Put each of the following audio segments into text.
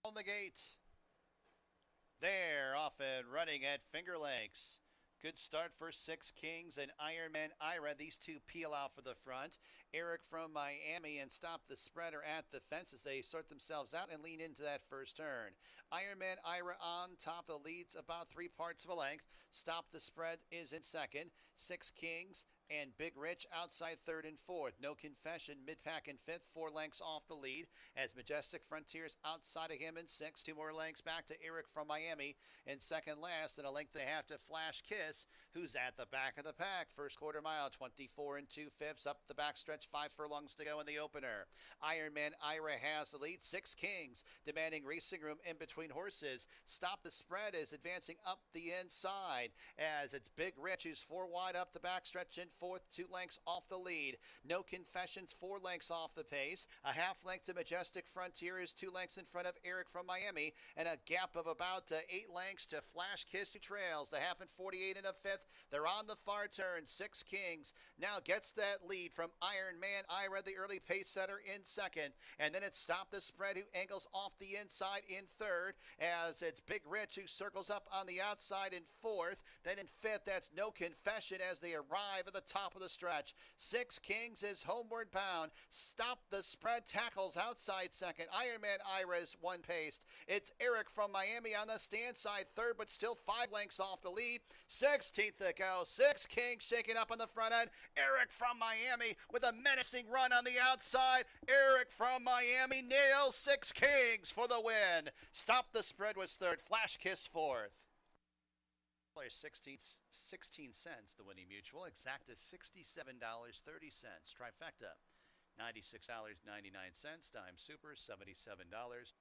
On the gate. They're off and running at Finger Lakes. Good start for Six Kings and Ironman Ira. These two peel out for the front. Eric from Miami and Stop the Spreader at the fence as they sort themselves out and lean into that first turn. Ironman Ira on top of the leads about 3 parts of a length. Stop the Spread is in second. Six Kings and Big Rich outside third and fourth. No Confession mid-pack in fifth, 4 lengths off the lead as Majestic Frontiers outside of him in sixth. 2 more lengths back to Eric from Miami in second last, and a length and a half to Flash Kiss, who's at the back of the pack. First quarter mile, 24 2/5 up the backstretch, 5 furlongs to go in the opener. Ironman Ira has the lead. Six Kings demanding racing room in between horses. Stop the Spread is advancing up the inside as it's Big Rich who's 4 wide up the backstretch in fourth, 2 lengths off the lead. No Confessions, 4 lengths off the pace. A half length to Majestic Frontier is 2 lengths in front of Eric from Miami, and a gap of about 8 lengths to Flash Kiss, who trails the half and 48 and a fifth. They're on the far turn. Six Kings now gets that lead from Ironman Ira, the early pace setter, in second, and then it's Stop the Spread who angles off the inside in third as it's Big Rich who circles up on the outside in fourth. Then in fifth, that's No Confession as they arrive at the top of the stretch. Six Kings is homeward bound. Stop the Spread tackles outside second. Ironman Ira's one paced. It's Eric from Miami on the stand side third, but still 5 lengths off the lead. 16th to go. Six Kings shaking up on the front end. Eric from Miami with a menacing run on the outside. Eric from Miami nails Six Kings for the win. Stop the Spread was third. Flash Kiss fourth. 16 cents, the winning mutual. Exacta $67.30. Trifecta, $96.99. Dime Super, $77.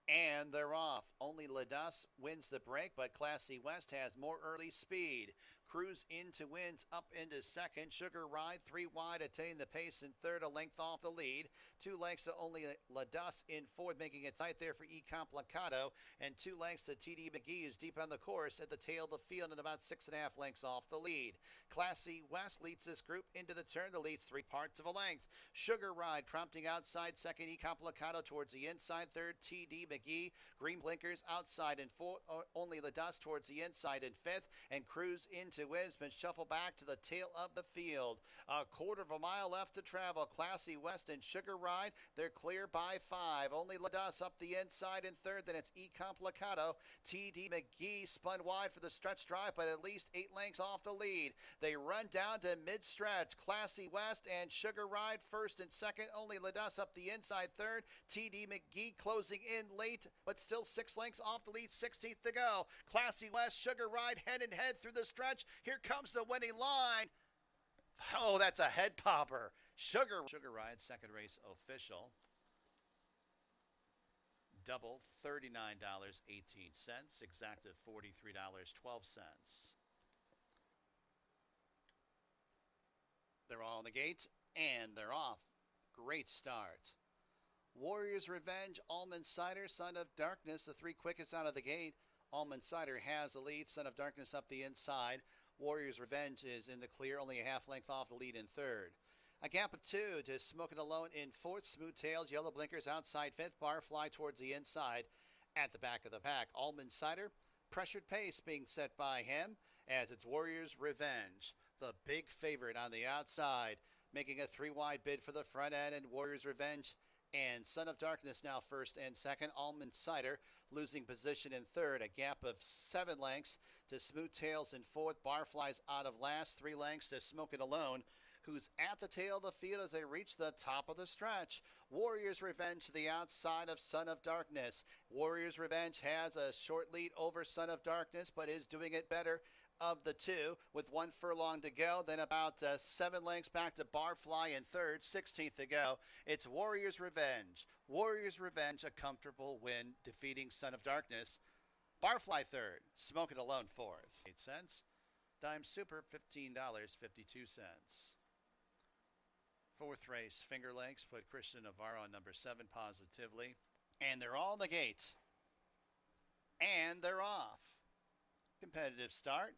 And they're off. Only Ladas wins the break, but Classy West has more early speed. Cruise into wins up into second. Sugar Ride 3 wide, attaining the pace in third, a length off the lead. 2 lengths to Only Ladas in fourth, making it tight there for E Complicado. And 2 lengths to TD McGee, who's deep on the course at the tail of the field and about 6.5 lengths off the lead. Classy West leads this group into the turn. The lead's 3 parts of a length. Sugar Ride prompting outside second. E Complicado towards the inside third. TD McGee, green blinkers outside in fourth. Only Ladas towards the inside in fifth, and Cruise into wins, but shuffle back to the tail of the field. A quarter of a mile left to travel. Classy West and Sugar Ride, they're clear by 5. Only Ladas up the inside in third, then it's E Complicado. TD McGee spun wide for the stretch drive, but at least 8 lengths off the lead. They run down to mid-stretch. Classy West and Sugar Ride first and second. Only Ladas up the inside third. TD McGee closing in late, but still 6 lengths off the lead. 16th to go. Classy West, Sugar Ride head and head through the stretch. Here comes the winning line. Oh, that's a head popper. Sugar Ride, second race official. Double $39.18. Exacta $43.12. They're all on the gate, and they're off. Great start. Warrior's Revenge, Almond Cider, Son of Darkness, the 3 quickest out of the gate. Almond Cider has the lead. Son of Darkness up the inside. Warrior's Revenge is in the clear, only a half length off the lead in third. A gap of 2 to Smoke It Alone in fourth. Smooth Tails, Yellow Blinkers outside fifth. Barfly towards the inside at the back of the pack. Almond Cider, pressured pace being set by him as it's Warrior's Revenge, the big favorite on the outside, making a 3 wide bid for the front end, and Warrior's Revenge and Son of Darkness now first and second. Almond Cider losing position in third. A gap of 7 lengths to Smooth Tails in fourth. Barflies out of last. 3 lengths to Smoke It Alone, who's at the tail of the field as they reach the top of the stretch. Warrior's Revenge to the outside of Son of Darkness. Warrior's Revenge has a short lead over Son of Darkness, but is doing it better of the 2 with 1 furlong to go. Then about 7 lengths back to Barfly in third. 16th to go. It's Warrior's Revenge. Warrior's Revenge, a comfortable win, defeating Son of Darkness. Barfly third. Smoke It Alone fourth. 8 cents. Dime Super, $15.52. Fourth race, Finger Lakes, put Christian Navarro on number 7 positively. And they're all in the gate. And they're off. Competitive start.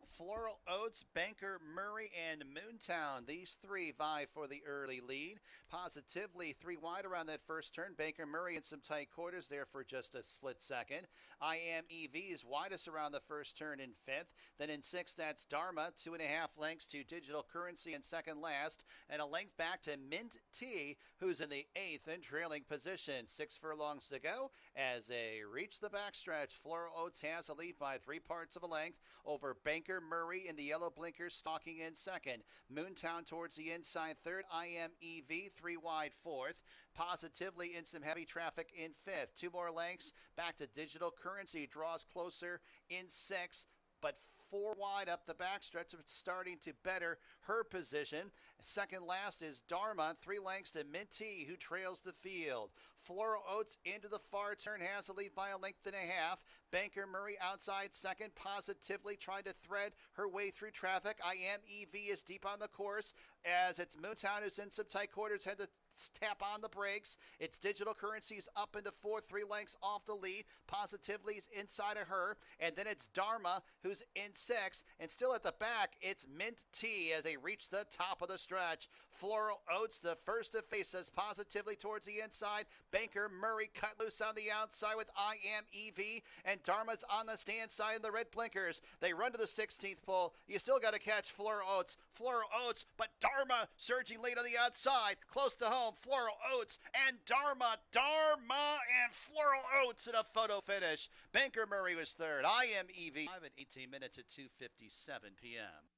Floral Oats, Banker, Murray, and Moontown. These three vie for the early lead. Positively 3 wide around that first turn. Banker, Murray in some tight quarters there for just a split second. I Am EV is widest around the first turn in fifth. Then in sixth, that's Dharma, 2.5 lengths to Digital Currency in second last. And a length back to Mint T, who's in the eighth and trailing position. 6 furlongs to go as they reach the backstretch. Floral Oats has a lead by 3/4 of a length over Banker, Murray in the yellow blinkers stalking in second. Moontown towards the inside third. I Am EV 3 wide fourth. Positively in some heavy traffic in fifth. 2 more lengths back to Digital Currency. Draws closer in sixth, but 4 wide up the backstretch. It's starting to better her position. Second last is Dharma, 3 lengths to Minty, who trails the field. Floral Oats into the far turn has a lead by 1.5 lengths. Banker Murray outside second, positively trying to thread her way through traffic. I Am EV is deep on the course as it's Moontown who's in some tight quarters, had to tap on the brakes. It's Digital Currencies up into fourth, 3 lengths off the lead. Positively's inside of her. And then it's Dharma who's in sixth. And still at the back, it's Mint T as they reach the top of the stretch. Floral Oats, the first to face us positively towards the inside. Banker Murray cut loose on the outside with I Am EV. And Dharma's on the stand side in the red blinkers. They run to the 16th pole. You still got to catch Floral Oats. Floral Oats, but Dharma surging late on the outside. Close to home. Floral Oats and Dharma and Floral Oats in a photo finish. Banker Murray was third. I Am EV 5 at 18 minutes at 2:57 p.m.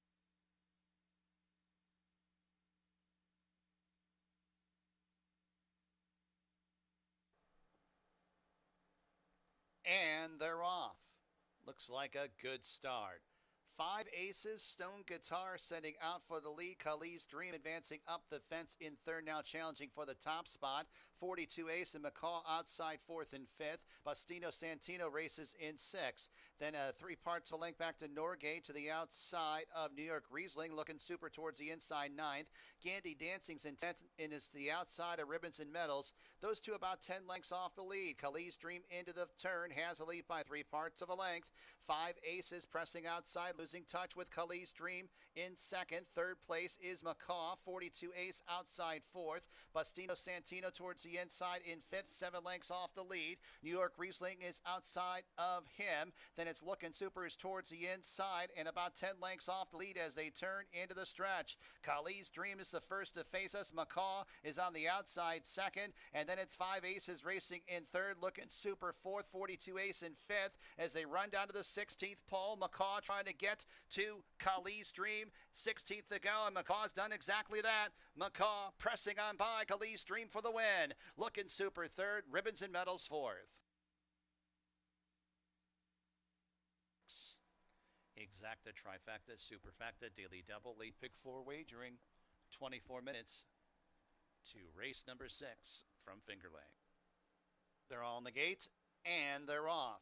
And they're off. Looks like a good start. 5 aces, Stone Guitar setting out for the lead. Khalid's Dream advancing up the fence in third, now challenging for the top spot. 42 ace and McCall outside fourth and fifth. Bastino Santino races in sixth. Then 3/4 length back to Norgate to the outside of New York Riesling, looking super towards the inside ninth. Gandy Dancing's intent in is the outside of Ribbons and Medals. Those two about 10 lengths off the lead. Khalid's Dream into the turn has a lead by 3/4 of a length. 5 aces pressing outside, losing touch with Khalid's Dream in second. Third place is McCaw, 42 ace outside fourth. Bastino Santino towards the inside in fifth, 7 lengths off the lead. New York Riesling is outside of him. Then it's Looking Super is towards the inside and about 10 lengths off the lead as they turn into the stretch. Khalid's Dream is the first to face us. McCaw is on the outside second, and then it's 5 aces racing in third. Looking Super fourth, 42 ace in fifth as they run down to the 16th pole. McCaw trying to get to Khalid's Dream. 16th to go, and McCaw's done exactly that. McCaw pressing on by Khalid's Dream for the win. Looking Super third, Ribbons and Medals fourth. Exacta, trifecta, superfecta, daily double, late pick 4 wagering. 24 minutes to race number 6 from Finger Lakes. They're all in the gate, and they're off.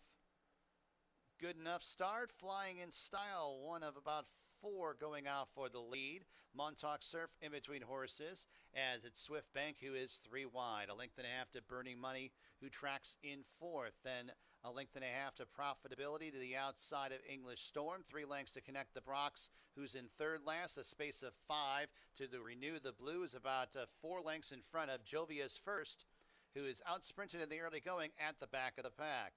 Good enough start, flying in style, one of about 4 going out for the lead. Montauk Surf in between horses as it's Swift Bank, who is 3 wide. 1.5 to Burning Money, who tracks in fourth. Then 1.5 to Profitability to the outside of English Storm. 3 lengths to Connect the Brox, who's in third last. A space of 5 to the Renew the Blue is about 4 lengths in front of Jovia's First, who is outsprinted in the early going at the back of the pack.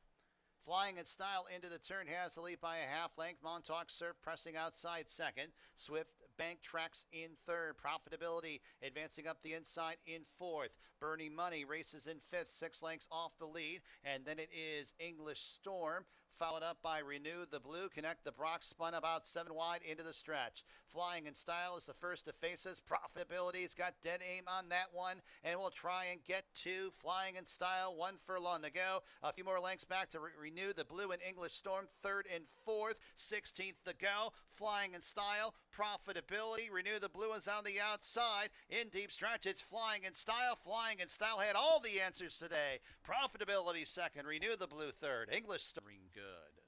Flying in style into the turn has the lead by a half length. Montauk Surf pressing outside second. Swift Bank tracks in third. Profitability advancing up the inside in fourth. Burning Money races in fifth, 6 lengths off the lead. And then it is English Storm, followed up by Renew the Blue. Connect the Brox spun about 7 wide into the stretch. Flying in Style is the first to face us. Profitability's got dead aim on that one, and we'll try and get to Flying in Style. 1 furlong to go. A few more lengths back to Renew the Blue and English Storm. Third and fourth. 16th to go. Flying in Style. Profitability. Renew the Blue is on the outside. In deep stretch, it's Flying in Style. Flying in Style had all the answers today. Profitability second. Renew the Blue third. English Storm good.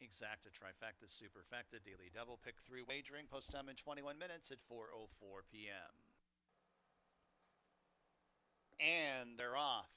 Exacta, trifecta, superfecta, daily double, pick 3 wagering, post time in 21 minutes at 4:04 p.m. And they're off.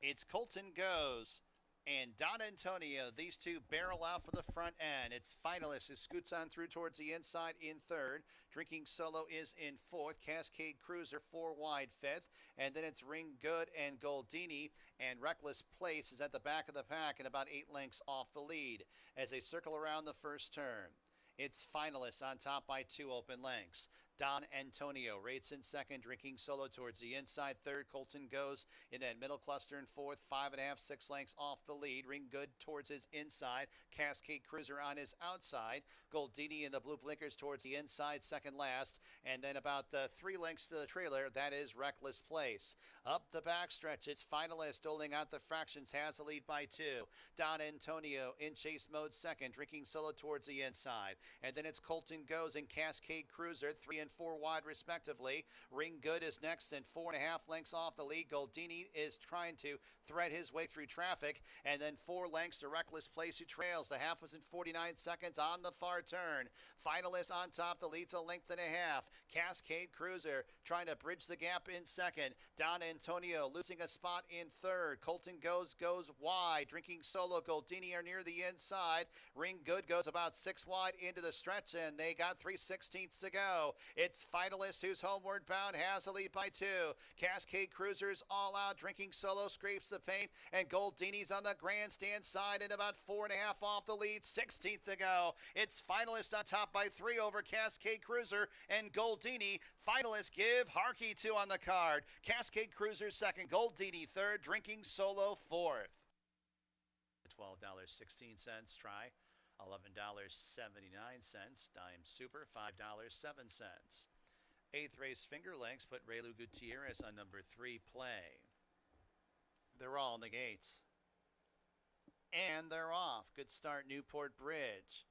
It's Colton Goes, And Don Antonio, these two barrel out for the front end. It's Finalist who scoots on through towards the inside in third. Drinking Solo is in fourth. Cascade Cruiser four wide fifth. And then it's Ring Good and Goldini. And Reckless Place is at the back of the pack and about 8 lengths off the lead as they circle around the first turn. It's Finalists on top by 2 open lengths. Don Antonio rates in second, Drinking Solo towards the inside third. Colton goes in that middle cluster in fourth, 5.5, 6 lengths off the lead. Ring Good towards his inside. Cascade Cruiser on his outside. Goldini in the blue blinkers towards the inside, second last. And then about 3 lengths to the trailer, that is Reckless Place. Up the backstretch, it's Finalist doling out the fractions, has the lead by 2. Don Antonio in chase mode second, Drinking Solo towards the inside. And then it's Colton Goes and Cascade Cruiser, 3 and 4 wide respectively. Ring Good is next and 4.5 lengths off the lead. Goldini is trying to thread his way through traffic, and then 4 lengths to Reckless Place, who trails. The half was in 49 seconds on the far turn. Finalist on top, the lead's a length and a half. Cascade Cruiser trying to bridge the gap in second. Don Antonio losing a spot in third. Colton goes wide. Drinking Solo, Goldini are near the inside. Ring Good goes about 6 wide into the stretch, and they got 3/16 to go. It's Finalist who's homeward bound, has the lead by 2. Cascade Cruiser's all out. Drinking Solo scrapes the paint, and Goldini's on the grandstand side and about 4.5 off the lead. 16th to go. It's Finalist on top by 3 over Cascade Cruiser and Goldini. Finalists give Harkey 2 on the card. Cascade Cruiser second, Goldini third, Drinking Solo fourth. $12.16 try, $11.79 dime super, $5.07. Eighth race Finger Lakes put Raylu Gutierrez on number 3 play. They're all in the gates. And they're off. Good start, Newport Bridge.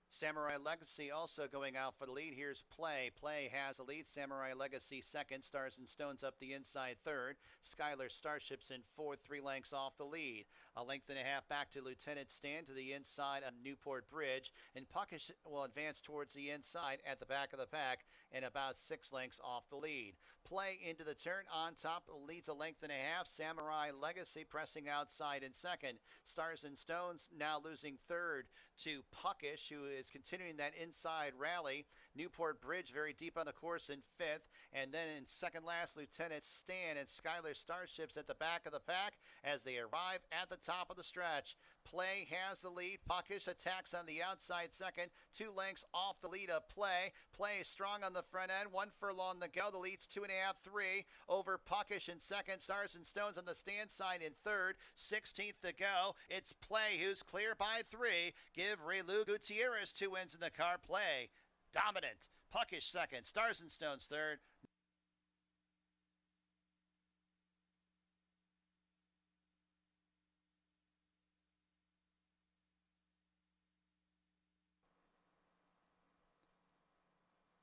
Samurai Legacy also going out for the lead. Here's Play. Play has the lead. Samurai Legacy second. Stars and Stones up the inside third. Skylar Starships in fourth, 3 lengths off the lead. A length and a half back to Lieutenant Stan to the inside of Newport Bridge. And Puckish will advance towards the inside at the back of the pack and about 6 lengths off the lead. Play into the turn on top, leads a length and a half. Samurai Legacy pressing outside in second. Stars and Stones now losing third to Puckish, who is continuing that inside rally. Newport Bridge very deep on the course in fifth. And then in second last, Lieutenant Stan and Skylar Starships at the back of the pack as they arrive at the top of the stretch. Play has the lead. Puckish attacks on the outside second, 2 lengths off the lead of Play. Play is strong on the front end, 1 furlong to go. The lead's 2.5, 3 over Puckish in second. Stars and Stones on the stand side in third, 16th to go. It's Play who's clear by 3. Give Raylu Gutierrez 2 wins in the car. Play dominant. Puckish second. Stars and Stones third.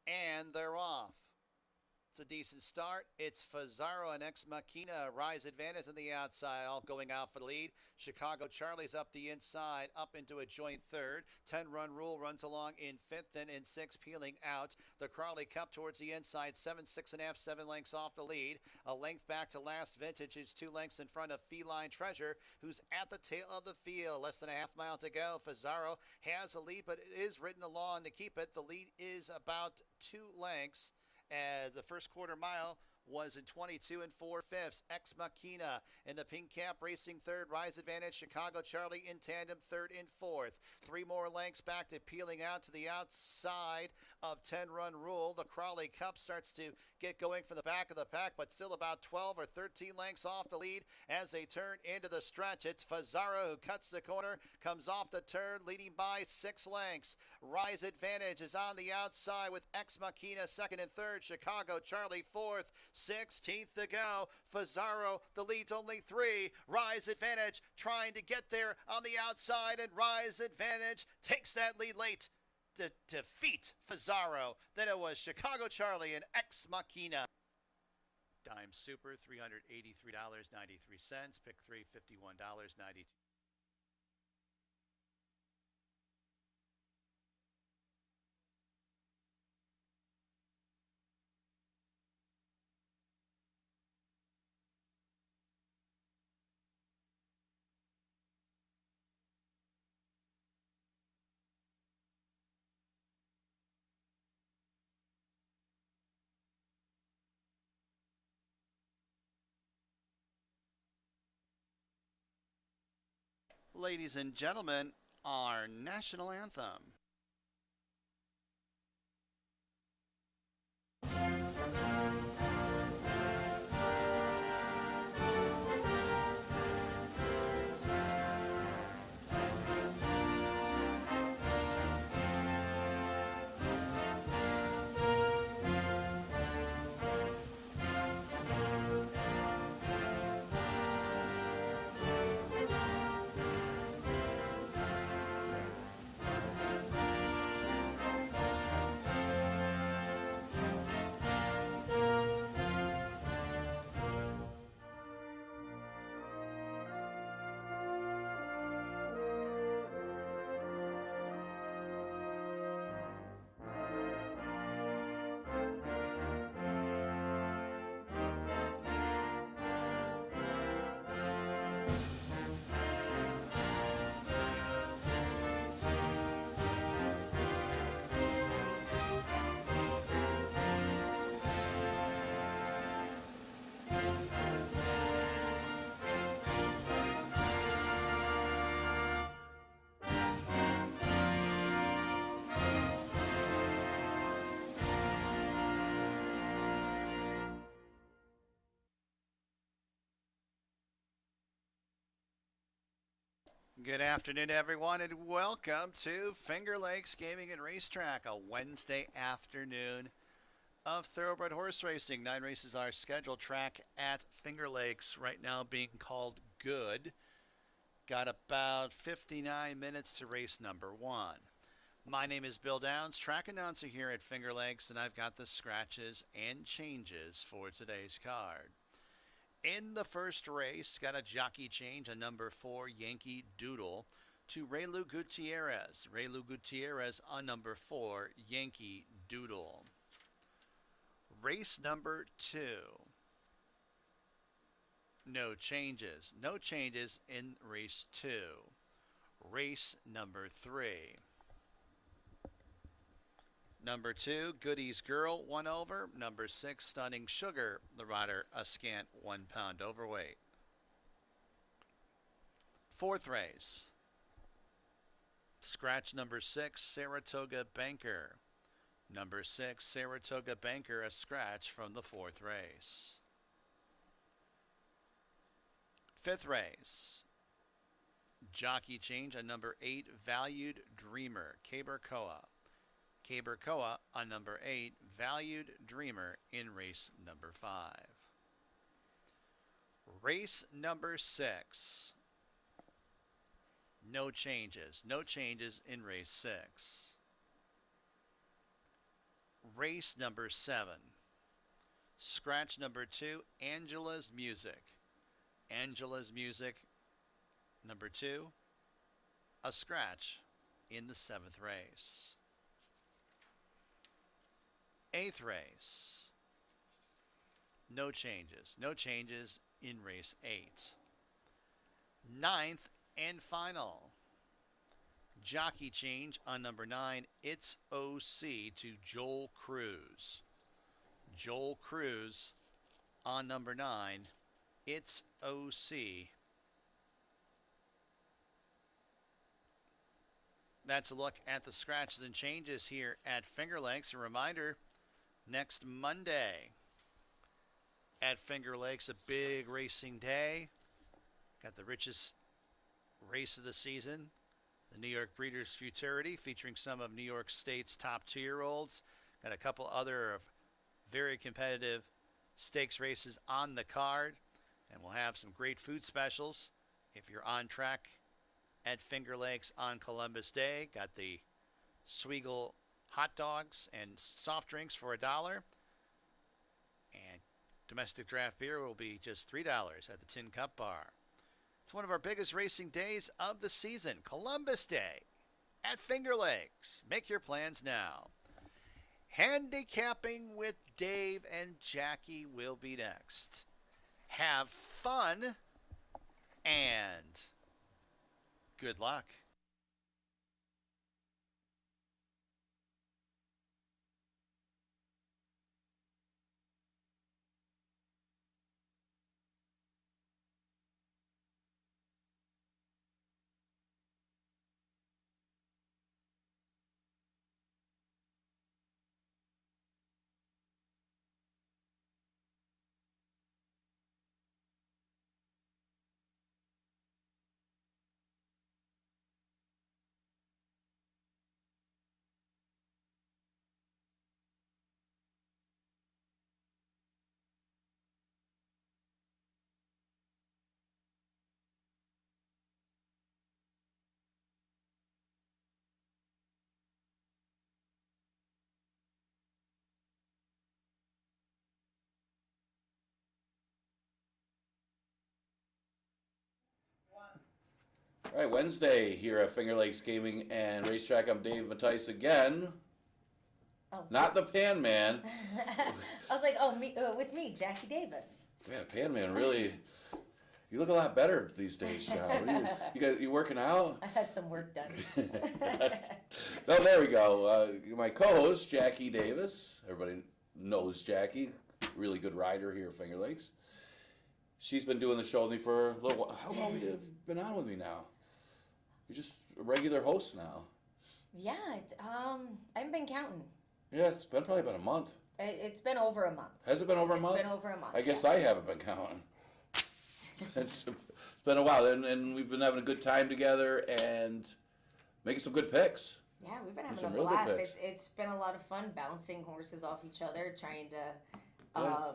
And they're off. It's a decent start. It's Fazaro and Ex Machina. Rise Advantage on the outside, all going out for the lead. Chicago Charlie's up the inside, up into a joint third. 10-run rule runs along in fifth, and in sixth, peeling out. The Crawley Cup towards the inside, 7, 6.5, 7 lengths off the lead. A length back to Last Vintage is 2 lengths in front of Feline Treasure, who's at the tail of the field. Less than a half mile to go. Fazaro has the lead, but it is ridden along to keep it. The lead is about 2 lengths. As the first quarter mile was in 22 and 4/5. Ex Machina in the pink cap racing third. Rise Advantage. Chicago Charlie in tandem third and fourth. 3 more lengths back to peeling out to the outside of 10-run rule. The Crawley Cup starts to get going from the back of the pack, but still about 12 or 13 lengths off the lead as they turn into the stretch. It's Fazaro who cuts the corner, comes off the turn, leading by 6 lengths. Rise Advantage is on the outside with Ex Machina second and third. Chicago Charlie fourth. 16th to go. Fazaro, the lead's only 3. Rise Advantage trying to get there on the outside, and Rise Advantage takes that lead late to defeat Fazaro. Then it was Chicago Charlie and Ex Machina. Dime Super, $383.93. Pick 3, $51.92. Ladies and gentlemen, our national anthem. Good afternoon, everyone, and welcome to Finger Lakes Gaming and Racetrack, a Wednesday afternoon of thoroughbred horse racing. 9 races are scheduled. Track at Finger Lakes right now being called Good. Got about 59 minutes to race number 1. My name is Bill Downs, track announcer here at Finger Lakes, and I've got the scratches and changes for today's card. In the first race, got a jockey change on number 4, Yankee Doodle, to Raylu Gutierrez. Raylu Gutierrez on number 4, Yankee Doodle. Race number 2. No changes. No changes in race 2. Race number 3. Number 2, Goody's Girl, 1 over. Number 6, Stunning Sugar, the rider, a scant 1 pound overweight. Fourth race, scratch number 6, Saratoga Banker. Number 6, Saratoga Banker, a scratch from the 4th race. Fifth race, jockey change on number 8, Valued Dreamer, Cabercoa. Cabercoa on number 8, Valued Dreamer in race number 5. Race number 6. No changes. No changes in race 6. Race number 7. Scratch number 2, Angela's Music. Angela's Music, number 2, a scratch in the 7th race. 8th race, no changes. No changes in race 8. 9th and final, jockey change on number 9, It's OC, to Joel Cruz. Joel Cruz on number 9, It's OC. That's a look at the scratches and changes here at Finger Lakes. A reminder, next Monday at Finger Lakes, a big racing day. Got the richest race of the season, the New York Breeders' Futurity, featuring some of New York State's top 2-year-olds. Got a couple other very competitive stakes races on the card. And we'll have some great food specials if you're on track at Finger Lakes on Columbus Day. Got the Sweegle hot dogs and soft drinks for $1. And domestic draft beer will be just $3 at the Tin Cup Bar. It's one of our biggest racing days of the season, Columbus Day at Finger Lakes. Make your plans now. Handicapping with Dave and Jackie will be next. Have fun and good luck. All right, Wednesday here at Finger Lakes Gaming and Racetrack. I'm Dave Mattice again. Oh. Not the Pan Man. I was like, with me, Jackie Davis. Man, Pan Man, really, you look a lot better these days now. You working out? I had some work done. No, there we go. My co-host, Jackie Davis. Everybody knows Jackie. Really good rider here at Finger Lakes. She's been doing the show with me for a little while. How long have you been on with me now? You're just a regular host now. Yeah, I haven't been counting. Yeah, it's been probably about a month. It's been over a month. Has it been over a month? It's been over a month. I guess I haven't been counting. It's been a while, and we've been having a good time together and making some good picks. Yeah, we've been having a blast. It's been a lot of fun bouncing horses off each other, trying to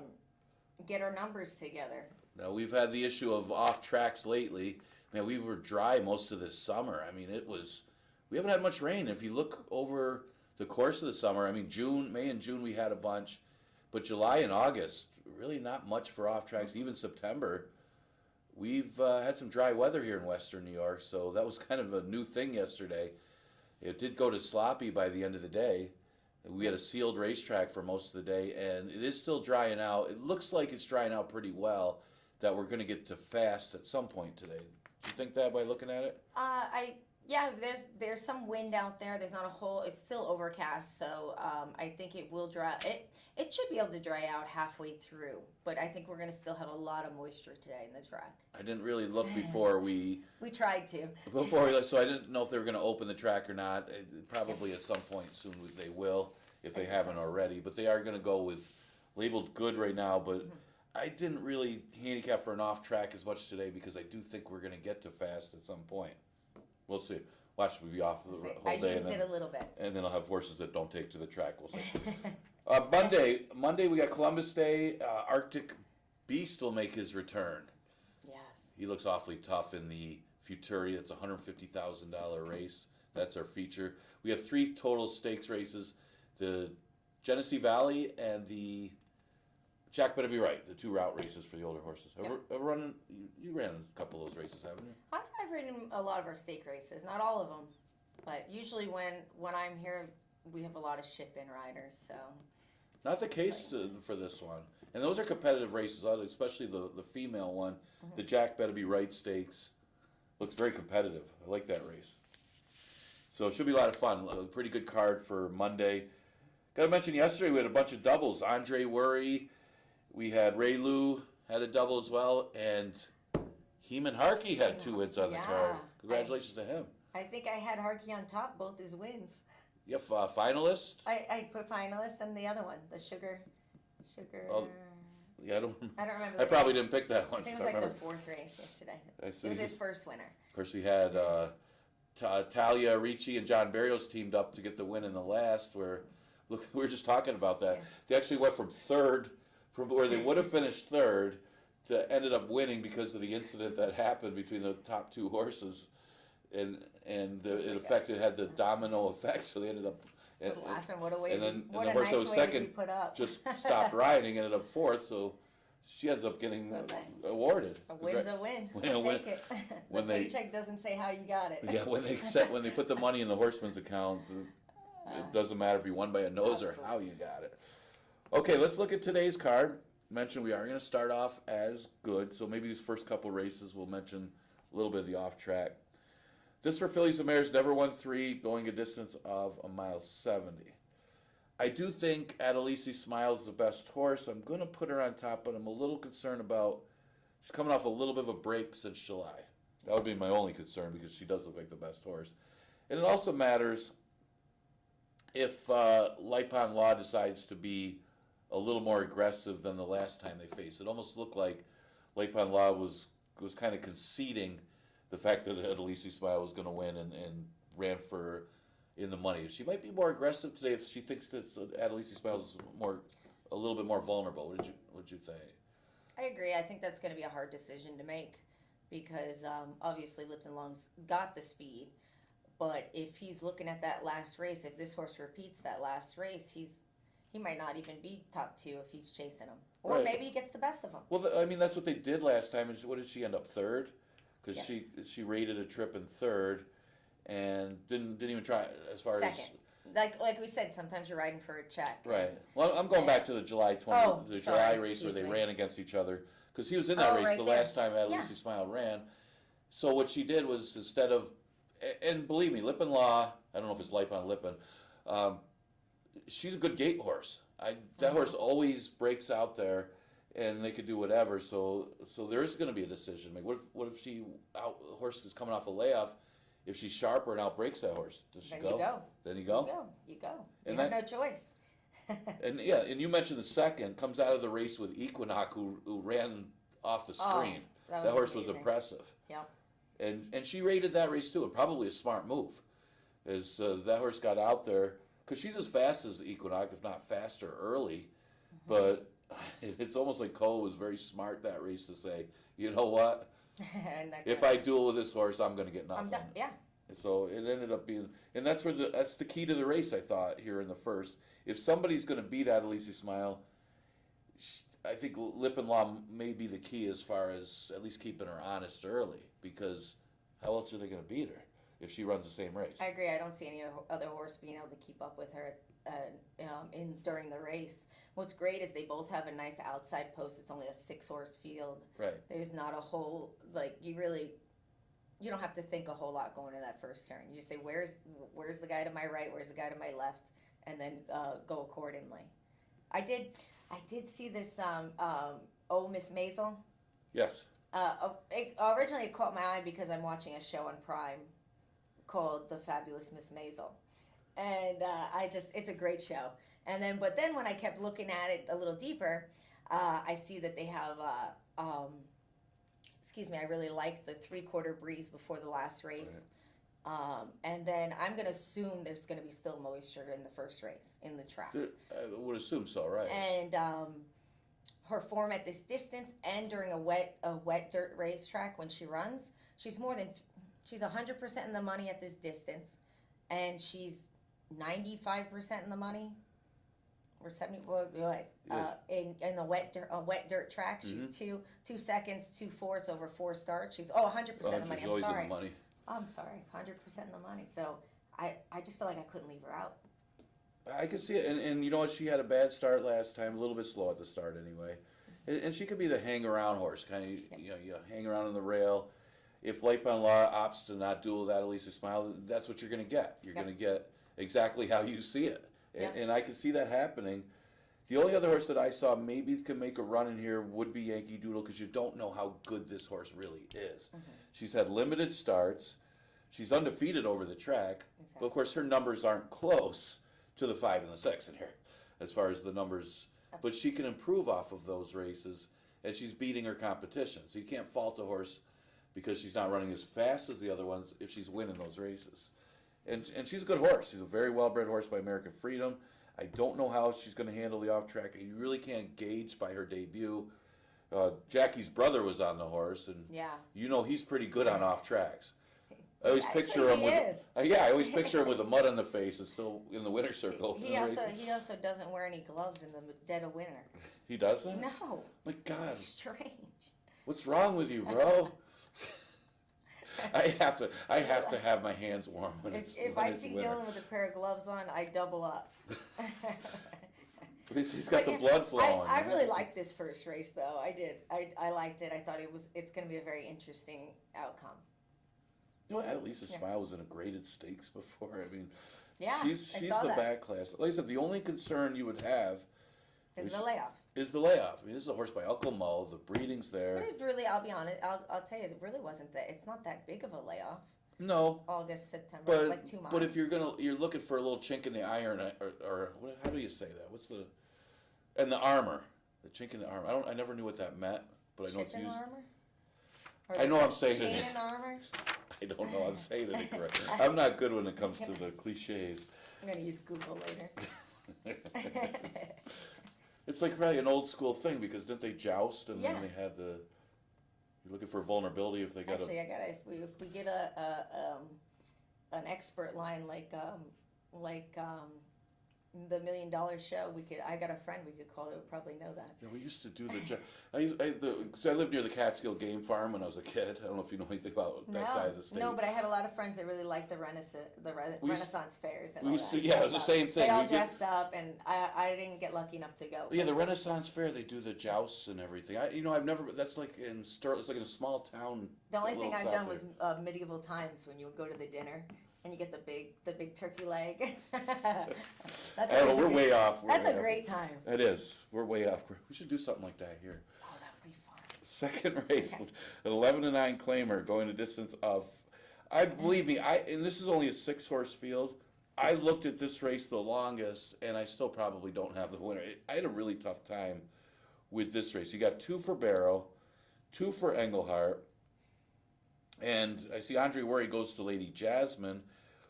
get our numbers together. Now, we've had the issue of off tracks lately. Man, we were dry most of this summer. I mean, we haven't had much rain. If you look over the course of the summer, I mean, May and June we had a bunch, but July and August, really not much for off tracks. Even September, we've had some dry weather here in Western New York, so that was kind of a new thing yesterday. It did go to sloppy by the end of the day. We had a sealed racetrack for most of the day, and it is still drying out. It looks like it's drying out pretty well, that we're going to get to fast at some point today. Do you think that by looking at it? There's some wind out there. There's not a whole. It's still overcast, so I think it will dry. It should be able to dry out halfway through, but I think we're going to still have a lot of moisture today in the track. I didn't really look before we. We tried to. Before we looked, so I didn't know if they were going to open the track or not. Probably at some point soon they will, if they haven't already. But they are going to go with labeled good right now. But I didn't really handicap for an off track as much today because I do think we're going to get to fast at some point. We'll see. Watch me be off the whole day. I used it a little bit. And then I'll have horses that don't take to the track. We'll see. Monday we got Columbus Day. Arctic Beast will make his return. Yes. He looks awfully tough in the Futuri. It's a $150,000 race. That's our feature. We have 3 total stakes races. The Genesee Valley and the Jack Better Be Right, the 2 route races for the older horses. Ever run? You ran a couple of those races, haven't you? I've ridden a lot of our stake races, not all of them, but usually when I'm here, we have a lot of ship-in riders. So not the case for this one, and those are competitive races, especially the female one, the Jack Better Be Right Stakes. Looks very competitive. I like that race. So it should be a lot of fun. A pretty good card for Monday. Got to mention yesterday we had a bunch of doubles. Andre Worry. We had Ray Lou had a double as well, and Heeman Harkey had 2 wins on the card. Congratulations to him. I think I had Harkey on top, both his wins. You have finalist? I put finalist and the other one, the sugar. Oh, yeah, I don't remember. I name. Probably didn't pick that one. I think it was like the 4th race yesterday. It was his first winner. Of course, we had Talia Ricci and John Barrios teamed up to get the win in the last, where, look, we were just talking about that. Yeah. They actually went from where they would have finished 3rd to ended up winning because of the incident that happened between the top 2 horses, and it had the domino effect. So they ended up laughing. What a way! And then what the a horse nice that was way second to be put up. just stopped riding, ended up 4th. So she ends up getting awarded. A win's a win. I'll take it. When the paycheck doesn't say how you got it. Yeah, when they put the money in the horseman's account, it doesn't matter if you won by a nose or how you got it. Okay, let's look at today's card. Mention we are going to start off as good, so maybe these first couple races we'll mention a little bit of the off track. This for fillies and mares, never won 3, going a distance of 1.70 miles. I do think Adalisi Smiles is the best horse. I'm going to put her on top, but I'm a little concerned about she's coming off a little bit of a break since July. That would be my only concern because she does look like the best horse. And it also matters if Lipon Law decides to be a little more aggressive than the last time they faced. It almost looked like Lipon Law was kind of conceding the fact that Adalisi Smile was going to win and ran for in the money. She might be more aggressive today if she thinks that Adalisi Smile is a little bit more vulnerable. What did you think? I agree. I think that's going to be a hard decision to make because obviously Lipton Long's got the speed, but if he's looking at that last race, if this horse repeats that last race, he might not even be top 2 if he's chasing him. Or maybe he gets the best of him. Well, I mean, that's what they did last time. What did she end up, 3rd? because Yes. she rated a trip in third, and didn't even try as far Second. as. Like we said, sometimes you're riding for a check. Right. Well, I'm going back to the July sorry, July race where excuse they me. ran against each other, because he was in that race right the there. last time Lucy Smile ran. So what she did was, instead of, and believe me, Lippin Law, I don't know if it's Lipe on Lippin, she's a good gate horse. That horse always breaks out there, and they could do whatever. So there is going to be a decision. Like, what if the horse is coming off a layoff? If she's sharper and outbreaks that horse, does she Then go? you go. Then you go. You go. And You have no choice. And and you mentioned the second comes out of the race with Equinox, who ran off the screen. That horse was impressive. Yeah. And she rated that race too, and probably a smart move, is that horse got out there, because she's as fast as Equinox, if not faster early, but it's almost like Cole was very smart that race to say, you know what, if I duel with this horse, I'm going to get nothing. Yeah. So it ended up being, and that's the key to the race, I thought, here in the first. If somebody's going to beat Adelise Smile, I think Lip and Law may be the key, as far as at least keeping her honest early, because how else are they going to beat her if she runs the same race? I agree. I don't see any other horse being able to keep up with her during the race. What's great is they both have a nice outside post. It's only a 6-horse field. Right. There's not a whole, you don't have to think a whole lot going to that first turn. You just say, where's the guy to my right, where's the guy to my left, and then go accordingly. I did see this Miss Maisel. Yes. Originally it caught my eye because I'm watching a show on Prime called The Fabulous Miss Maisel. And it's a great show. But then when I kept looking at it a little deeper, I see that they have, I really liked the 3/4 breeze before the last race. Right. And then I'm going to assume there's going to be still moisture in the first race in the track. I would assume so, right. And her form at this distance and during a wet dirt racetrack when she runs, she's 100% in the money at this distance, and she's 95% in the money, or 70. Yes. In the wet dirt track, she's 2 seconds, 2 fourths over 4 starts. She's 100% in the money. I'm sorry. In the money. I'm sorry, 100% in the money. So I just feel like I couldn't leave her out. I can see it, and you know what? She had a bad start last time, a little bit slow at the start anyway, and she could be the hang-around horse, kind of. You hang around on the rail. If Lipe on Law opts to not duel with Adelise Smile, that's what you're going to get. You're going to get exactly how you see it, and I can see that happening. The only other horse that I saw maybe could make a run in here would be Yankee Doodle, because you don't know how good this horse really is. Mm-hmm. She's had limited starts. She's undefeated over the track, but of course her numbers aren't close to the 5 and the 6 in here, as far as the numbers. But she can improve off of those races, and she's beating her competition. So you can't fault a horse because she's not running as fast as the other ones if she's winning those races. And she's a good horse. She's a very well-bred horse by American Freedom. I don't know how she's going to handle the off-track. You really can't gauge by her debut. Jackie's brother was on the horse, and he's pretty good on off-tracks. I always picture him with I always picture him with the mud on the face and still in the winner's circle. He also doesn't wear any gloves in the dead of winter. He doesn't? No. My God. It's strange. What's wrong with you, bro? I have to have my hands warm if I see Dylan with a pair of gloves on, I double up. He's got the blood flowing. I really liked this first race, though. I did. I liked it. I thought it's going to be a very interesting outcome. You know, Adelise Smile was in a graded stakes before. I mean, yeah, she's the back class. Like I said, the only concern you would have is the layoff. I mean, this is a horse by Uncle Mo. The breeding's there. But it really, I'll be honest. I'll tell you, it really wasn't that. It's not that big of a layoff. No. August, September, like 2 months. But if you're looking for a little chink in the iron, or how do you say that? What's the the armor, the chink in the armor. I never knew what that meant, but I know it's used. Armor? I know I'm saying it. Chain and armor. I don't know. I'm saying it incorrect. I'm not good when it comes to the cliches. I'm gonna use Google later. It's like probably an old school thing, because didn't they joust and then they had the. You're looking for vulnerability if they got. Actually, I gotta. If we get an expert line like the $1 million show, I got a friend we could call that would probably know that. Yeah, we used to do so I lived near the Catskill Game Farm when I was a kid. I don't know if you know anything about that side of the state. No, but I had a lot of friends that really liked the Renaissance fairs and all that. Yeah, it was the same thing. They all dressed up, and I didn't get lucky enough to go. Yeah, the Renaissance fair, they do the jousts and everything. I've never. That's like it's like in a small town. The only thing I've done was medieval times when you would go to the dinner. And you get the big turkey leg. We're way off. That's a great time. It is. We're way off. We should do something like that here. Oh, that would be fun. Second race, an 11-9 claimer going a distance of, believe me, and this is only a 6-horse field. I looked at this race the longest, and I still probably don't have the winner. I had a really tough time with this race. You got 2 for Barrow, 2 for Engelhart, and I see Andre Worry goes to Lady Jasmine,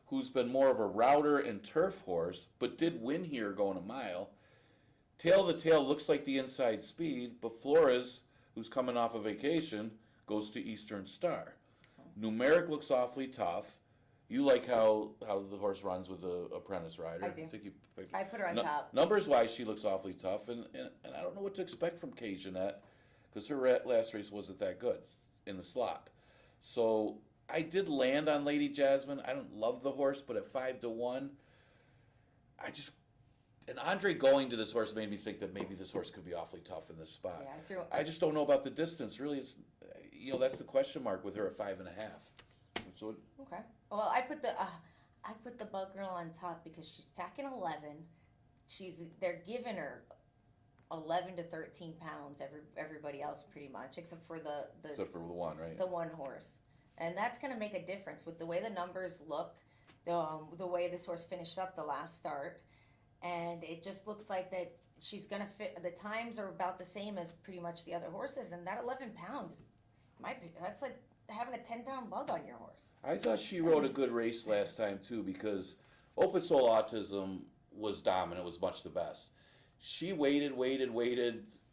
who's been more of a router and turf horse, but did win here going a mile. Tail the Tail looks like the inside speed, but Flores, who's coming off a vacation, goes to Eastern Star. Numeric looks awfully tough. You like how the horse runs with the apprentice rider. I do. I put her on top. Numbers-wise, she looks awfully tough, and I don't know what to expect from Kay Jeanette, because her last race wasn't that good in the slop. So I did land on Lady Jasmine. I don't love the horse, but at 5-1, and Andre going to this horse made me think that maybe this horse could be awfully tough in this spot. Yeah, I just don't know about the distance. Really, it's that's the question mark with her at 5.5. So okay. Well, I put the bug girl on top because she's tacking 11. They're giving her 11 to 13 pounds. Everybody else pretty much, except for the one, right? The one horse, and that's going to make a difference with the way the numbers look, the way this horse finished up the last start, and it just looks like that she's going to fit. The times are about the same as pretty much the other horses, and that 11 pounds, that's like having a 10-pound bug on your horse. I thought she rode a good race last time too, because Open Soul Autism was dominant, was much the best. She waited,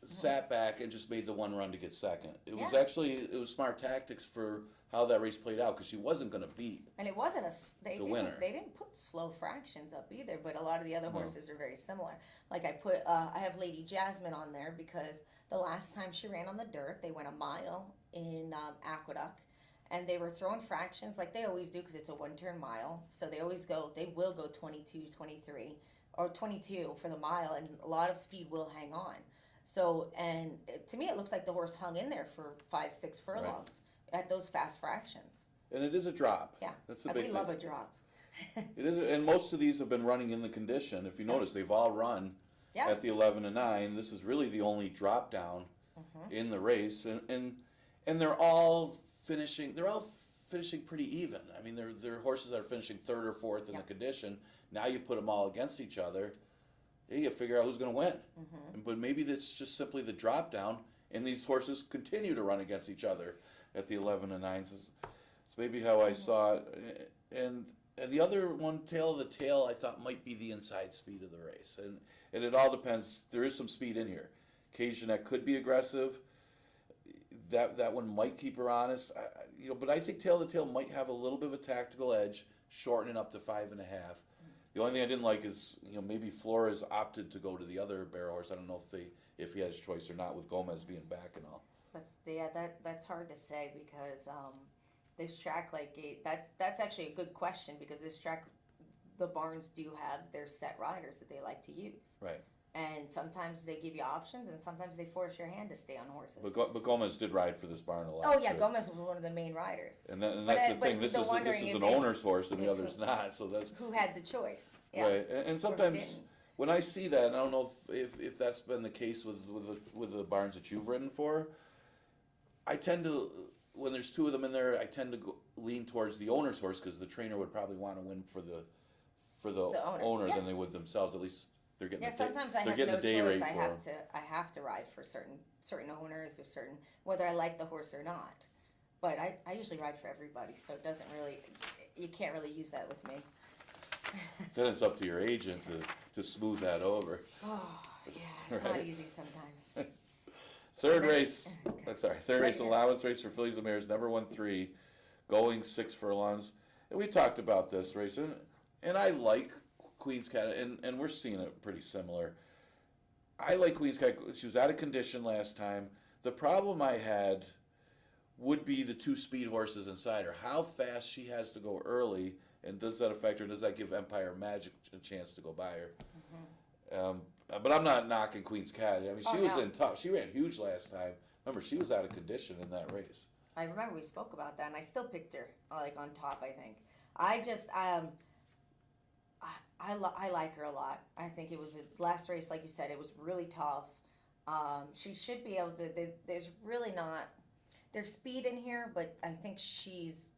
sat back, and just made the one run to get second. It was smart tactics for how that race played out, because she wasn't going to beat. And it wasn't the winner. They didn't put slow fractions up either, but a lot of the other horses are very similar. Like I have Lady Jasmine on there because the last time she ran on the dirt, they went a mile in Aqueduct, and they were throwing fractions like they always do because it's a one-turn mile. So they will go 22, 23. Or 22 for the mile, and a lot of speed will hang on. So, and to me, it looks like the horse hung in there for 5-6 furlongs at those fast fractions. And it is a drop. Yeah, that's the big thing. We love a drop. It is, and most of these have been running in the condition. If you notice, they've all run at the 11-9. This is really the only drop down in the race, and they're all finishing. They're all finishing pretty even. I mean, they're horses that are finishing 3rd or 4th in the condition. Now you put them all against each other, you figure out who's going to win. But maybe that's just simply the drop down, and these horses continue to run against each other at the 11-9s. It's maybe how I saw it. And the other one, Tail of the Tail, I thought might be the inside speed of the race. And it all depends. There is some speed in here. Kay Jeanette could be aggressive. That one might keep her honest. But I think Tail of the Tail might have a little bit of a tactical edge, shortening up to 5.5. The only thing I didn't like is, maybe Flores opted to go to the other Barrow horse. I don't know if he had his choice or not with Gomez being back and all. That's hard to say because this track, that's actually a good question because this track, the barns do have their set riders that they like to use. Right. And sometimes they give you options, and sometimes they force your hand to stay on horses. But Gomez did ride for this barn a lot. Oh yeah, too. Gomez was one of the main riders. And that's the thing. This is an owner's horse, and the other's not. So that's who had the choice. Yeah. Right. And sometimes when I see that, and I don't know if that's been the case with the barns that you've ridden for, I tend to, when there's 2 of them in there, I tend to lean towards the owner's horse because the trainer would probably want to win for the owner than they would themselves. At least. Sometimes I have no choice. I have to ride for certain owners or certain whether I like the horse or not. But I usually ride for everybody, so it doesn't really. You can't really use that with me. Then it's up to your agent to smooth that over. Oh yeah, it's not easy sometimes. Third race, allowance race for fillies and mares. Never won 3, going 6 furlongs. And we talked about this race, and I like Queen's Cat, and we're seeing it pretty similar. I like Queen's Cat. She was out of condition last time. The problem I had would be the two speed horses inside her. How fast she has to go early, and does that affect her? Does that give Empire Magic a chance to go by her? But I'm not knocking Queen's Cat. I mean, she was in tough. She ran huge last time. Remember, she was out of condition in that race. I remember we spoke about that, and I still picked her like on top. I think I just I like her a lot. I think it was a last race, like you said, it was really tough. She should be able to. There's really not. There's speed in here, but I think she's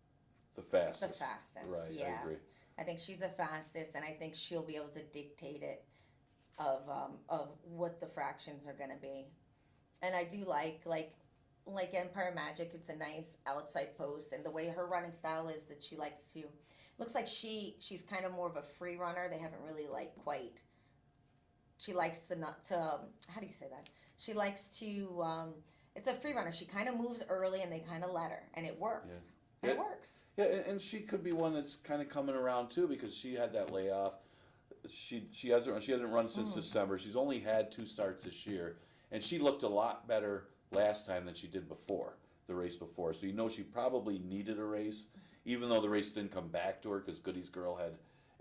the fastest. The fastest, right? Yeah. I agree. I think she's the fastest, and I think she'll be able to dictate it of what the fractions are going to be. And I do like Empire Magic. It's a nice outside post, and the way her running style is that she likes to. Looks like she's kind of more of a free runner. They haven't really quite. She likes to not to how do you say that? She likes to. It's a free runner. She kind of moves early, and they kind of let her, and it works. Yeah. It works. Yeah, and she could be one that's kind of coming around too because she had that layoff. She hasn't run since December. She's only had 2 starts this year, and she looked a lot better last time than she did before the race before. So she probably needed a race, even though the race didn't come back to her because Goody's girl had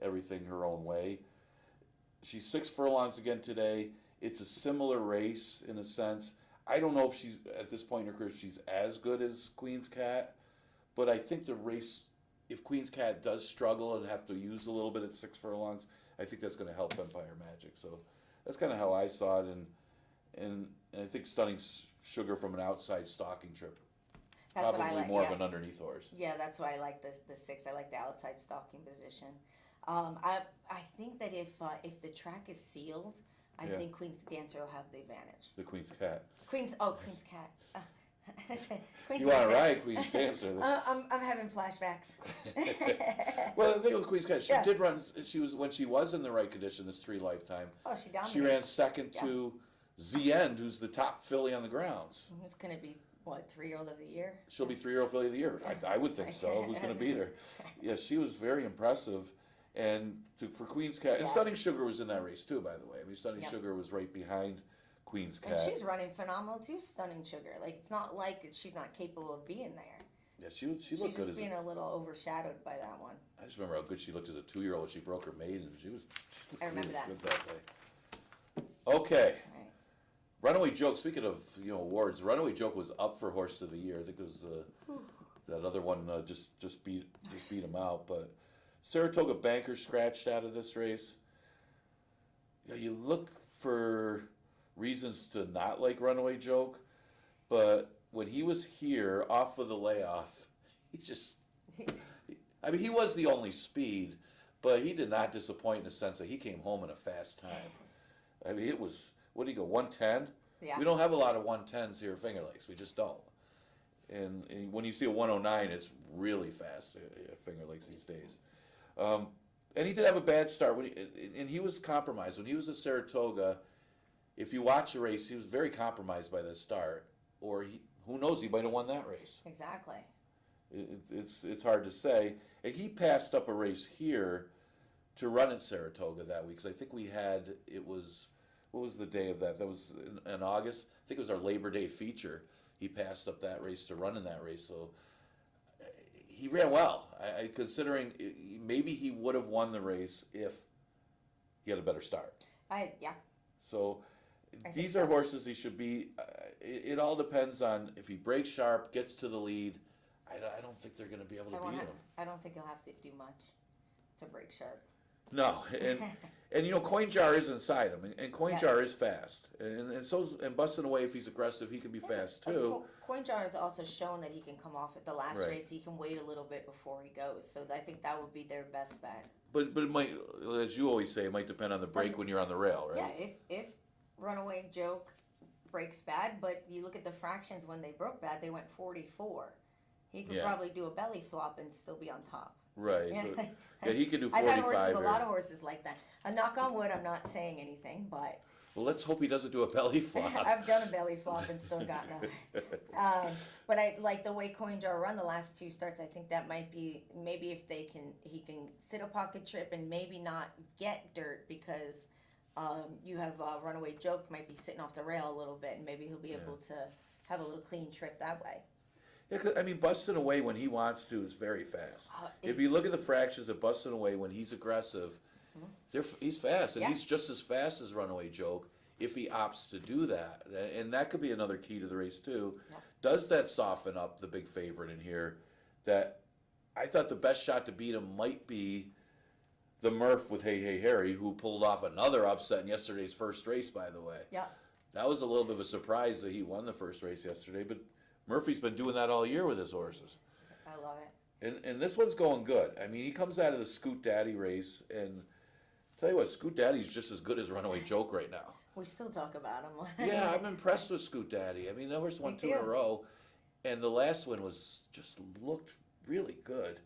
everything her own way. She's 6 furlongs again today. It's a similar race in a sense. I don't know if she's at this point in her career she's as good as Queen's Cat, but I think the race, if Queen's Cat does struggle and have to use a little bit at 6 furlongs, I think that's going to help Empire Magic. So that's kind of how I saw it, and I think Stunning Sugar from an outside stalking trip. That's Probably what I like, more of an underneath horse. Yeah, that's why I like the 6. I like the outside stalking position. I think that if the track is sealed, I think Queen's Dancer will have the advantage. The Queen's Cat. Queen's Cat. Queen's You want to Dancer. ride Queen's Dancer? I'm having flashbacks. Well, the thing with Queen's Cat, she did run. She was when she was in the right condition. This 3 lifetime. Oh, she dominated. She ran second to Z End, who's the top filly on the grounds. Who's going to be what 3-year-old of the year? She'll be 3-year-old filly of the year. I would think so. Who's going to beat her? Yeah, she was very impressive. And for Queen's Cat, and Stunning Sugar was in that race too, by the way. I mean, Stunning Sugar was right behind Queen's Cat. And she's running phenomenal too, Stunning Sugar. Like it's not like she's not capable of being there. Yeah, she looked good. She's just being a little overshadowed by that one. I just remember how good she looked as a 2-year-old. She broke her maiden. She was. I remember really that. Good that day. Okay. Right. Runaway Joke. Speaking of awards, Runaway Joke was up for Horse of the Year. I think it was that other one just beat him out. But Saratoga Banker scratched out of this race. You look for reasons to not like Runaway Joke, but when he was here off of the layoff, he was the only speed, but he did not disappoint in the sense that he came home in a fast time. I mean, it was, what did he go, 110? Yeah. We don't have a lot of 110s here at Finger Lakes. We just don't. And when you see a 109, it's really fast at Finger Lakes these days. And he did have a bad start, and he was compromised. When he was at Saratoga, if you watch the race, he was very compromised by the start. Or who knows, he might have won that race. Exactly. It's hard to say. And he passed up a race here to run at Saratoga that week. Because I think what was the day of that? That was in August. I think it was our Labor Day feature. He passed up that race to run in that race. So he ran well. Considering maybe he would have won the race if he had a better start. So these are horses he should be. It all depends on if he breaks sharp, gets to the lead. I don't think they're going to be able to beat him. I don't think he'll have to do much to break sharp. No, and Coin Jar is inside him, and Coin Jar is fast, and busting away if he's aggressive, he can be fast too. Coin Jar has also shown that he can come off at the last race. He can wait a little bit before he goes, so I think that would be their best bet. But it might, as you always say, it might depend on the break when you're on the rail, right? Yeah, if Runaway Joke breaks bad, but you look at the fractions when they broke bad, they went 44. He could probably do a belly flop and still be on top. Right. Yeah, so, he could do 45. I've had a lot of horses like that. A knock on wood, I'm not saying anything, but Well, let's hope he doesn't do a belly flop. I've done a belly flop and still got nothing. But I like the way Coin Jar run the last 2 starts. I think that might be maybe if he can sit a pocket trip and maybe not get dirt because you have Runaway Joke might be sitting off the rail a little bit and maybe he'll be able to have a little clean trip that way. Yeah, 'cause, I mean, Busting Away when he wants to is very fast. If you look at the fractions of Busting Away when he's aggressive, he's fast, and he's just as fast as Runaway Joke if he opts to do that. And that could be another key to the race, too. Yeah. Does that soften up the big favorite in here? That I thought the best shot to beat him might be the Murph with Hey Hey Harry, who pulled off another upset in yesterday's first race, by the way. Yeah. That was a little bit of a surprise that he won the first race yesterday, but Murphy's been doing that all year with his horses. I love it. And this one's going good. I mean, he comes out of the Scoot Daddy race, and tell you what, Scoot Daddy's just as good as Runaway Joke right now. We still talk about him. Yeah, I'm impressed with Scoot Daddy. I mean, that horse won Me 2 in a too. row, and the last one was just looked really good.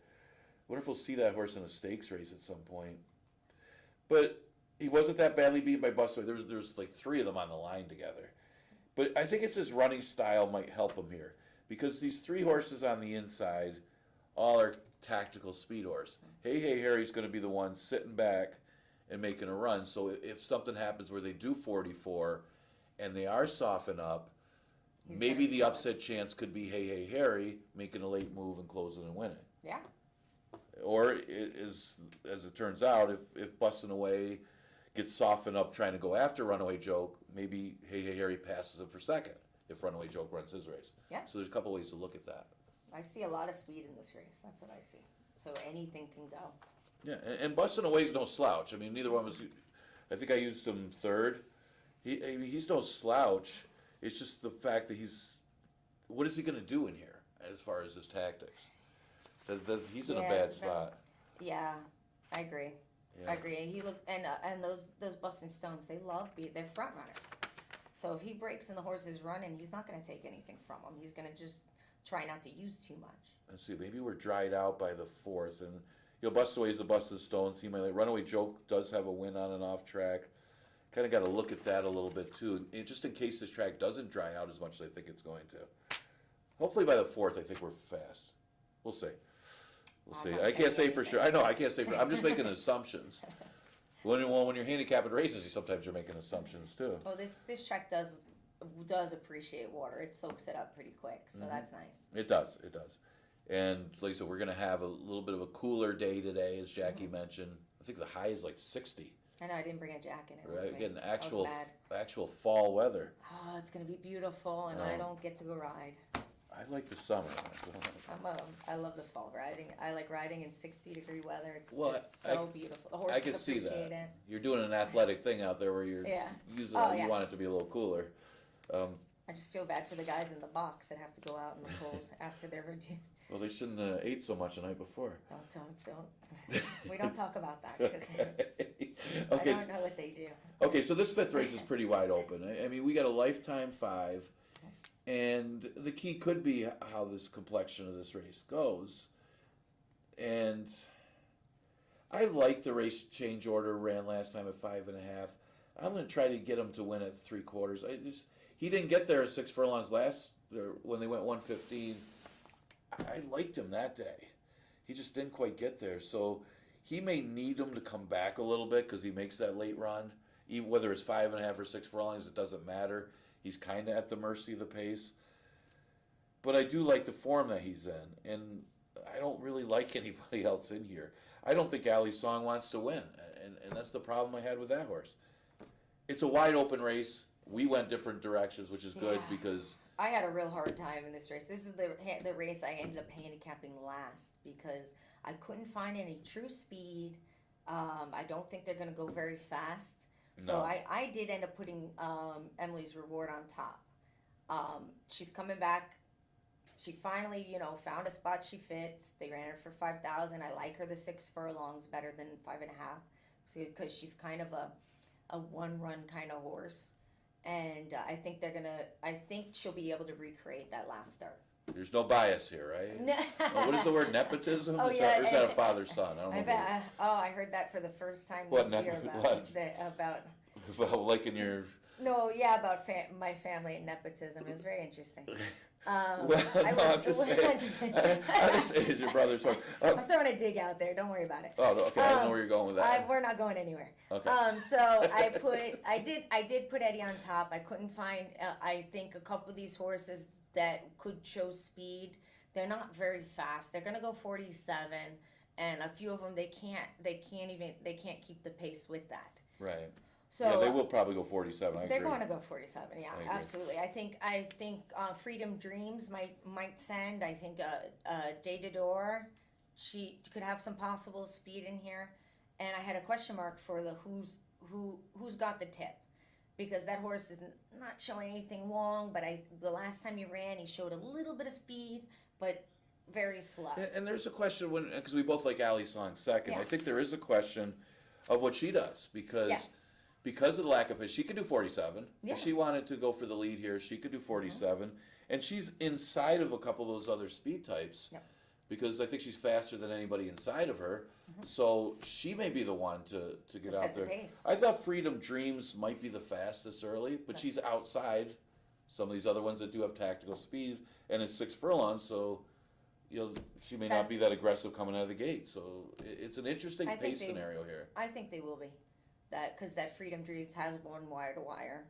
Wonder if we'll see that horse in a stakes race at some point. But he wasn't that badly beaten by Busway. There was like 3 of them on the line together. But I think it's his running style might help him here because these 3 horses on the inside all are tactical speed horse. Hey Hey Harry's going to be the one sitting back and making a run. So if something happens where they do 44 and they are softened up, maybe the upset chance could be Hey Hey Harry making a late move and closing and winning. Yeah. Or it is, as it turns out, if Busting Away gets softened up trying to go after Runaway Joke, maybe Hey Hey Harry passes him for second if Runaway Joke runs his race. Yeah. So there's a couple ways to look at that. I see a lot of speed in this race. That's what I see. So anything can go. Yeah, and Busting Away's no slouch. I mean, neither one was. I think I used him third. He's no slouch. It's just the fact that what is he going to do in here as far as his tactics? He's in a bad spot. Yeah, I agree. Yeah. I agree. He looked and those Busting Stones. They're front runners. So if he breaks in the horse's running, he's not going to take anything from him. He's going to just try not to use too much. Let's see. Maybe we're dried out by the 4th, and Busting Away's the Busted Stones. He might Runaway Joke does have a win on and off track. Kind of got to look at that a little bit too, and just in case this track doesn't dry out as much as I think it's going to. Hopefully by the 4th, I think we're fast. We'll see. We'll see. I can't say for sure. I know I can't say for. I'm just making assumptions. When you're handicapping races, sometimes you're making assumptions too. Oh, this track does appreciate water. It soaks it up pretty quick, so that's nice. It does. And like I said, we're going to have a little bit of a cooler day today, as Jackie mentioned. I think the high is like 60. I know I didn't bring a jacket. Right, getting actual fall weather. Oh, it's gonna be beautiful, and I don't get to go ride. I like the summer. I love the fall riding. I like riding in 60-degree weather. It's Well, just so beautiful. The horses I can see appreciate that. it. You're doing an athletic thing out there where you're using you want it to be a little cooler. I just feel bad for the guys in the box that have to go out in the cold after their routine. Well, they shouldn't have ate so much the night before. Don't. We don't talk about that because Okay. I don't know what they do. Okay, so this 5th race is pretty wide open. I mean, we got a lifetime 5, and the key could be how this complexion of this race goes. And I like the race change order ran last time at 5.5. I'm going to try to get him to win at 3/4. He didn't get there at 6 furlongs when they went 115. I liked him that day. He just didn't quite get there. So he may need him to come back a little bit because he makes that late run. Even whether it's 5.5 or 6 furlongs, it doesn't matter. He's kind of at the mercy of the pace. But I do like the form that he's in. And I don't really like anybody else in here. I don't think Ali Song wants to win. And that's the problem I had with that horse. It's a wide open race. We went different directions, which is good because I had a real hard time in this race. This is the race I ended up handicapping last because I couldn't find any true speed. I don't think they're going to go very fast. So No. I did end up putting Emily's Reward on top. She's coming back. She finally, found a spot she fits. They ran her for 5,000. I like her the 6 furlongs better than 5.5, because she's kind of a one-run kind of horse. And I think she'll be able to recreate that last start. there's no bias here, right? No. What is the word? Nepotism? Oh, or is yeah, that a father-son? I don't know. I heard that for the first time What, this year what? about Well, like in your. No, yeah, about my family and nepotism. It was very interesting. Well, no, I'm just saying. I'm just saying, it's your brother's horse. I'm throwing a dig out there. Don't worry about it. Oh, okay. I don't know where you're going with that. We're not going anywhere. Okay. So I did put Eddie on top. I couldn't find. I think a couple of these horses that could show speed. They're not very fast. They're gonna go 47, and a few of them they can't keep the pace with that. Right. So yeah, they will probably go 47. They're agree. going to go 47. Yeah, absolutely. I think Freedom Dreams might send. I think Day de Door, she could have some possible speed in here, and I had a question mark for the who's got the tip, because that horse is not showing anything long. But the last time he ran, he showed a little bit of speed, but very slow. And there's a question because we both like Ali Song second. Yeah. I think there is a question of what she does because. Yes. Because of the lack of pace, she could do 47. Yeah. If she wanted to go for the lead here, she could do 47. And she's inside of a couple of those other speed types. Yep. Because I think she's faster than anybody inside of her. So she may be the one to get out set the there. pace. I thought Freedom Dreams might be the fastest early, but she's outside some of these other ones that do have tactical speed. And it's 6 furlongs, so she may not be that aggressive coming out of the gate. So it's an interesting pace scenario here. I think they will be. Because that Freedom Dreams has one wire to wire,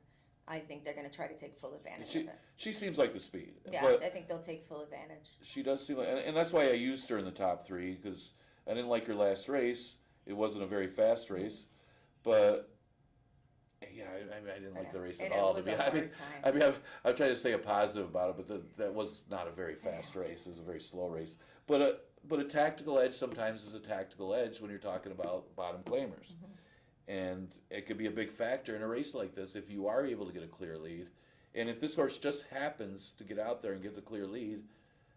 I think they're going to try to take full advantage of it. She seems like the speed. Yeah, but I think they'll take full advantage. she does seem like, and that's why I used her in the top 3 because I didn't like her last race. It wasn't a very fast race, but yeah, I didn't like the race at all. I'm trying to say a positive about it, but that was not a very fast race. It was a very slow race. But a tactical edge sometimes is a tactical edge when you're talking about bottom claimers. And it could be a big factor in a race like this if you are able to get a clear lead. And if this horse just happens to get out there and get the clear lead,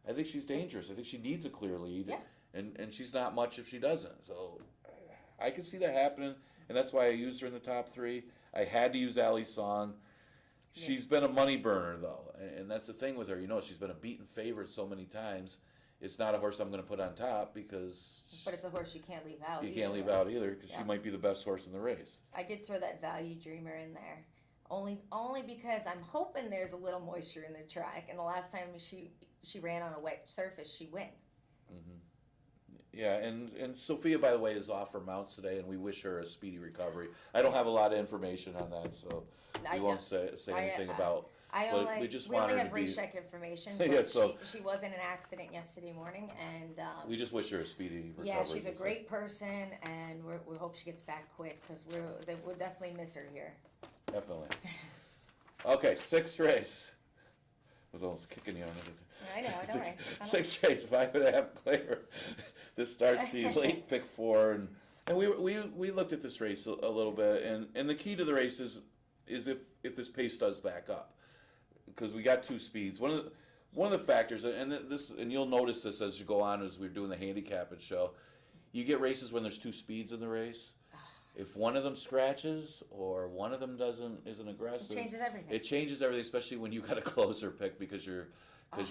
I think she's dangerous. I think she needs a clear lead. Yeah. And she's not much if she doesn't. So I can see that happening. And that's why I used her in the top 3. I had to use Ali Song. She's been a money burner, though. And that's the thing with her. She's been a beaten favorite so many times. It's not a horse I'm going to put on top because... But it's a horse you can't leave out. You can't leave out either because she might be the best horse in the race. I did throw that Value Dreamer in there. Only because I'm hoping there's a little moisture in the track. And the last time she ran on a wet surface, she win. Yeah, and Sophia, by the way, is off her mounts today, and we wish her a speedy recovery. I don't have a lot of information on that, so we won't say anything about... we only have racetrack information, but she was in an accident yesterday morning, and... we just wish her a speedy recovery. Yeah, she's a great person, and we hope she gets back quick, because we'll definitely miss her here. Definitely. Okay, 6th race. I was almost kicking you on it. I know, don't worry. 6th race, 5.5 player. This starts the late pick 4, and we looked at this race a little bit, and the key to the race is if this pace does back up. Because we got 2 speeds. One of the factors, and you'll notice this as you go on as we're doing the handicapping show, you get races when there's 2 speeds in the race. If one of them scratches or one of them isn't aggressive, it changes everything. Especially when you got a closer pick because you're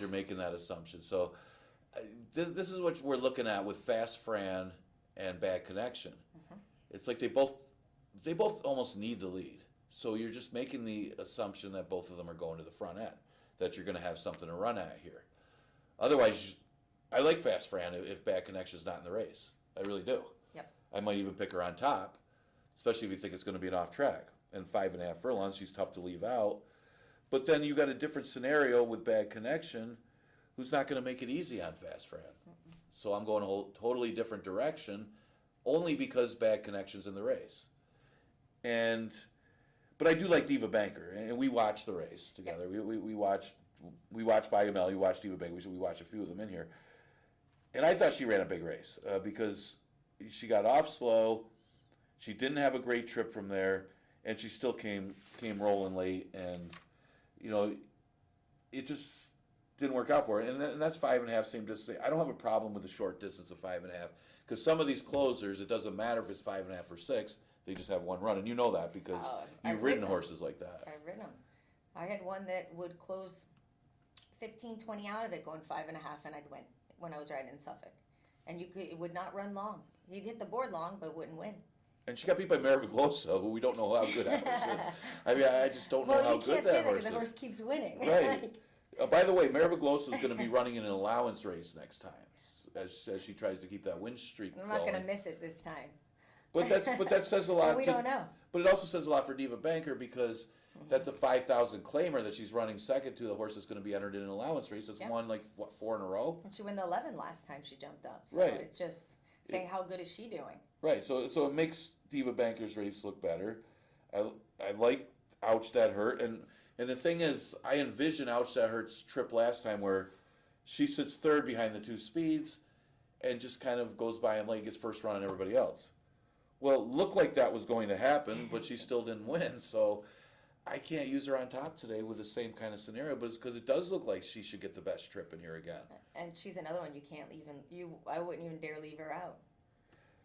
making that assumption. So this is what we're looking at with Fast Fran and Bad Connection. It's like they both almost need the lead. So you're just making the assumption that both of them are going to the front end, that you're going to have something to run at here. Otherwise, I like Fast Fran if Bad Connection's not in the race. I really do. Yep. I might even pick her on top, especially if you think it's going to be an off track. And 5.5 furlongs, she's tough to leave out. But then you got a different scenario with Bad Connection, who's not going to make it easy on Fast Fran. So I'm going a totally different direction, only because Bad Connection's in the race. But I do like Diva Banker, and we watched the race together. We watched Bigamel, we watched Diva Banker, we watched a few of them in here. And I thought she ran a big race because she got off slow, she didn't have a great trip from there, and she still came rolling late, and it just didn't work out for her. And that's 5.5, same distance. I don't have a problem with the short distance of 5.5 because some of these closers, it doesn't matter if it's 5.5 or 6. They just have one run, and you know that because you've ridden horses like that. I've ridden them. I had one that would close 15, 20 out of it going 5.5, and I'd win when I was riding in Suffolk. And it would not run long. He'd hit the board long, but wouldn't win. And she got beat by Marivaglosa, who we don't know how good that horse is. I mean, I just don't know how good that horse is. The horse keeps winning. Right. By the way, Marivaglosa is going to be running in an allowance race next time, as she tries to keep that win streak I'm going. not going to miss it this time. But that says a lot. Well, we don't know. But it also says a lot for Diva Banker because that's a 5,000 claimer that she's running second to. The horse that's going to be entered in an allowance race. It's won like what 4 in a row. And she won the 11 last time she jumped up. So right. It's just saying how good is she doing. Right. So it makes Diva Banker's race look better. I like Ouch That Hurt, and the thing is, I envision Ouch That Hurt's trip last time where she sits third behind the 2 speeds, and just kind of goes by and like gets first run on everybody else. Well, it looked like that was going to happen, but she still didn't win. So I can't use her on top today with the same kind of scenario, but it's because it does look like she should get the best trip in here again. And she's another one you can't even I wouldn't even dare leave her out.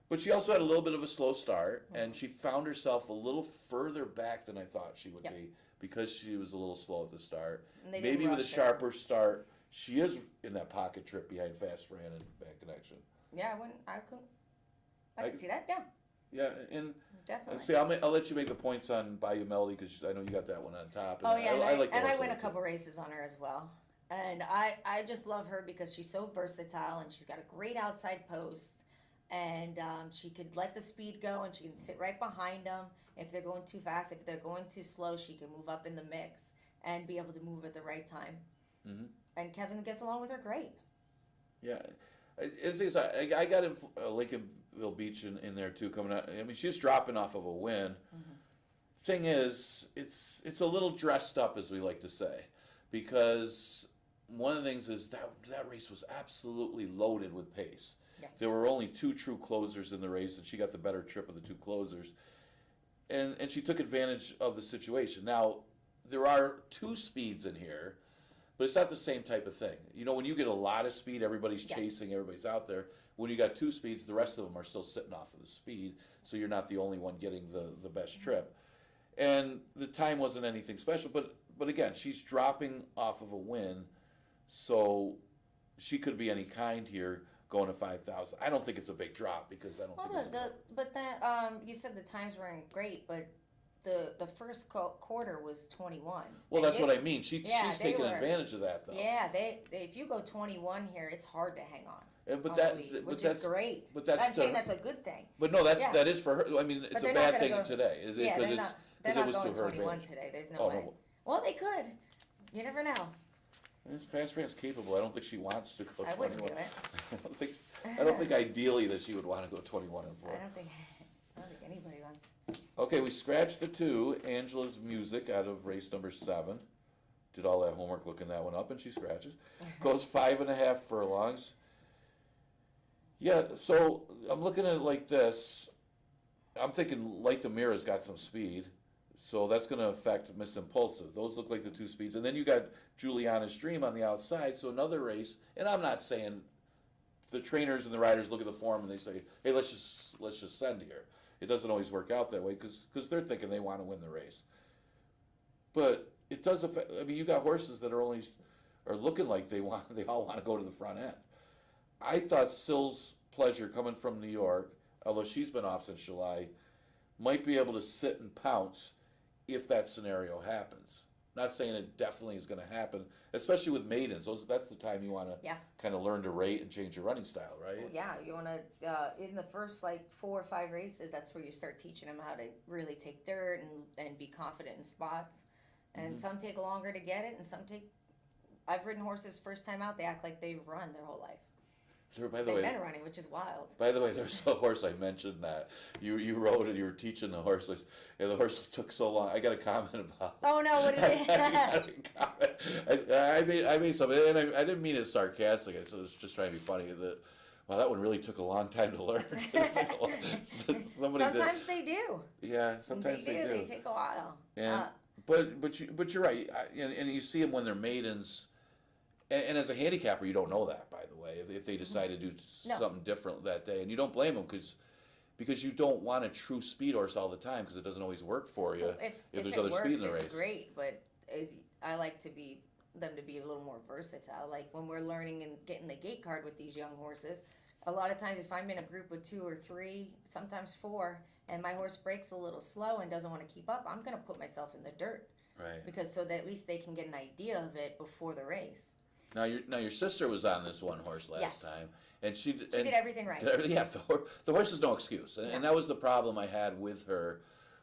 But she also had a little bit of a slow start, and she found herself a little further back than I thought she would be because she was a little slow at the start. Maybe with a sharper start, she is in that pocket trip behind Fast Fran and Bad Connection. Yeah, I can see that. Yeah. Yeah, and definitely. See, I'll let you make the points on Bayou Melody because I know you got that one on top. And I win a too. couple races on her as well. And I just love her because she's so versatile and she's got a great outside post. And she could let the speed go and she can sit right behind them. If they're going too fast, if they're going too slow, she can move up in the mix and be able to move at the right time. Mm-hmm. And Kevin gets along with her great. Yeah. The thing is, I got Lincolnville Beach in there too coming out. I mean, she's dropping off of a win. Mm-hmm. Thing is, it's a little dressed up, as we like to say, because one of the things is that race was absolutely loaded with pace. Yes. There were only 2 true closers in the race, and she got the better trip of the 2 closers. And she took advantage of the situation. Now, there are 2 speeds in here, but it's not the same type of thing. You know, when you get a lot of speed, everybody's chasing, everybody's out there. When you got 2 speeds, the rest of them are still sitting off of the speed, so you're not the only one getting the best trip. And the time wasn't anything special, but again, she's dropping off of a win, so she could be any kind here. Going to 5,000. I don't think it's a big drop because I don't think you said the times weren't great, but the first quarter was 21. Well, that's what I mean. She's taking advantage of that, though. Yeah, if you go 21 here, it's hard to hang on. Which is great. But that's I'm saying that's a good thing. But no, that is for her. I mean, it's a bad thing today. They're not going 21 today. There's no way. No. Well, they could. You never know. Fast Fran's capable. I don't think she wants to go 21. I wouldn't do it. I don't think ideally that she would want to go 21 and 4. I don't think anybody wants. Okay, we scratched the 2. Angela's Music out of race number 7. Did all that homework looking that one up, and she scratches. Goes 5.5 furlongs. Yeah, so I'm looking at it like this. I'm thinking Light the Mirror's got some speed. So that's going to affect Miss Impulsive. Those look like the 2 speeds. And then you got Juliana's Dream on the outside. So another race. And I'm not saying the trainers and the riders look at the form and they say, hey, let's just send here. It doesn't always work out that way because they're thinking they want to win the race. But it does affect. I mean, you got horses that are looking like they all want to go to the front end. I thought Sill's Pleasure coming from New York, although she's been off since July, might be able to sit and pounce if that scenario happens. Not saying it definitely is going to happen, especially with maidens. That's the time you want to kind of learn to rate and change your running style, right? Well, yeah, you want to, in the first 4 or 5 races, that's where you start teaching them how to really take dirt and be confident in spots. And some take longer to get it, and some take, I've ridden horses first time out, they act like they've run their whole life. They've been running, which is wild. By the way, there's a horse I mentioned that you rode and you were teaching the horse, and the horse took so long. I got a comment about. Oh no! What is it? I made something, and I didn't mean it sarcastic. I was just trying to be funny. Wow, that one really took a long time to learn. Sometimes they do. Yeah, sometimes they do. They take a while. And but you're right, and you see them when they're maidens. And as a handicapper, you don't know that, by the way, if they decide to do something different that day. And you don't blame them because you don't want a true speed horse all the time because it doesn't always work for you if there's other speed in the race. It's great, but I like them to be a little more versatile. Like when we're learning and getting the gate card with these young horses, a lot of times if I'm in a group with 2 or 3, sometimes 4, and my horse breaks a little slow and doesn't want to keep up, I'm going to put myself in the dirt. Right. Because so that at least they can get an idea of it before the race. Now your sister was on this one horse last time, and she did everything right. Yeah, the horse is no excuse, and that was the problem I had with her.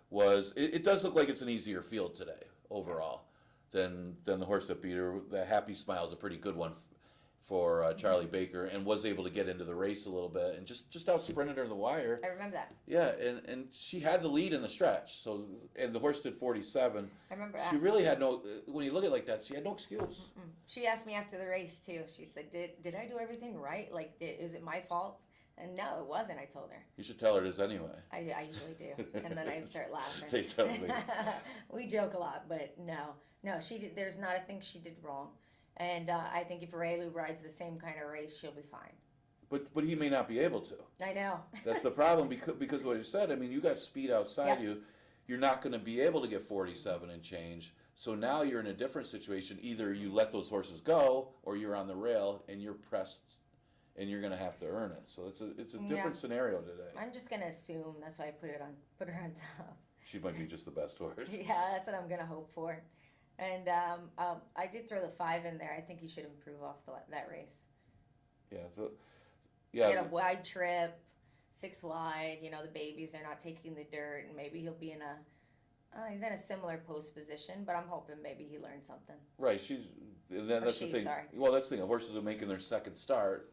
Was it does look like it's an easier field today overall than the horse that beat her. The Happy Smile is a pretty good one for Charlie Baker, and was able to get into the race a little bit and just out sprinted her the wire. I remember that. Yeah, and she had the lead in the stretch. So and the horse did 47. I remember She that. really had no. When you look at it like that, she had no excuse. She asked me after the race too. She said, "Did I do everything right? Like, is it my fault?" And no, it wasn't. I told her. You should tell her this anyway. I usually do, and then I start laughing. They start laughing. We joke a lot, but no, she did. There's not a thing she did wrong, and I think if Raylu rides the same kind of race, she'll be fine. But he may not be able to. I know. That's the problem because of what you said. I mean, you got speed outside you. You're not going to be able to get 47 and change. So now you're in a different situation. Either you let those horses go, or you're on the rail and you're pressed, and you're going to have to earn it. So it's a different scenario today. I'm just gonna assume that's why I put her on top. She might be just the best horse. Yeah, that's what I'm gonna hope for. And I did throw the 5 in there. I think he should improve off that race. Yeah. So yeah. Get a wide trip, 6 wide. You know, the babies, they're not taking the dirt, and maybe he'll be in he's in a similar post position, but I'm hoping maybe he learned something. Right. That's the thing. Sorry. Well, that's the thing. Horses are making their second start.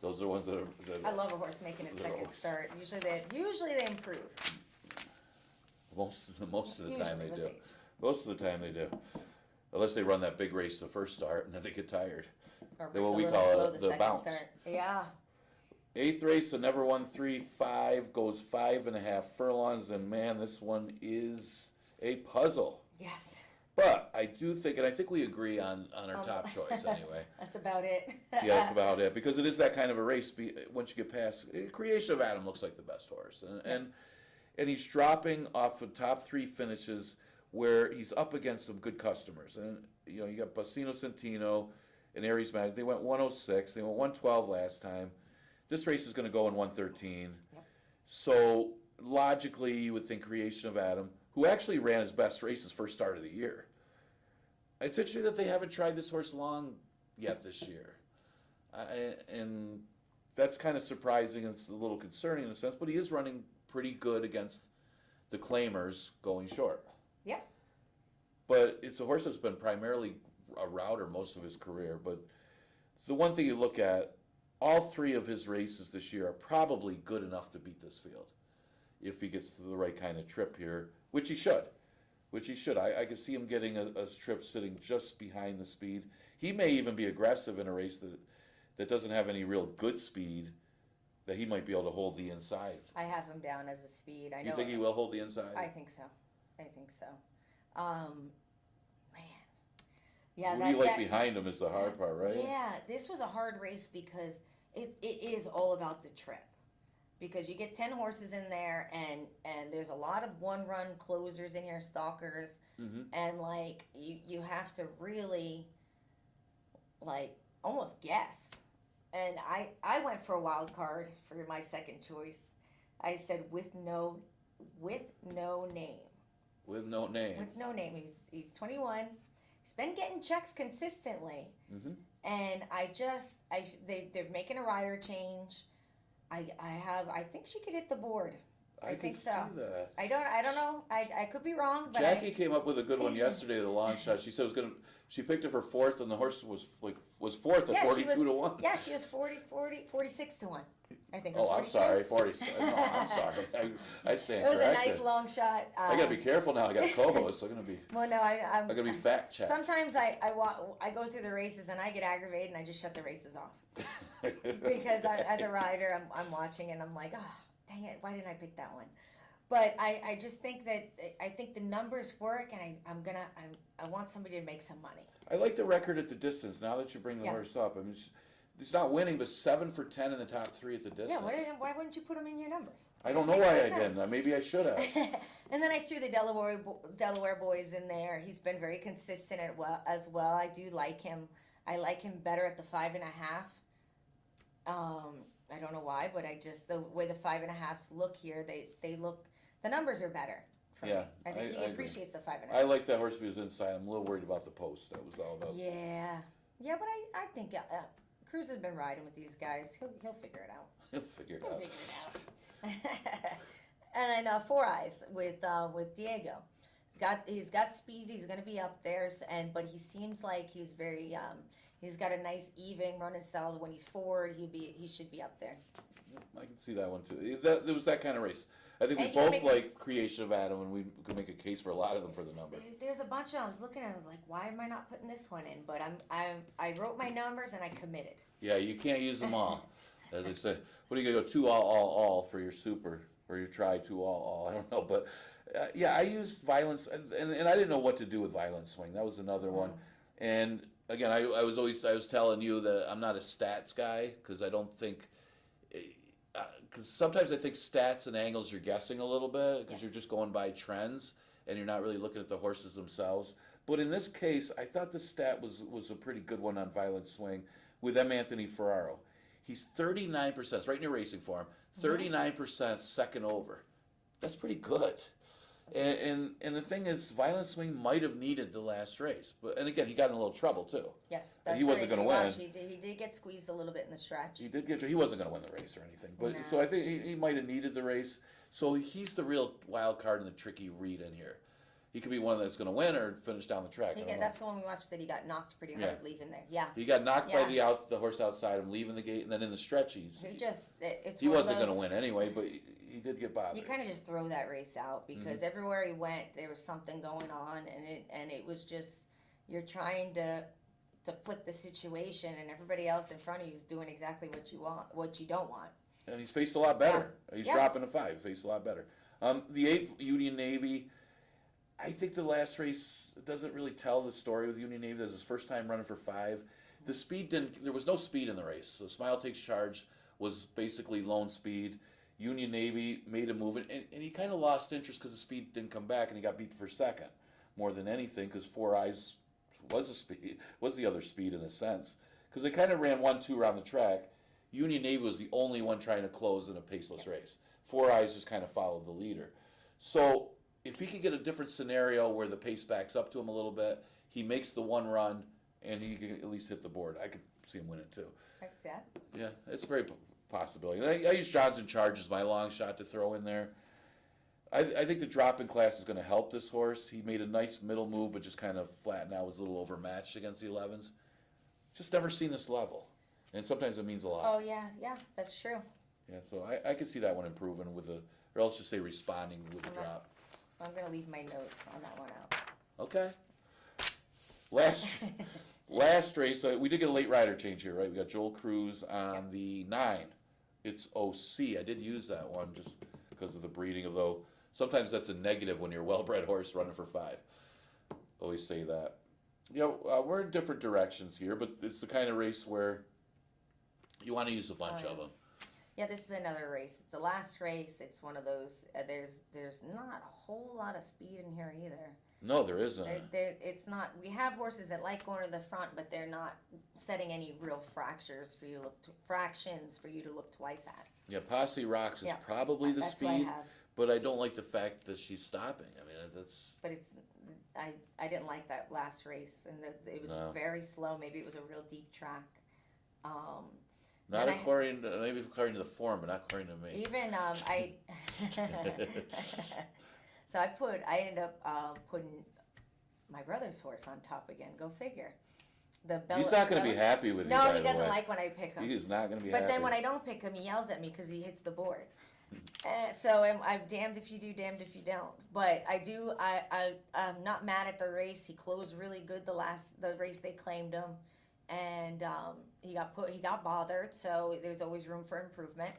Those are the ones that are. I love a horse making its second start. Usually they improve. Most of the time they do. See. Most of the time they do, unless they run that big race the first start and then they get tired. Or Then what we a call slow the bounce. Start. Yeah. 8th race, the never won 3-5 goes 5.5 furlongs, and man, this one is a puzzle. Yes. But I do think, and I think we agree on our top choice anyway. That's about it. Yeah, that's about it, because it is that kind of a race. Once you get past, Creation of Adam looks like the best horse, and he's dropping off of top 3 finishes where he's up against some good customers, and you got Bastino Centino and Aries Magic. They went 106. They went 112 last time. This race is going to go in 113. Yep. So logically, you would think Creation of Adam, who actually ran his best race his first start of the year. It's interesting that they haven't tried this horse long yet this year. And that's kind of surprising and it's a little concerning in a sense, but he is running pretty good against the claimers going short. Yep. But it's a horse that's been primarily a router most of his career. But the one thing you look at, all 3 of his races this year are probably good enough to beat this field if he gets to the right kind of trip here, which he should. I could see him getting a trip sitting just behind the speed. He may even be aggressive in a race that doesn't have any real good speed, that he might be able to hold the inside. I have him down as a speed. I know. You think he will hold the inside? I think so. Man. Yeah. Who do you like behind him is the hard part, right? Yeah, this was a hard race because it is all about the trip. Because you get 10 horses in there, and there's a lot of one-run closers in here, stalkers, and like you have to really like almost guess. And I went for a wild card for my second choice. I said with no name. With no name. With no name. He's 21. He's been getting checks consistently, and they're making a rider change. I think she could hit the board. I think so. See that. I don't know. I could be wrong, but Jackie came up with a good one yesterday, the long shot. She said she picked it for 4th, and the horse was 4th at 42 to 1. Yeah, she was 46 to 1. I think. Oh, I'm sorry, 47. No, I'm sorry. I stand It was corrected. a nice long shot. I gotta be careful now. I got a co-host. I'm gonna be. Well, no, I'm gonna be fact checked. Sometimes I go through the races and I get aggravated and I just shut the races off because as a rider I'm watching and I'm like, oh, dang it, why didn't I pick that one? But I just think that I think the numbers work, and I want somebody to make some money. I like the record at the distance. Now that you bring the horse up, I mean, he's not winning, but 7 for 10 in the top 3 at the distance. Yeah, why wouldn't you put them in your numbers? I don't know why I didn't. Maybe I should have. And then I threw the Delaware boys in there. He's been very consistent as well. I do like him. I like him better at the 5.5. I don't know why, but the way the 5.5s look here, they look The numbers are better for Yeah, me. I think I he agree. appreciates the 5 and I like that horse if he was inside. I'm a little worried about the post. That was all about. Yeah, yeah, but I think Cruz has been riding with these guys. He'll figure it out. He'll figure it He'll out. figure it out. And then Four Eyes with Diego. He's got speed. He's going to be up there, but he seems like he's very he's got a nice even running style. When he's forward, he should be up there. I can see that one too. It was that kind of race. I think we And you both make- like Creation of Adam, and we could make a case for a lot of them for the number. There's a bunch of. I was looking at. I was like, why am I not putting this one in? But I wrote my numbers and I committed. Yeah, you can't use them all. As they say, what are you gonna go 2 all for your super, or you try 2 all? I don't know, but yeah, I used Violence, and I didn't know what to do with Violent Swing. That was another one, and again, I was telling you that I'm not a stats guy because I don't think. Because sometimes I think stats and angles you're guessing a little bit because you're just going by trends and you're not really looking at the horses themselves. But in this case, I thought the stat was a pretty good one on Violent Swing with M. Anthony Ferraro. He's 39%, it's right in your racing form, 39% second over. That's pretty good. And the thing is, Violent Swing might have needed the last race, and again, he got in a little trouble too. Yes, that's He wasn't going to win. He did get squeezed a little bit in the stretch. He wasn't going to win the race or anything, but No. so I think he might have needed the race. So he's the real wild card in the tricky read in here. He could be one that's going to win or finish down the track. That's the one we watched that he got knocked pretty hard leaving there. Yeah, He got knocked by Yeah. the horse outside him, leaving the gate, and then in the stretch he wasn't going to win anyway, but he did get bothered. You kind of just throw that race out because everywhere he went, there was something going on, and it was just you're trying to flip the situation, and everybody else in front of you is doing exactly what you want, what you don't want. And he's faced a lot better. He's Yeah. dropping a 5. Faced a lot better. The 8th, Union Navy. I think the last race doesn't really tell the story with Union Navy. That was his first time running for 5. The speed there was no speed in the race. So Smile Takes Charge was basically lone speed. Union Navy made a move, and he kind of lost interest because the speed didn't come back, and he got beat for second more than anything because Four Eyes was the other speed in a sense because they kind of ran 1-2 around the track. Union Navy was the only one trying to close in a paceless race. Four Eyes just kind of followed the leader. So if he could get a different scenario where the pace backs up to him a little bit, he makes the one run, and he can at least hit the board. I could see him winning too. I can see that. Yeah, it's a very possibility. And I use Johnson Charge as my long shot to throw in there. I think the drop in class is going to help this horse. He made a nice middle move, but just kind of flattened out, was a little overmatched against the 11s. Just never seen this level. And sometimes it means a lot. Oh yeah, that's true. Yeah, so I could see that one improving or else just say responding with a I'm not- drop. I'm gonna leave my notes on that one out. Okay. Last race, we did get a late rider change here, right? We got Joel Cruz on the 9. It's OC. I did use that one just because of the breeding, although sometimes that's a negative when you're a well-bred horse running for 5. Always say that. We're in different directions here, but it's the kind of race where you want to use a bunch of them. Yeah, this is another race. It's the last race. It's one of those. There's not a whole lot of speed in here either. No, there isn't. It's not. We have horses that like going to the front, but they're not setting any real fractions for you to look twice at. Yeah, Posse Rocks is probably the That's what I speed, have. but I don't like the fact that she's stopping. I mean, that's. But I didn't like that last race, and it was very slow. Maybe it was a real deep track. Not according to, maybe according to the form, but not according to me. Even so I ended up putting my brother's horse on top again. Go figure. He's not going to be happy with you. No, he doesn't like when I pick him. He is not going to be But happy. then when I don't pick him, he yells at me because he hits the board. So I'm damned if you do, damned if you don't. But I do. I'm not mad at the race. He closed really good the race they claimed him, and he got bothered. So there's always room for improvement.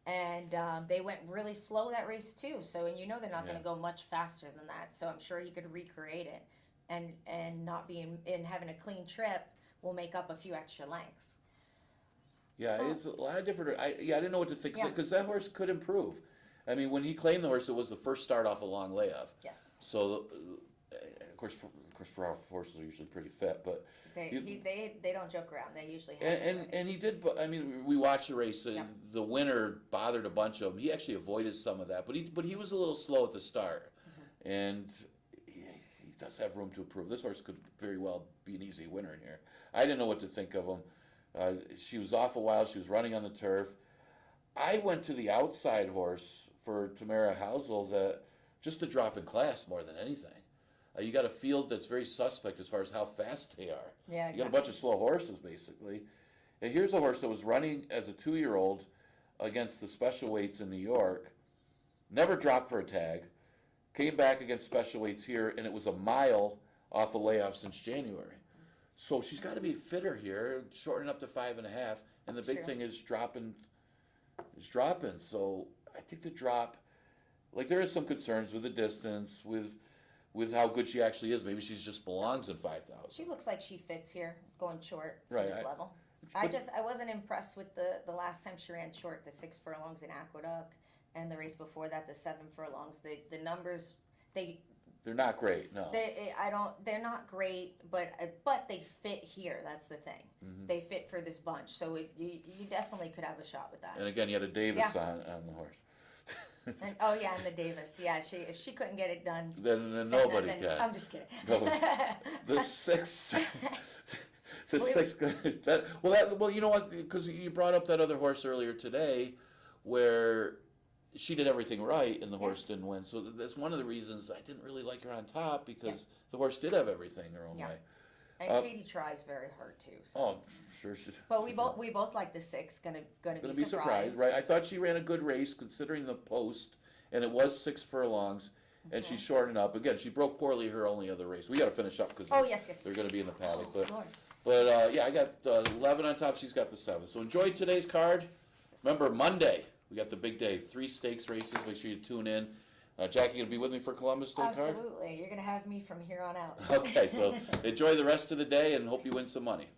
And they went really slow that race too. So they're not going to go much faster than that. So I'm sure he could recreate it, and not being in having a clean trip will make up a few extra lengths. Yeah, it's a lot of different. I didn't know what to think because that horse could improve. I mean, when he claimed the horse, it was the first start off a long layoff. Yes. So, of course, Of course, for our horses are usually pretty fit, but They don't joke around. They usually have and he did. I mean, we watched the race. Yep. The winner bothered a bunch of them. He actually avoided some of that, but he was a little slow at the start, and he does have room to improve. This horse could very well be an easy winner in here. I didn't know what to think of him. She was off a while. She was running on the turf. I went to the outside horse for Tamara Housel that just to drop in class more than anything. You got a field that's very suspect as far as how fast they are. Yeah, exactly. You got a bunch of slow horses, basically. And here's a horse that was running as a 2-year-old against the special weights in New York, never dropped for a tag, came back against special weights here, and it was a mile off a layoff since January. So she's got to be fitter here, shortening up to 5.5. And the big thing is dropping. So I think the drop, like there is some concerns with the distance, with how good she actually is. Maybe she just belongs in 5,000. She looks like she fits here, going short for Right, this level. I wasn't impressed with the last time she ran short, the 6 furlongs in Aqueduct, and the race before that, the 7 furlongs. The numbers, they're not great. No, they're not great, but they fit here. That's the thing. Mm-hmm. They fit for this bunch, so you definitely could have a shot with that. and again, you had a Davis on the horse. And the Davis. Yeah, if she couldn't get it done, then nobody can. I'm just kidding. No, the 6. The Wait. 6. Well, you know what? Because you brought up that other horse earlier today, where she did everything right and the horse didn't win. So that's one of the reasons I didn't really like her on top, because the horse did have everything her own way. And Katie tries very hard too. So. Oh, sure. But we both like the 6. Gonna be surprised. Right? I thought she ran a good race considering the post, and it was 6 furlongs, and she shortened up. Again, she broke poorly her only other race. We got to finish up because yes. they're going to be in the paddock. Lord. But I got 11 on top. She's got the 7. So enjoy today's card. Remember, Monday we got the big day. 3 stakes races. Make sure you tune in. Jackie, gonna be with me for Columbus Day card? Absolutely. You're gonna have me from here on out. Okay, so enjoy the rest of the day and hope you win some money.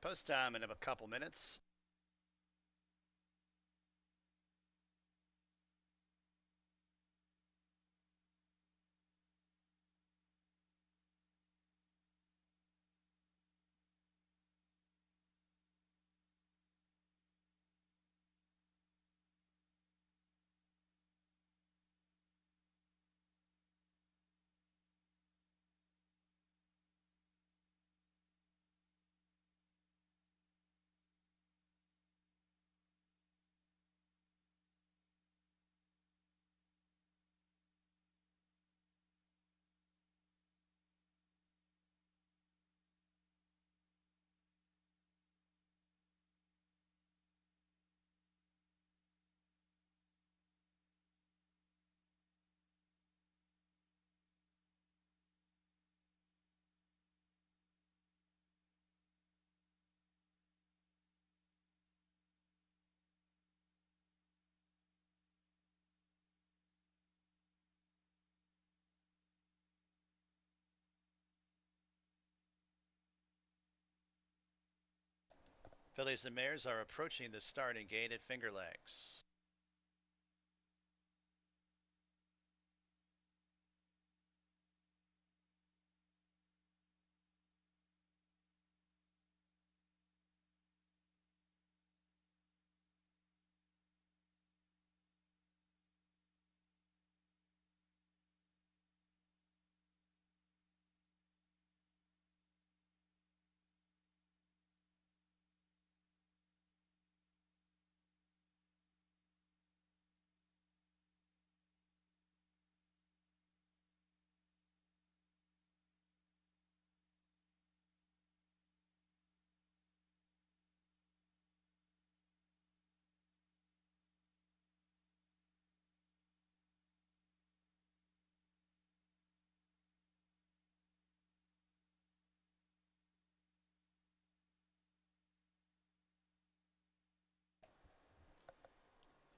Post time in a couple minutes. Fillies and mares are approaching the starting gate at Finger Lakes.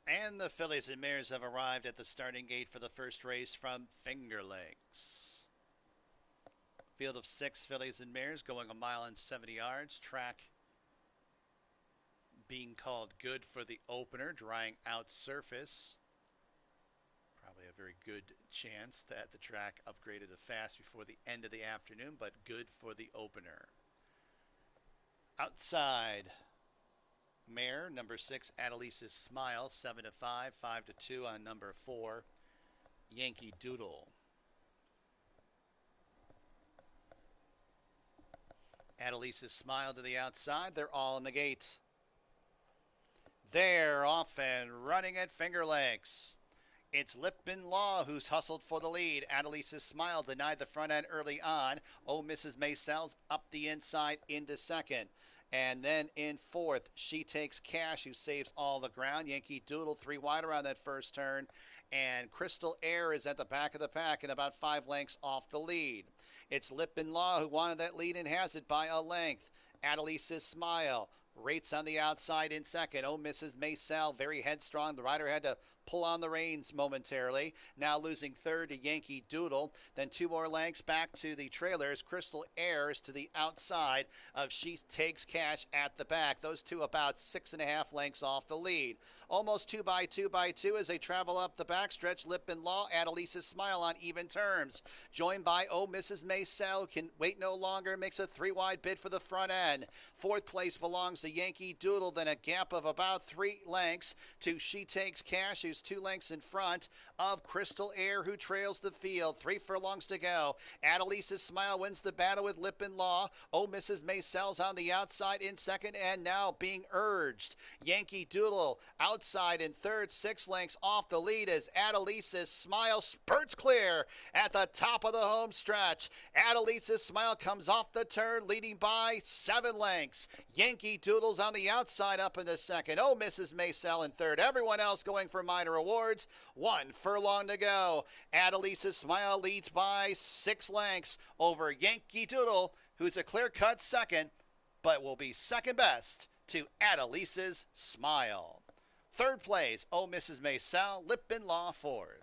And the fillies and mares have arrived at the starting gate for the first race from Finger Lakes. Field of 6 fillies and mares going 1 mile and 70 yards. Track being called good for the opener, drying out surface. Probably a very good chance that the track upgraded to fast before the end of the afternoon, but good for the opener. Outside, mare number 6, Adelisa's Smile, 7-5, 5-2 on number 4, Yankee Doodle. Adelisa's Smile to the outside. They're all in the gate. They're off and running at Finger Lakes. It's Lipman Law who's hustled for the lead. Adelisa's Smile denied the front end early on. Oh, Mrs. Maysell's up the inside into second. And then in fourth, She Takes Cash, who saves all the ground. Yankee Doodle 3 wide around that first turn. And Crystal Air is at the back of the pack and about 5 lengths off the lead. It's Lipman Law who wanted that lead and has it by a length. Adelisa's Smile rates on the outside in second. Oh, Mrs. Maysell, very headstrong. The rider had to pull on the reins momentarily. Now losing third to Yankee Doodle. Then 2 more lengths back to the trailers. Crystal Airs to the outside of She Takes Cash at the back. Those two about 6.5 lengths off the lead. Almost 2 by 2 by 2 as they travel up the backstretch. Lipman Law, Adelisa's Smile on even terms. Joined by Oh, Mrs. Maysell, can wait no longer, makes a 3 wide bid for the front end. Fourth place belongs to Yankee Doodle, then a gap of about 3 lengths to She Takes Cash, who's 2 lengths in front of Crystal Air, who trails the field. 3 furlongs to go. Adelisa's Smile wins the battle with Lipman Law. Oh, Mrs. Maysell's on the outside in second and now being urged. Yankee Doodle outside in third, 6 lengths off the lead as Adelisa's Smile spurts clear at the top of the home stretch. Adelisa's Smile comes off the turn, leading by 7 lengths. Yankee Doodle's on the outside up in the second. Oh, Mrs. Maysell in third. Everyone else going for minor awards. 1 furlong to go. Adelisa's Smile leads by 6 lengths over Yankee Doodle, who's a clear-cut second, but will be second best to Adelisa's Smile. Third place, Oh, Mrs. Maysell, Lipman Law fourth.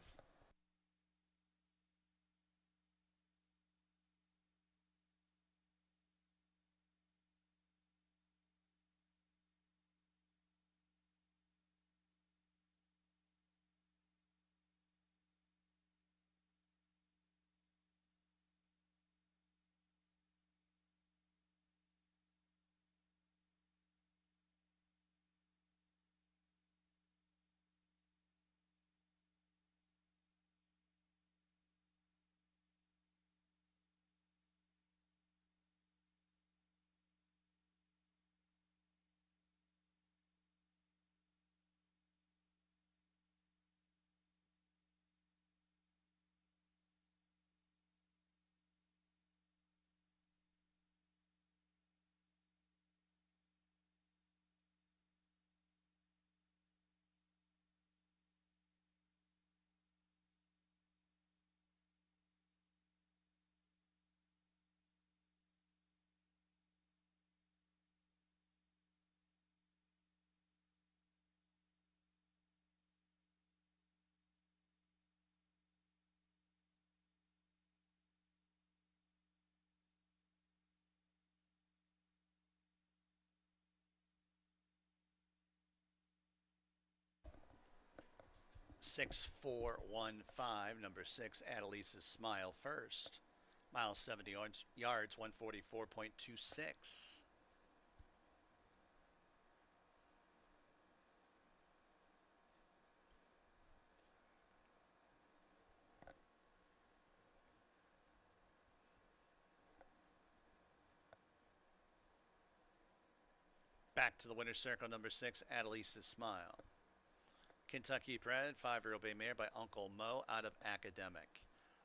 6415. Number 6, Adelisa's Smile first. Miles 70 yards, 144.26. Back to the winner's circle, number 6, Adelisa's Smile. Kentucky bred, 5-year-old bay mare by Uncle Mo out of Academic.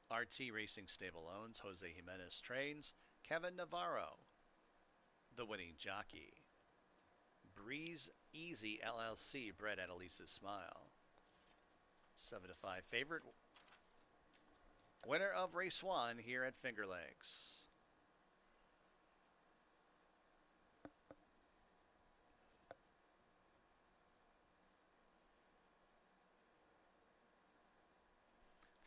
RT Racing Stable owns, Jose Jimenez trains, Kevin Navarro, the winning jockey. Breeze Easy LLC bred Adelisa's Smile. 7 to 5 favorite. Winner of race 1 here at Finger Lakes.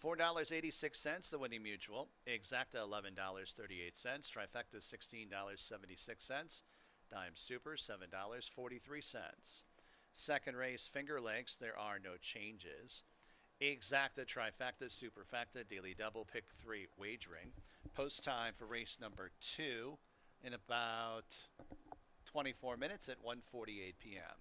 $4.86, the winning mutual. Exacta $11.38. Trifecta $16.76. Dime Super $7.43. Second race, Finger Lakes, there are no changes. Exacta, Trifecta, Superfecta, Daily Double, Pick 3 wagering. Post time for race number 2 in about 24 minutes at 1:48 p.m.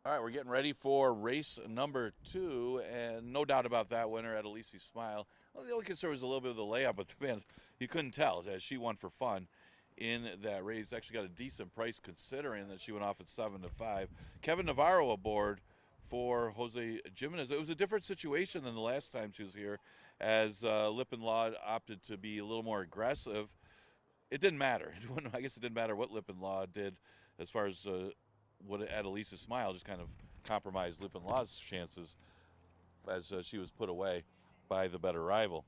All right, we're getting ready for race number 2, and no doubt about that winner at Elise Smile. Well, the only concern was a little bit of the layup, but man, you couldn't tell as she won for fun in that race. Actually got a decent price considering that she went off at 7-5. Kevin Navarro aboard for Jose Jimenez. It was a different situation than the last time she was here, as Lip and Law opted to be a little more aggressive. It didn't matter. I guess it didn't matter what Lip and Law did as far as what Adelisa Smile just kind of compromised Lip and Law's chances as she was put away by the better rival.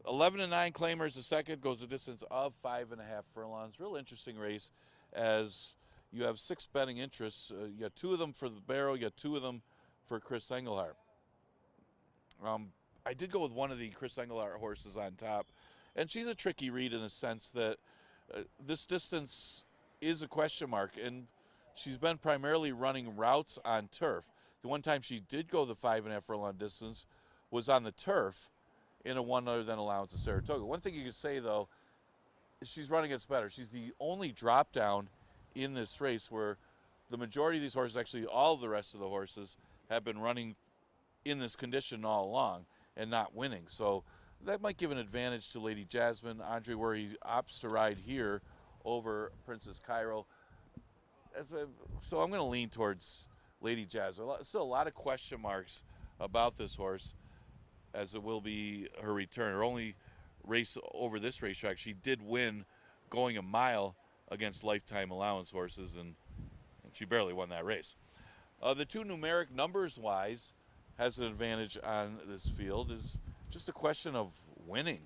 11-9 Claimers the second, goes a distance of 5.5 furlongs. Real interesting race as you have 6 betting interests. You got 2 of them for the Barrow, you got 2 of them for Chris Engelhart. I did go with one of the Chris Engelhart horses on top, and she's a tricky read in a sense that this distance is a question mark, and she's been primarily running routes on turf. The one time she did go the 5.5 furlong distance was on the turf in a one other than allowance of Saratoga. One thing you could say, though, is she's running against better. She's the only drop down in this race where the majority of these horses, actually all of the rest of the horses, have been running in this condition all along and not winning. So that might give an advantage to Lady Jasmine. Andre Worry opts to ride here over Princess Cairo. So I'm going to lean towards Lady Jasmine. Still a lot of question marks about this horse, as it will be her return. Her only race over this racetrack, she did win going a mile against lifetime allowance horses, and she barely won that race. The 2 numeric numbers-wise has an advantage on this field is just a question of winning.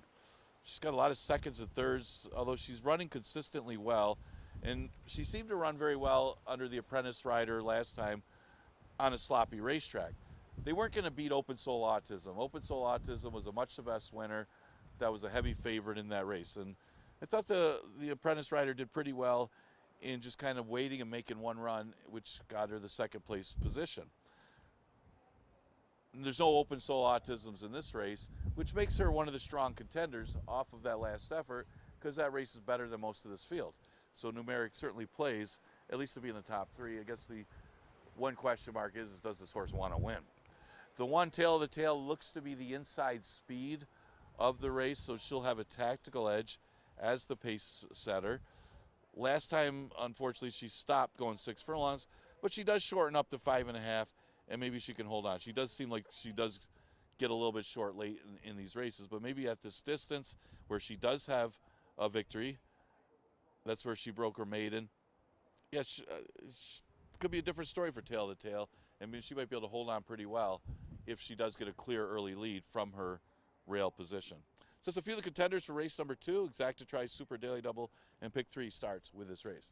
She's got a lot of seconds and thirds, although she's running consistently well. And she seemed to run very well under the apprentice rider last time on a sloppy racetrack. They weren't going to beat Open Soul Autism. Open Soul Autism was a much the best winner. That was a heavy favorite in that race. And I thought the apprentice rider did pretty well in just kind of waiting and making one run, which got her the second place position. And there's no Open Soul Autisms in this race, which makes her one of the strong contenders off of that last effort, because that race is better than most of this field. So numeric certainly plays, at least to be in the top 3. I guess the one question mark is does this horse want to win? The one tail of the tail looks to be the inside speed of the race, so she'll have a tactical edge as the pace setter. Last time, unfortunately, she stopped going 6 furlongs, but she does shorten up to 5.5, and maybe she can hold on. She does seem like she does get a little bit short late in these races, but maybe at this distance where she does have a victory, that's where she broke her maiden. Yes, could be a different story for tail to tail. I mean, she might be able to hold on pretty well if she does get a clear early lead from her rail position. So that's a few of the contenders for race number 2. Exacta Tri Super Daily Double and Pick 3 starts with this race.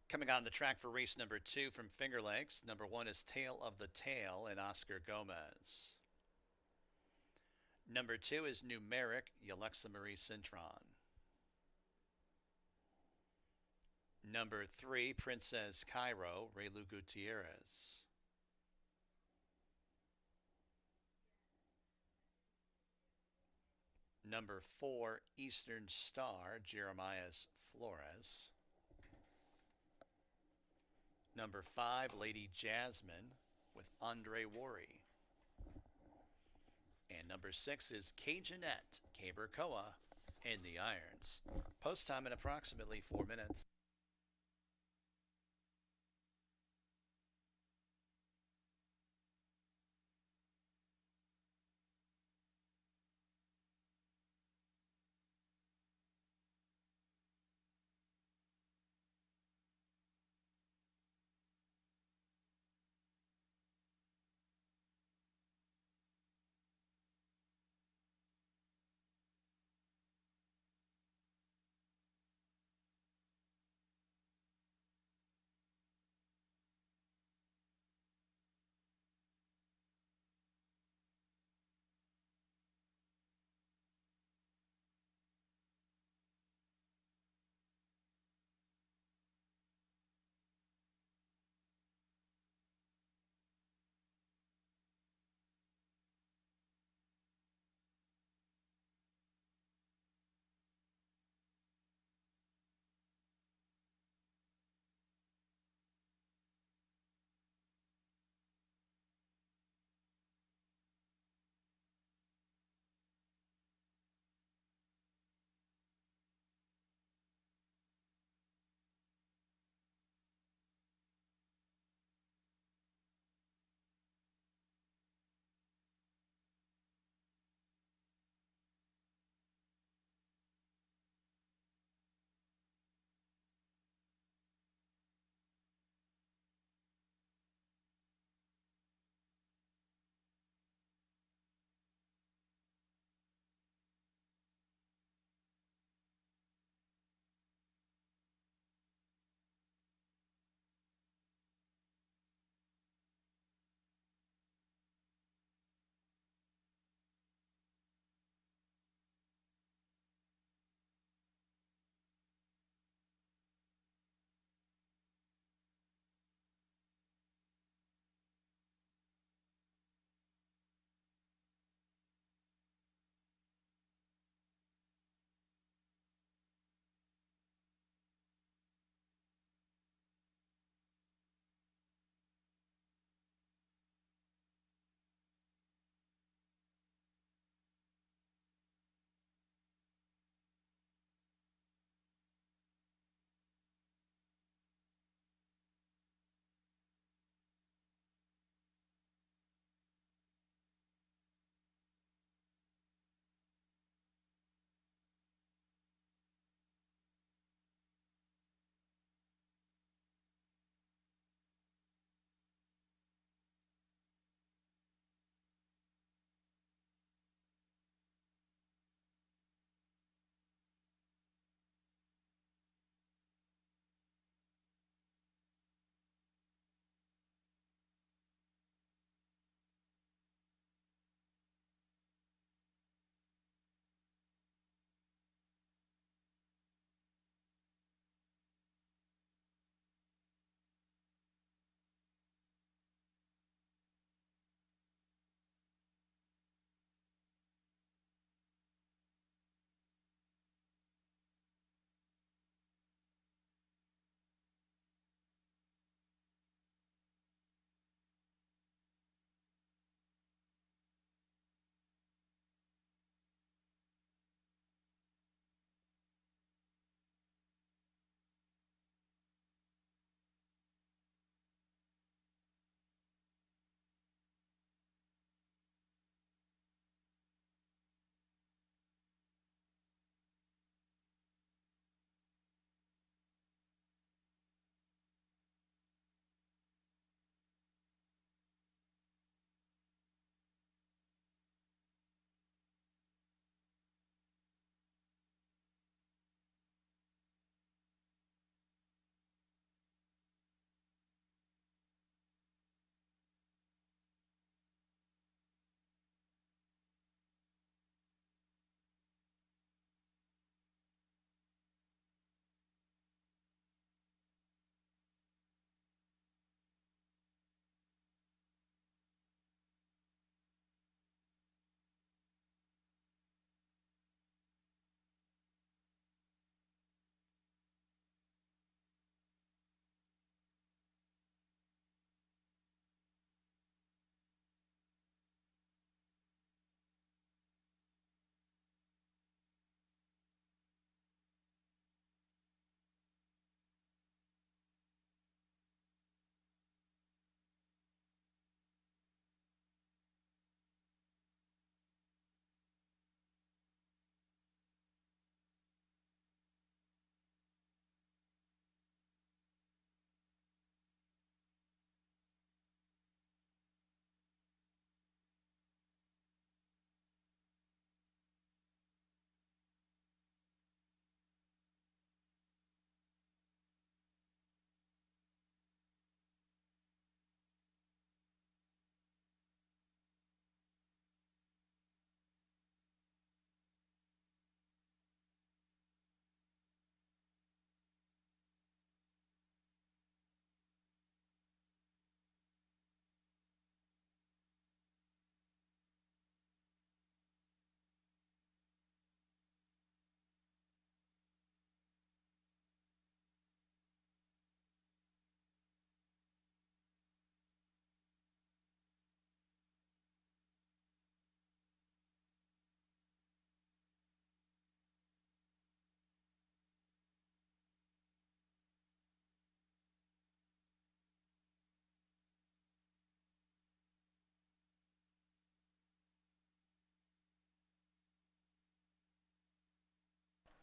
Coming on the track for race number 2 from Finger Lakes, number 1 is Tail of the Tail and Oscar Gomez. Number 2 is Numeric, Yalexa Marie Cintron. Number 3, Princess Cairo, Raylu Gutierrez. Number 4, Eastern Star, Jeremias Flores. Number 5, Lady Jasmine with Andre Worry. And number 6 is Cajunette, Cabercoa, in the irons. Post time in approximately 4 minutes.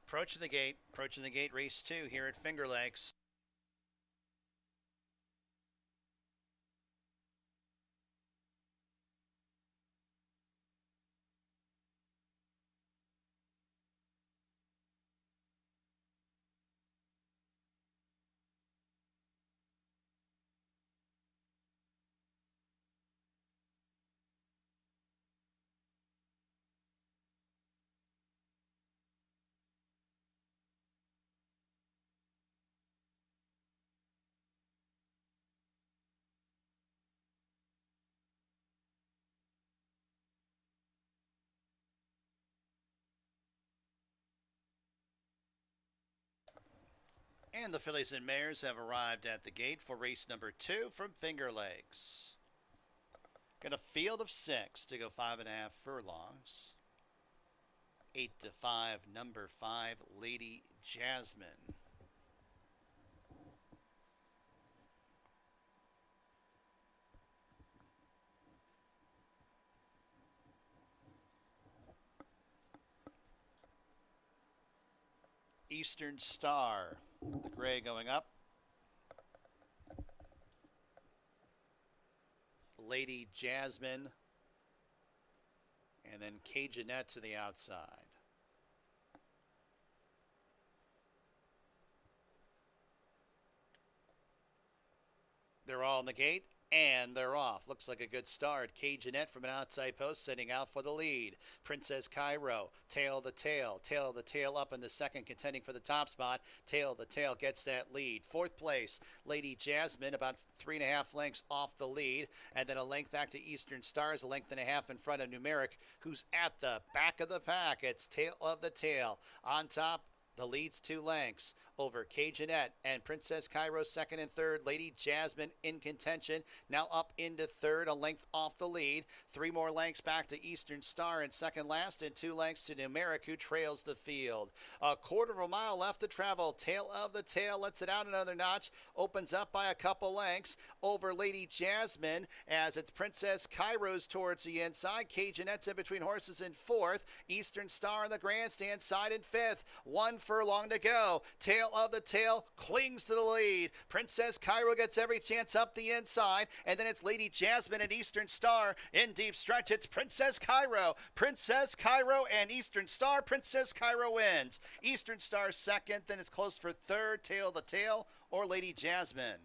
Approaching the gate, race 2 here at Finger Lakes. And the fillies and mares have arrived at the gate for race number 2 from Finger Lakes. Got a field of 6 to go 5.5 furlongs. 8 to 5, number 5, Lady Jasmine. Eastern Star, the gray going up. Lady Jasmine. And then Cajunette to the outside. They're all in the gate, and they're off. Looks like a good start. Cajunette from an outside post setting out for the lead. Princess Cairo, tail the tail up in the second, contending for the top spot. Tail the tail gets that lead. 4th place, Lady Jasmine, about 3.5 lengths off the lead, and then a length back to Eastern Stars, a length and a half in front of Numeric, who's at the back of the pack. It's tail of the tail. On top, the lead's 2 lengths over Cajunette and Princess Cairo, 2nd and 3rd. Lady Jasmine in contention, now up into 3rd, a length off the lead. 3 more lengths back to Eastern Star in 2nd last, and 2 lengths to Numeric, who trails the field. A 1/4 mile left to travel. Tail of the tail lets it out another notch, opens up by a couple lengths over Lady Jasmine as it's Princess Cairo's towards the inside. Cajunette's in between horses in 4th. Eastern Star on the grandstand side in 5th. 1 furlong to go. Tail of the tail clings to the lead. Princess Cairo gets every chance up the inside, and then it's Lady Jasmine and Eastern Star in deep stretch. It's Princess Cairo and Eastern Star. Princess Cairo wins. Eastern Star 2nd, then it's close for 3rd. Tail of the tail or Lady Jasmine.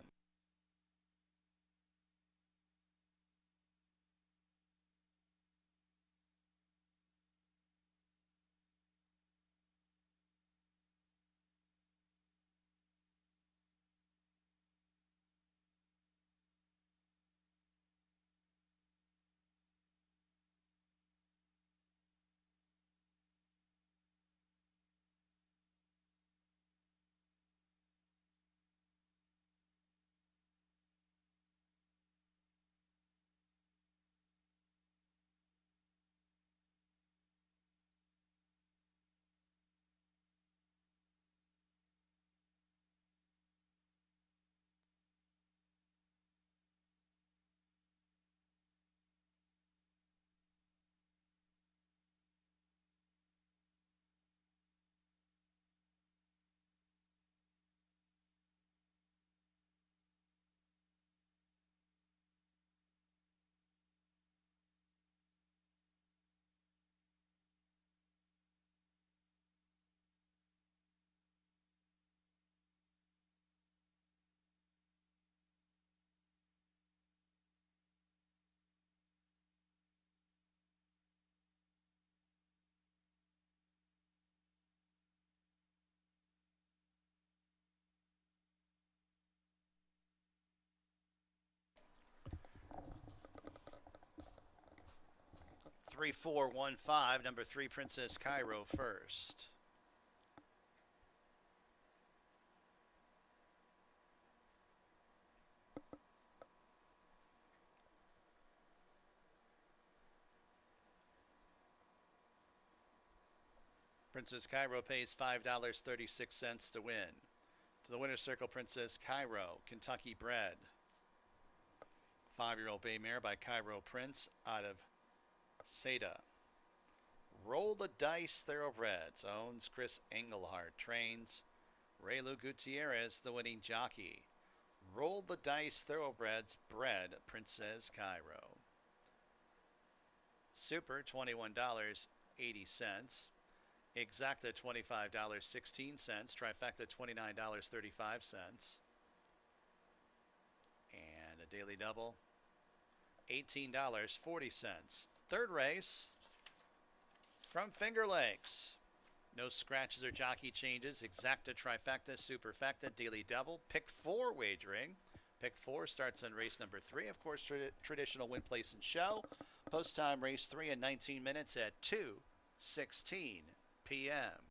Three, 4, 1, 5. Number 3, Princess Cairo first. Princess Cairo pays $5.36 to win. To the winner's circle, Princess Cairo, Kentucky bred. 5-year-old bay mare by Cairo Prince out of Seda. Roll the Dice Thoroughbreds owns Chris Engelhardt. Trains Raylu Gutierrez, the winning jockey. Roll the Dice Thoroughbreds bred Princess Cairo. Super $21.80. Exacta $25.16. Trifecta $29.35. And a daily double $18.40. Third race from Finger Lakes. No scratches or jockey changes. Exacta, trifecta, superfecta, daily double. Pick 4 wagering. Pick 4 starts on race number 3. Of course, traditional win, place, and show. Post time race 3 in 19 minutes at 2:16 p.m.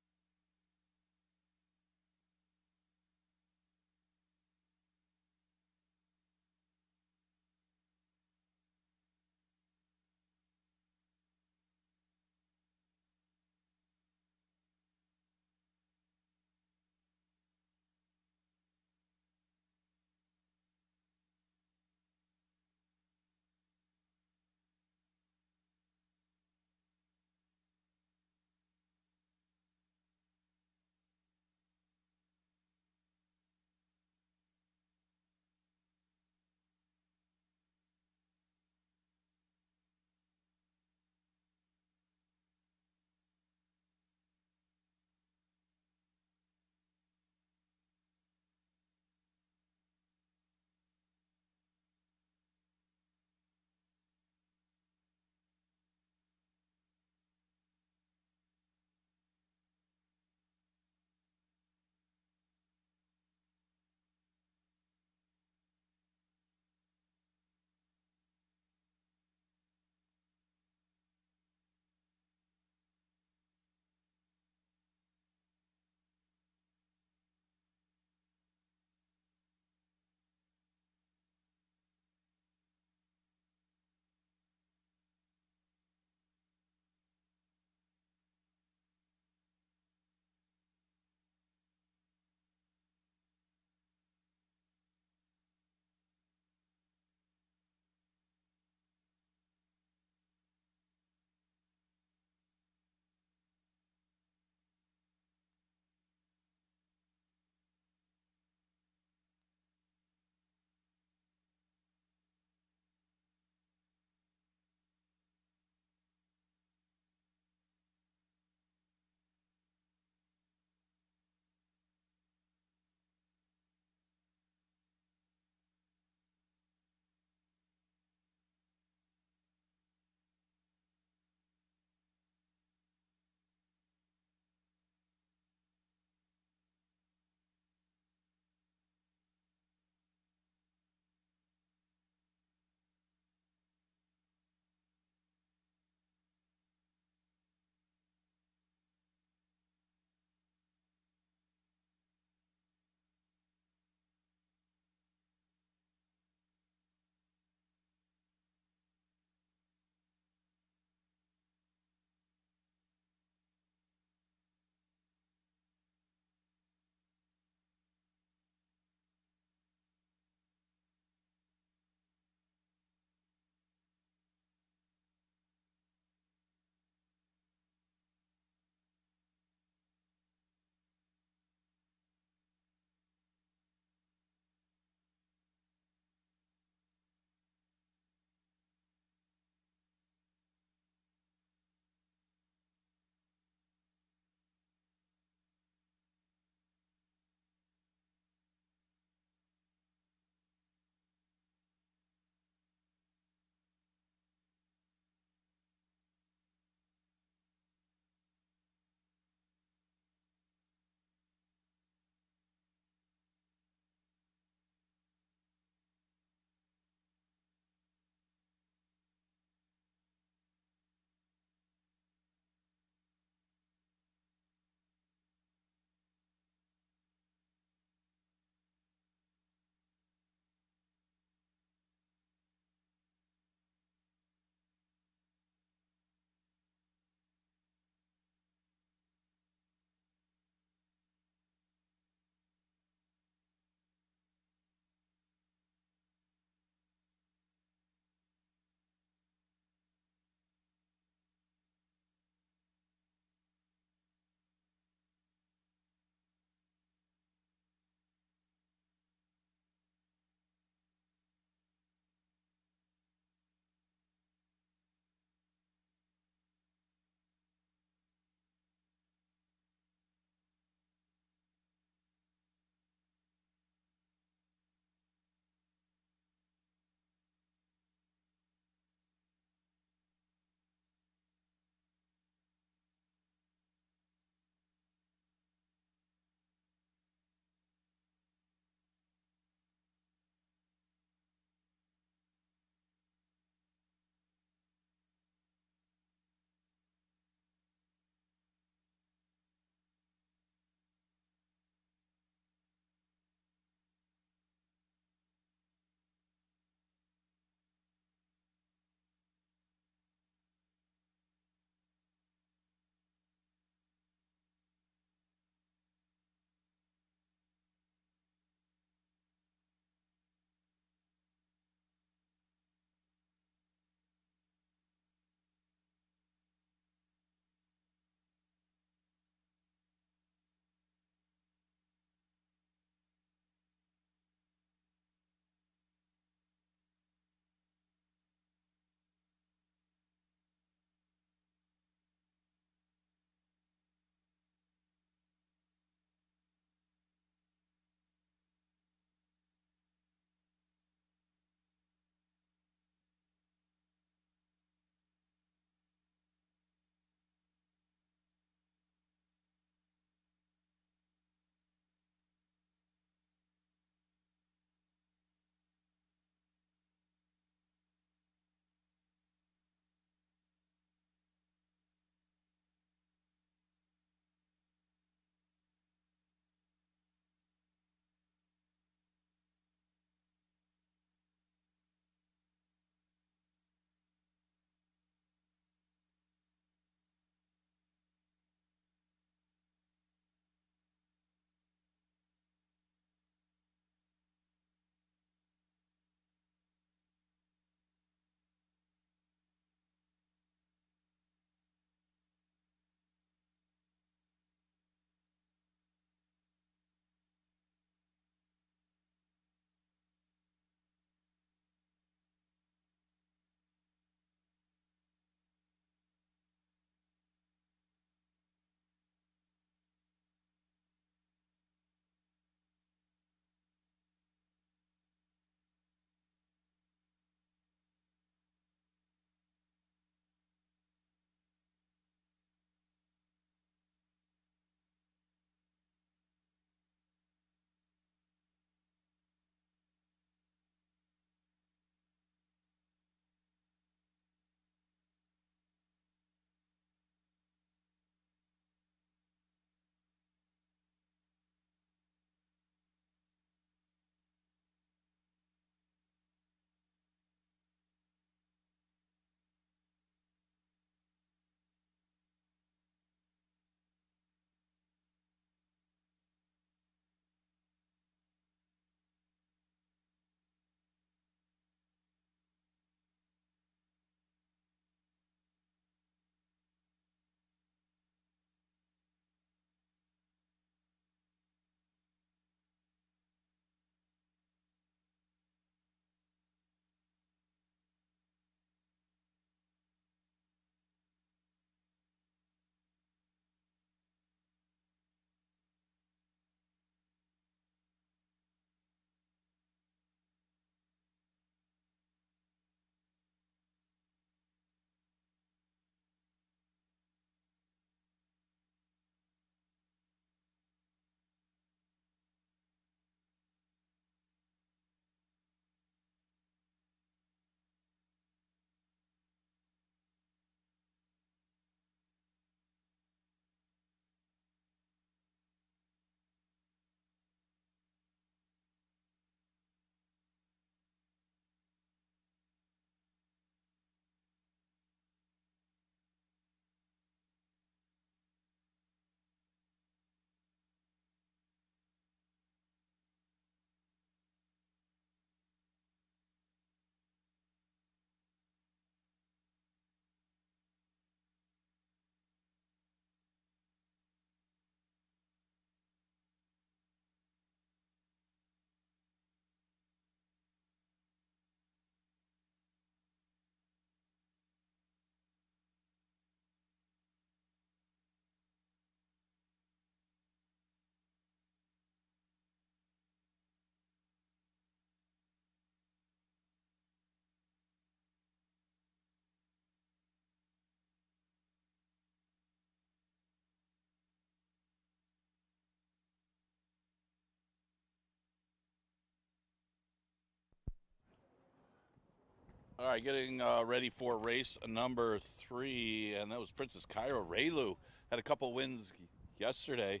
All right, getting ready for race number 3, and that was Princess Cairo. Raylu had a couple wins yesterday.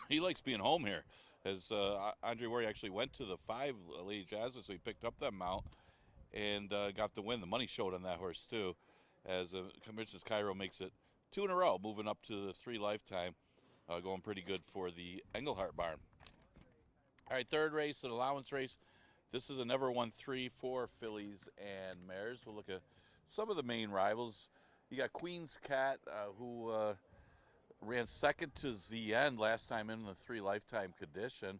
He likes being home here. As Andre Wary actually went to the 5 Lady Jasmine, so he picked up that mount and got the win. The money showed on that horse, too, as Princess Cairo makes it 2 in a row, moving up to the 3 lifetime, going pretty good for the Engelhart barn. All right, third race, an allowance race. This is a never won 3-4 fillies and mares. We'll look at some of the main rivals. You got Queen's Cat, who ran second to ZN last time in the 3 lifetime condition,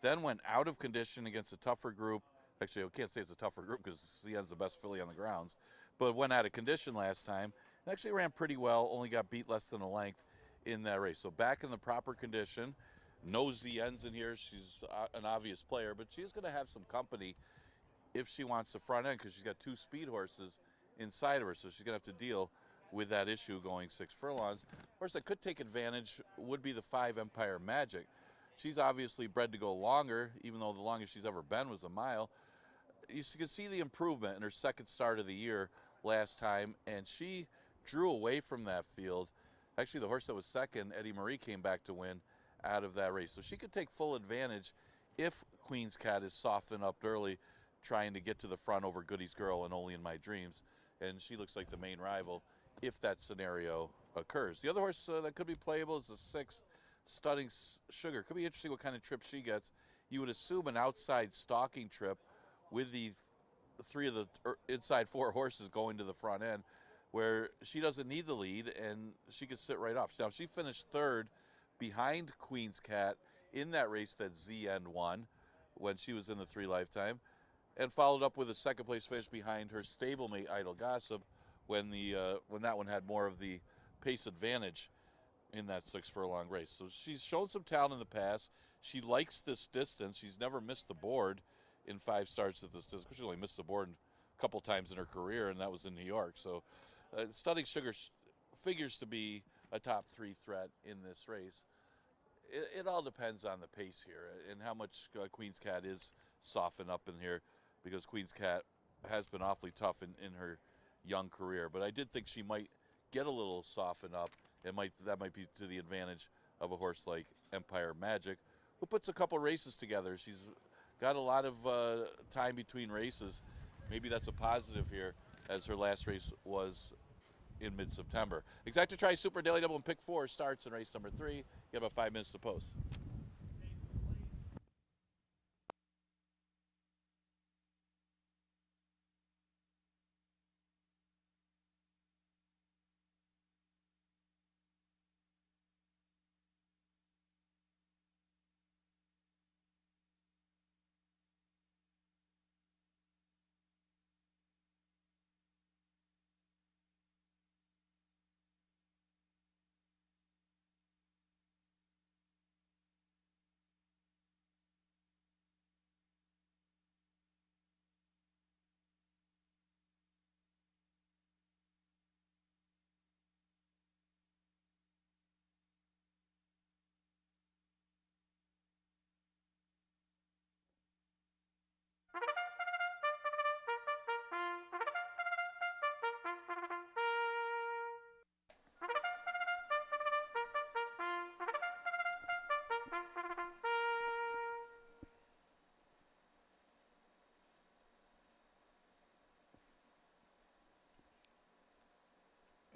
then went out of condition against a tougher group. Actually, I can't say it's a tougher group because ZN's the best filly on the grounds, but went out of condition last time. Actually ran pretty well, only got beat less than a length in that race. So back in the proper condition. No ZN's in here. She's an obvious player, but she's going to have some company if she wants the front end because she's got 2 speed horses inside of her, so she's going to have to deal with that issue going 6 furlongs. Horse that could take advantage would be the 5 Empire Magic. She's obviously bred to go longer, even though the longest she's ever been was a mile. You can see the improvement in her second start of the year last time, and she drew away from that field. Actually, the horse that was second, Eddie Marie, came back to win out of that race. So she could take full advantage if Queen's Cat is softened up early, trying to get to the front over Goody's Girl and Only in My Dreams. And she looks like the main rival if that scenario occurs. The other horse that could be playable is the 6, Stunning Sugar. Could be interesting what kind of trip she gets. You would assume an outside stalking trip with the 3 of the inside 4 horses going to the front end, where she doesn't need the lead and she could sit right off. Now, she finished 3rd behind Queen's Cat in that race that ZN won when she was in the 3 lifetime, and followed up with a 2nd place finish behind her stablemate Idle Gossip when that one had more of the pace advantage in that 6 furlong race. So she's shown some talent in the past. She likes this distance. She's never missed the board in 5 starts at this distance. She only missed the board a couple times in her career, and that was in New York. So Stunning Sugar figures to be a top 3 threat in this race. It all depends on the pace here and how much Queen's Cat is softened up in here, because Queen's Cat has been awfully tough in her young career. But I did think she might get a little softened up, and that might be to the advantage of a horse like Empire Magic, who puts a couple races together. She's got a lot of time between races. Maybe that's a positive here, as her last race was in mid-September. Exacta Tri Super Daily Double and Pick 4 starts in race number 3. You got about 5 minutes to post.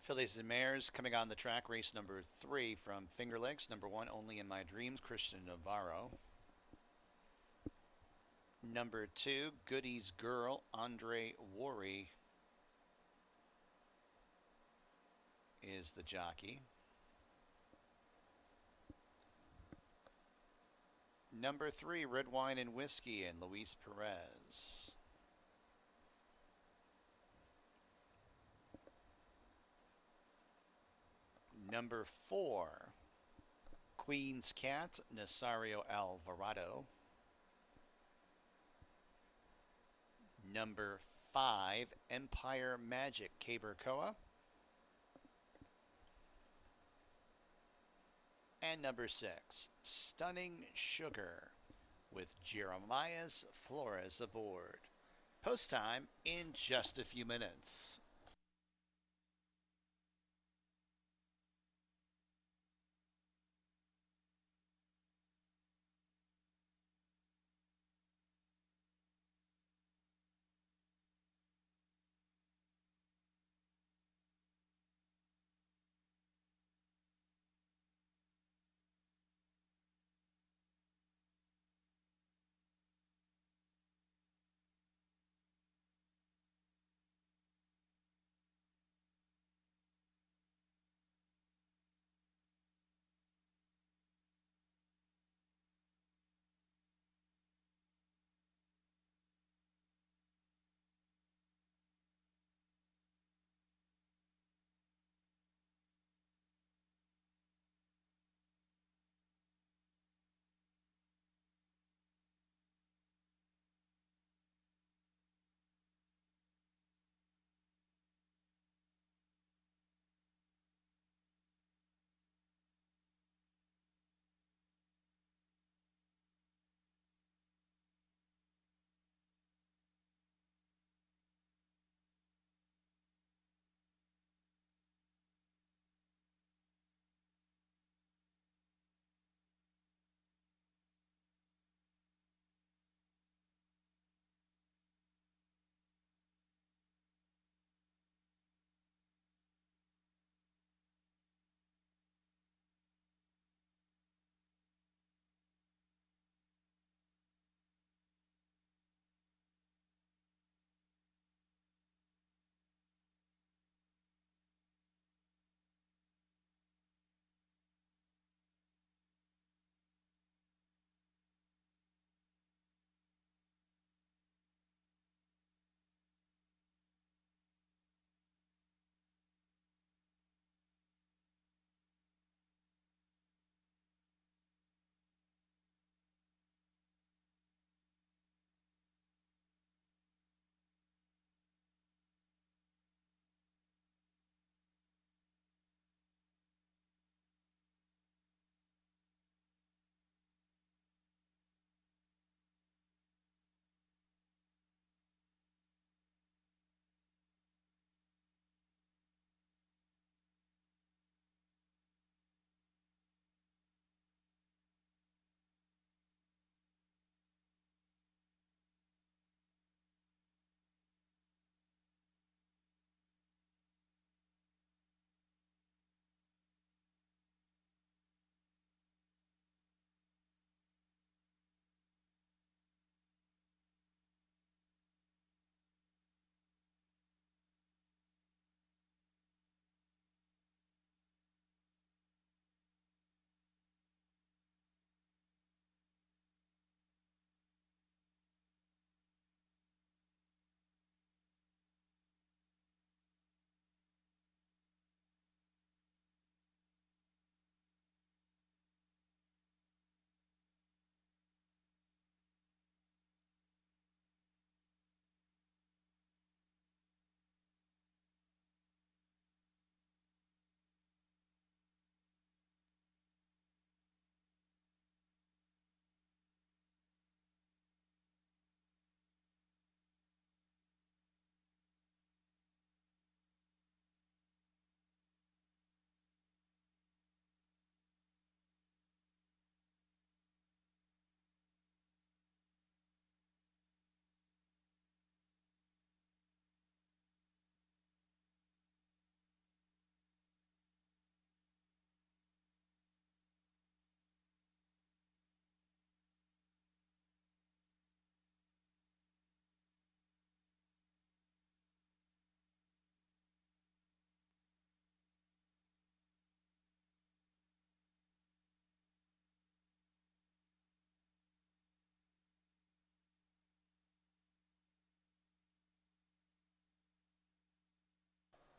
Fillies and Mares coming on the track, race number 3 from Finger Lakes. Number 1, Only in My Dreams, Christian Navarro. Number 2, Goody's Girl, Andre Wary is the jockey. Number 3, Red Wine and Whiskey, and Luis Perez. Number 4, Queen's Cat, Nasario Alvarado. Number 5, Empire Magic, Caber Coa. And number 6, Stunning Sugar, with Jeremias Flores aboard. Post time in just a few minutes.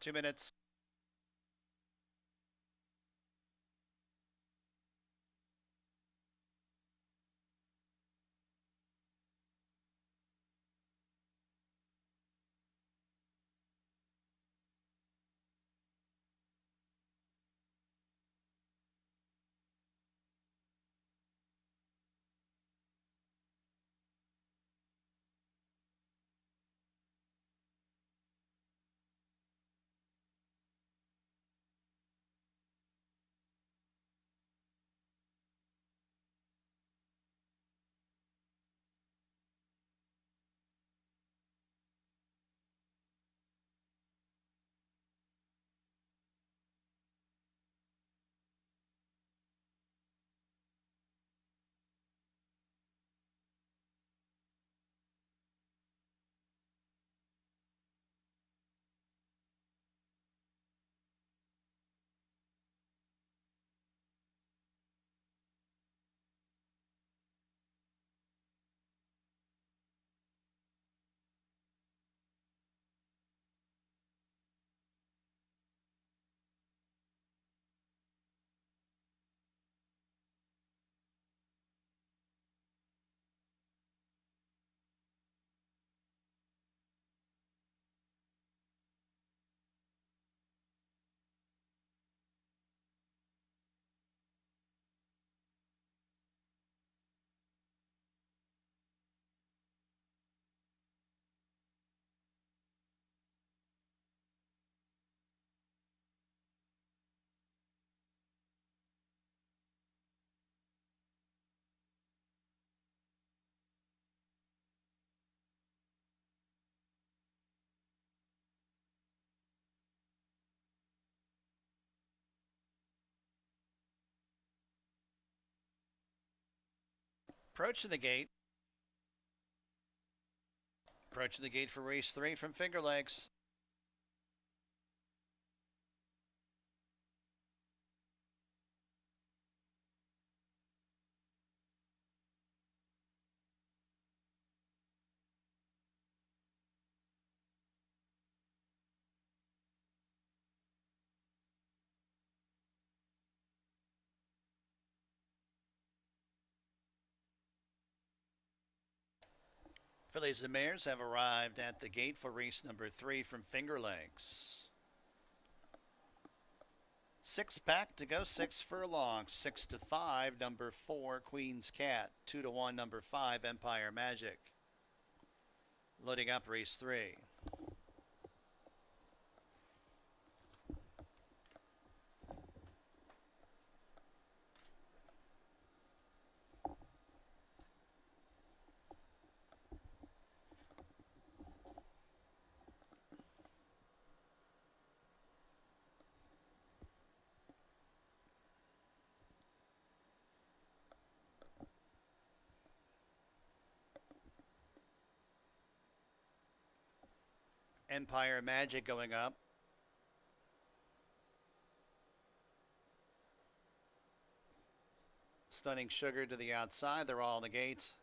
2 minutes. Approaching the gate. Approaching the gate for race 3 from Finger Lakes. Fillies and mares have arrived at the gate for race number 3 from Finger Lakes. 6 pack to go, 6 furlongs, 6 to 5, number 4, Queen's Cat, 2 to 1, number 5, Empire Magic. Loading up race 3. Empire Magic going up. Stunning Sugar to the outside. They're all in the gate.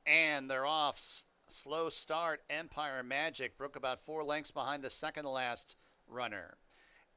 And they're off. Slow start. Empire Magic broke about 4 lengths behind the second to last runner.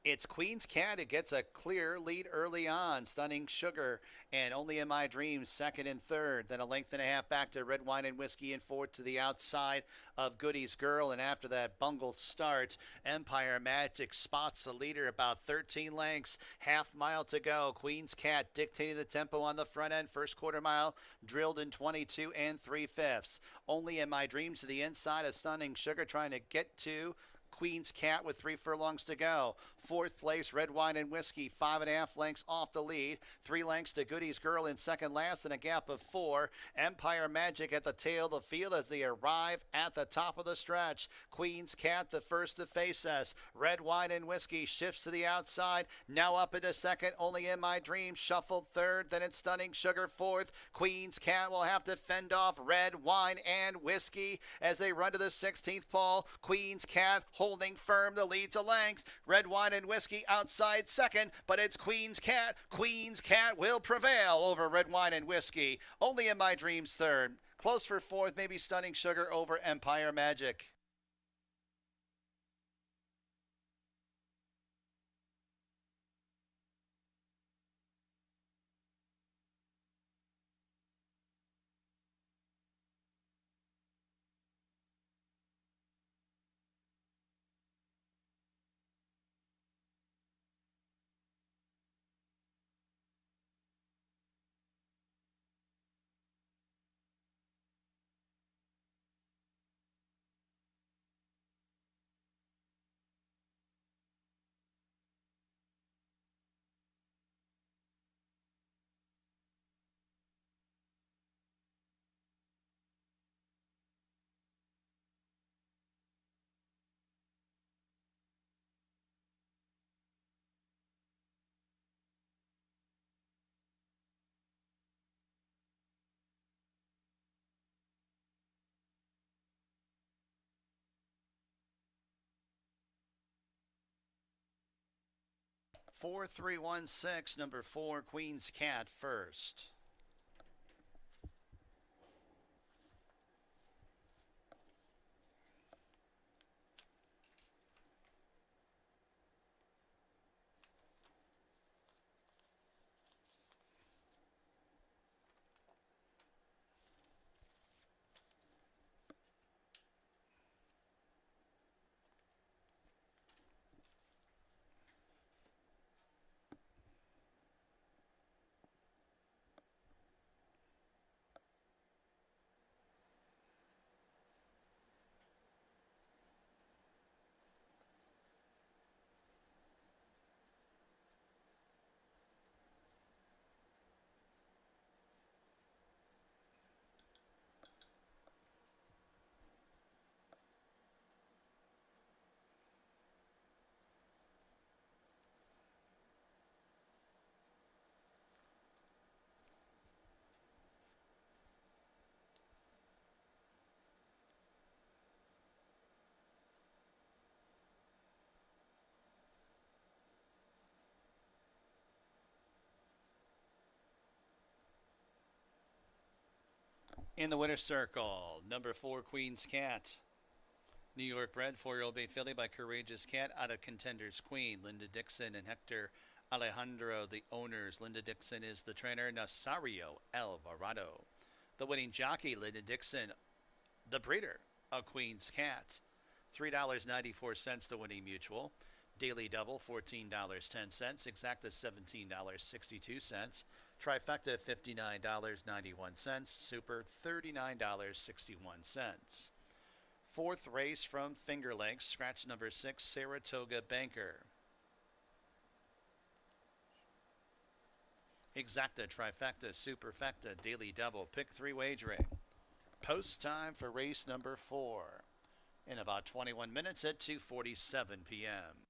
It's Queen's Cat. It gets a clear lead early on. Stunning Sugar and Only in My Dreams second and third. Then a length and a half back to Red Wine and Whiskey and fourth to the outside of Goody's Girl. And after that bungled start, Empire Magic spots the leader about 13 lengths. Half mile to go. Queen's Cat dictating the tempo on the front end. First quarter mile drilled in 22 3/5. Only in My Dreams to the inside of Stunning Sugar trying to get to Queen's Cat with 3 furlongs to go. Fourth place, Red Wine and Whiskey, 5.5 lengths off the lead. 3 lengths to Goody's Girl in second last and a gap of 4. Empire Magic at the tail of the field as they arrive at the top of the stretch. Queen's Cat the first to face us. Red Wine and Whiskey shifts to the outside. Now up into second, Only in My Dreams shuffled third. Then it's Stunning Sugar fourth. Queen's Cat will have to fend off Red Wine and Whiskey as they run to the 16th pole. Queen's Cat holding firm the lead to length. Red Wine and Whiskey outside second, but it's Queen's Cat. Queen's Cat will prevail over Red Wine and Whiskey. Only in My Dreams third. Close for fourth, maybe Stunning Sugar over Empire Magic. Four, 3, 1, 6, number 4, Queen's Cat first. In the winner's circle, number 4, Queen's Cat. New York bred 4-year-old bay filly by Courageous Cat out of Contenders Queen. Linda Dixon and Hector Alejandro, the owners. Linda Dixon is the trainer. Nasario Alvarado. The winning jockey, Linda Dixon, the breeder of Queen's Cat. $3.94 the winning mutual. Daily double, $14.10. Exacta, $17.62. Trifecta, $59.91. Super, $39.61. Fourth race from Finger Lakes, scratch number 6, Saratoga Banker. Exacta, trifecta, superfecta, daily double, pick 3 wagering. Post time for race number 4 in about 21 minutes at 2:47 p.m.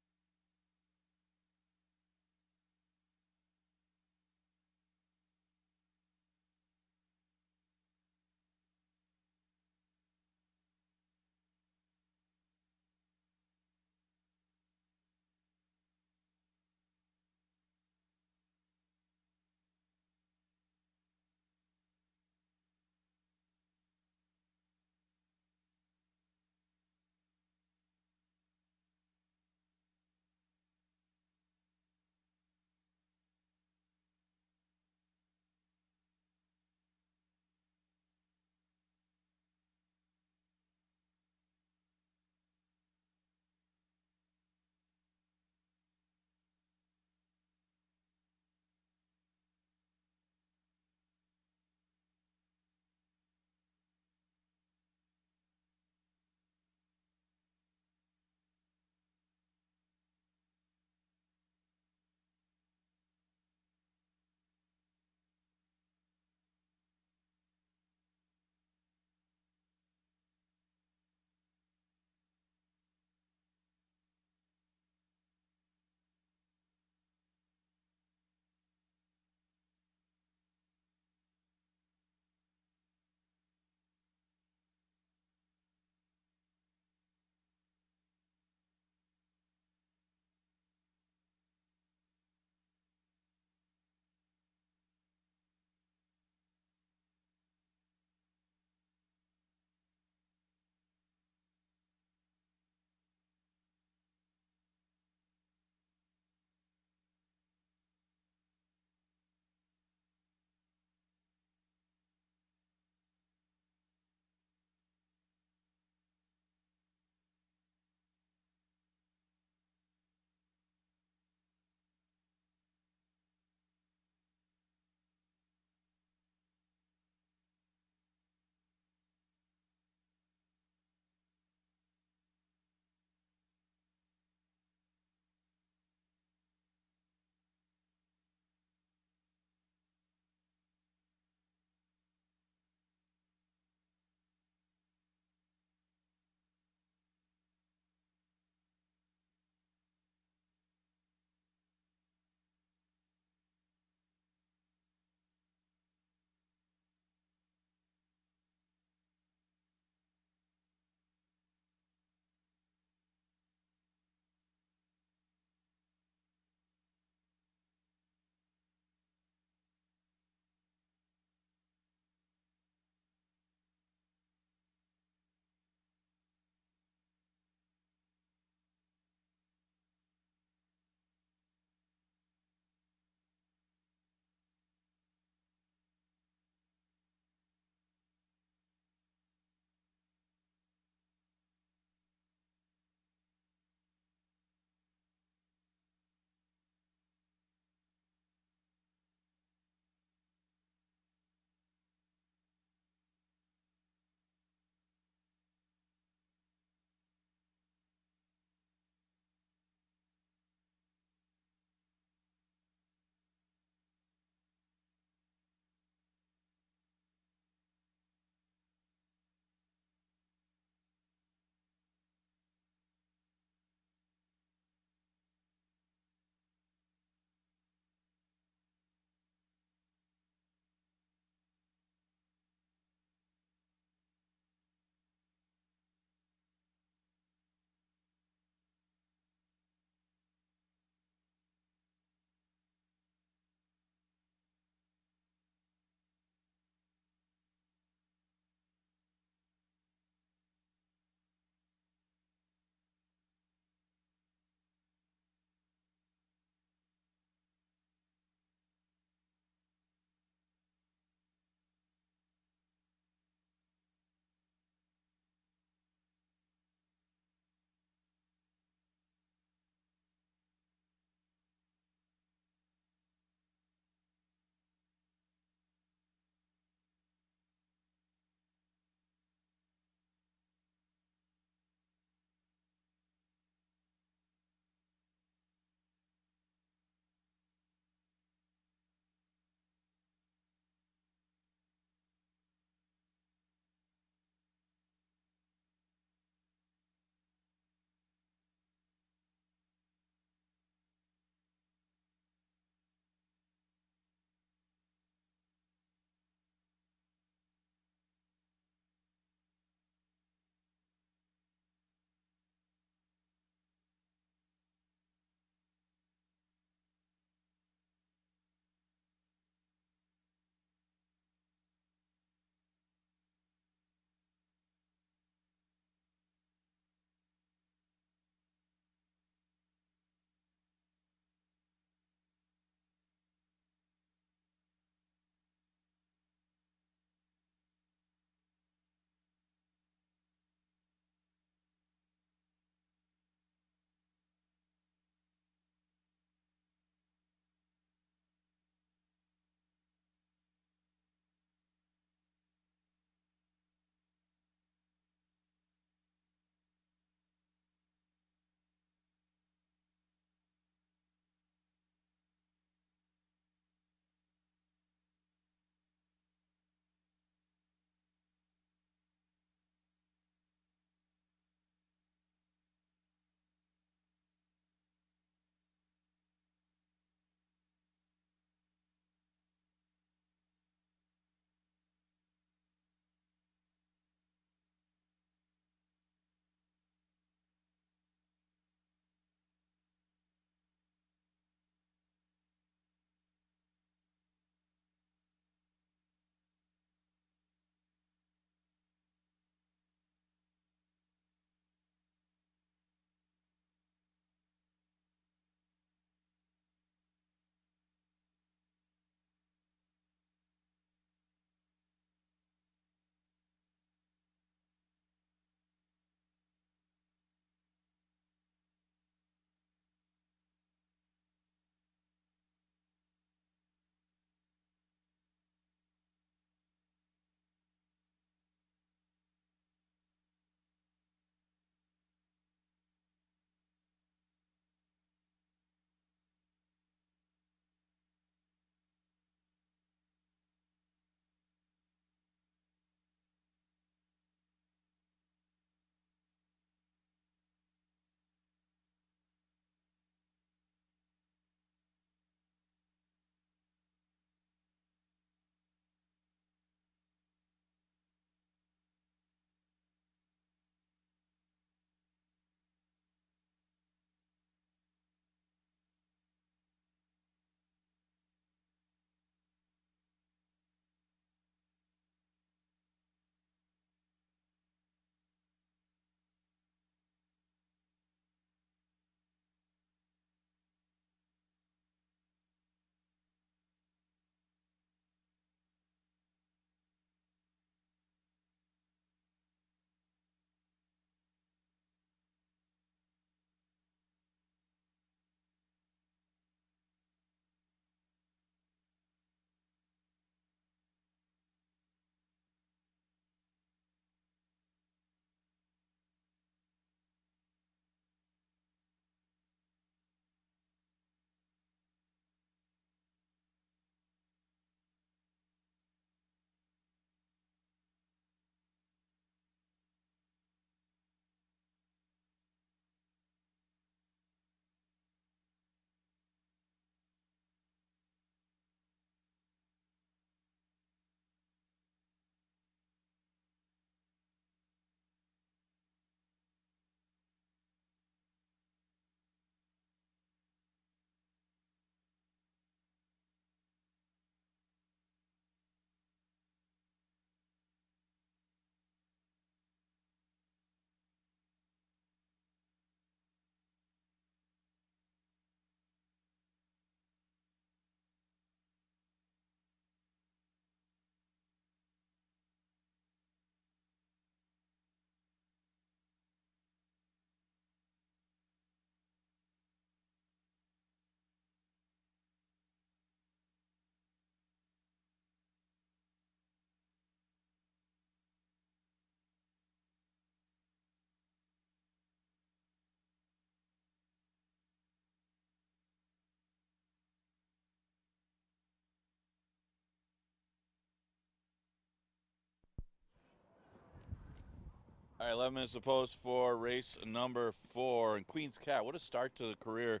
All All right, 11 minutes to post for race number 4. And Queen's Cat, what a start to the career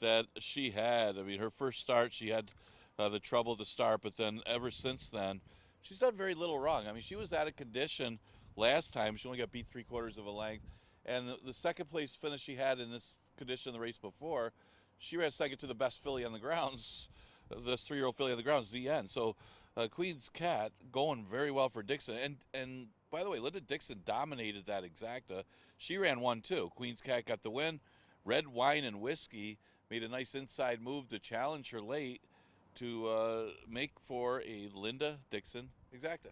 that she had. I mean, her first start, she had the trouble to start, but then ever since then, she's done very little wrong. I mean, she was out of condition last time. She only got beat 3/4 of a length. And the second place finish she had in this condition the race before, she ran second to the best filly on the grounds, this 3-year-old filly on the grounds, ZN. So Queen's Cat going very well for Dixon. And by the way, Linda Dixon dominated that exacta. She ran 1-2. Queen's Cat got the win. Red Wine and Whiskey made a nice inside move to challenge her late to make for a Linda Dixon exacta.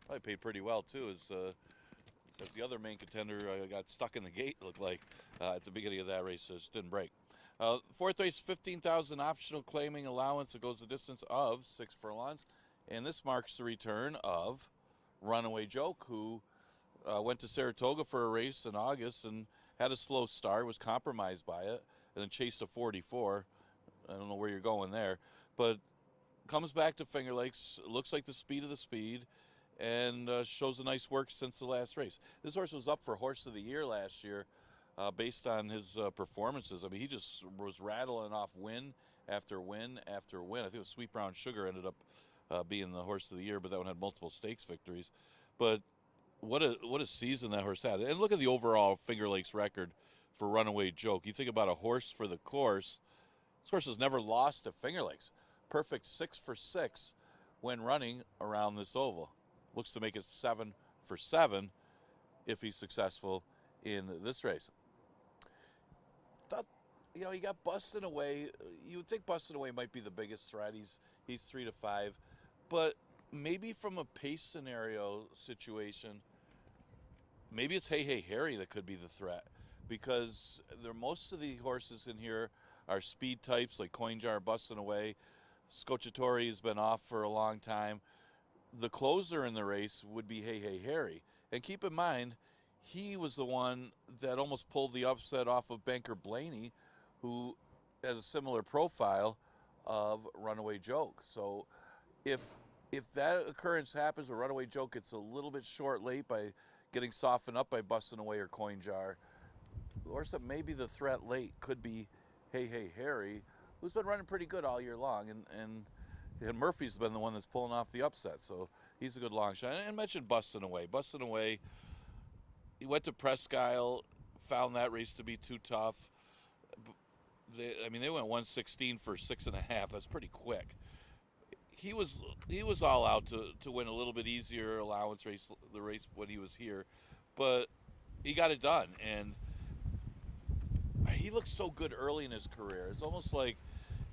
I paid pretty well too, as the other main contender got stuck in the gate. Looked like at the beginning of that race, so it just didn't break. Fourth race, 15,000 optional claiming allowance. It goes the distance of 6 furlongs, and this marks the return of Runaway Joke, who went to Saratoga for a race in August and had a slow start, was compromised by it, and then chased a 44. I don't know where you're going there, but comes back to Finger Lakes, looks like the speed of the speed, and shows a nice work since the last race. This horse was up for Horse of the Year last year based on his performances. I mean, he just was rattling off win after win after win. I think it was Sweet Brown Sugar ended up being the Horse of the Year, but that one had multiple stakes victories. But what a season that horse had. And look at the overall Finger Lakes record for Runaway Joke. You think about a horse for the course. This horse has never lost at Finger Lakes. Perfect 6 for 6 when running around this oval. Looks to make it 7 for 7 if he's successful in this race. Thought, he got Bustin' Away. You would think Bustin' Away might be the biggest threat. He's 3 to 5, but maybe from a pace scenario situation, maybe it's Hey Hey Harry that could be the threat, because most of the horses in here are speed types like Coin Jar, Bustin' Away. Scocciatore has been off for a long time. The closer in the race would be Hey Hey Harry. And keep in mind, he was the one that almost pulled the upset off of Banker Blaney, who has a similar profile of Runaway Joke. So if that occurrence happens where Runaway Joke gets a little bit short late by getting softened up by Bustin' Away or Coin Jar, the horse that may be the threat late could be Hey Hey Harry, who's been running pretty good all year long, and Murphy's been the one that's pulling off the upset, so he's a good long shot. And I mentioned Bustin' Away. Bustin' Away, he went to Presque Isle, found that race to be too tough. They went 116 for 6.5. That's pretty quick. He was all out to win a little bit easier allowance race, the race when he was here, but he got it done, and he looks so good early in his career. It's almost like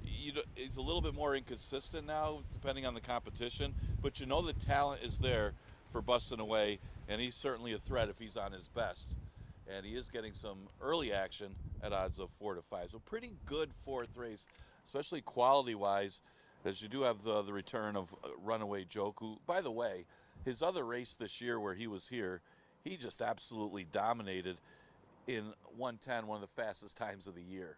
he's a little bit more inconsistent now, depending on the competition. But the talent is there for Bustin' Away, and he's certainly a threat if he's on his best. And he is getting some early action at odds of 4 to 5. So pretty good fourth race, especially quality-wise, as you do have the return of Runaway Joke, who, by the way, his other race this year where he was here, he just absolutely dominated in 110, one of the fastest times of the year.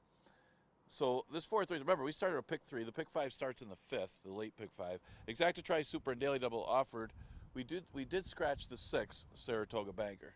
So this fourth race, remember, we started a pick 3. The pick 5 starts in the 5th, the late pick 5. Exacta Tri Super and Daily Double offered. We did scratch the 6 Saratoga Banker.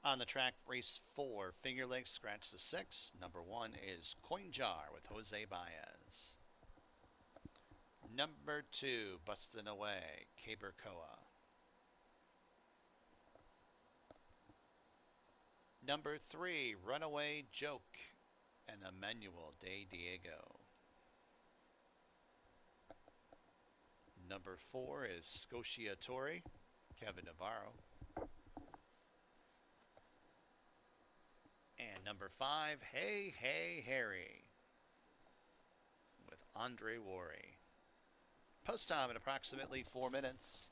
On the track, race 4, Finger Lakes, scratch the 6. Number 1 is Coin Jar with Jose Baez. Number 2, Bustin' Away, Cabercoa. Number 3, Runaway Joke, and Emmanuel De Diego. Number 4 is Scotiatori, Kevin Navarro. And number 5, Hey Hey Harry, with Andre Worry. Post time in approximately 4 minutes.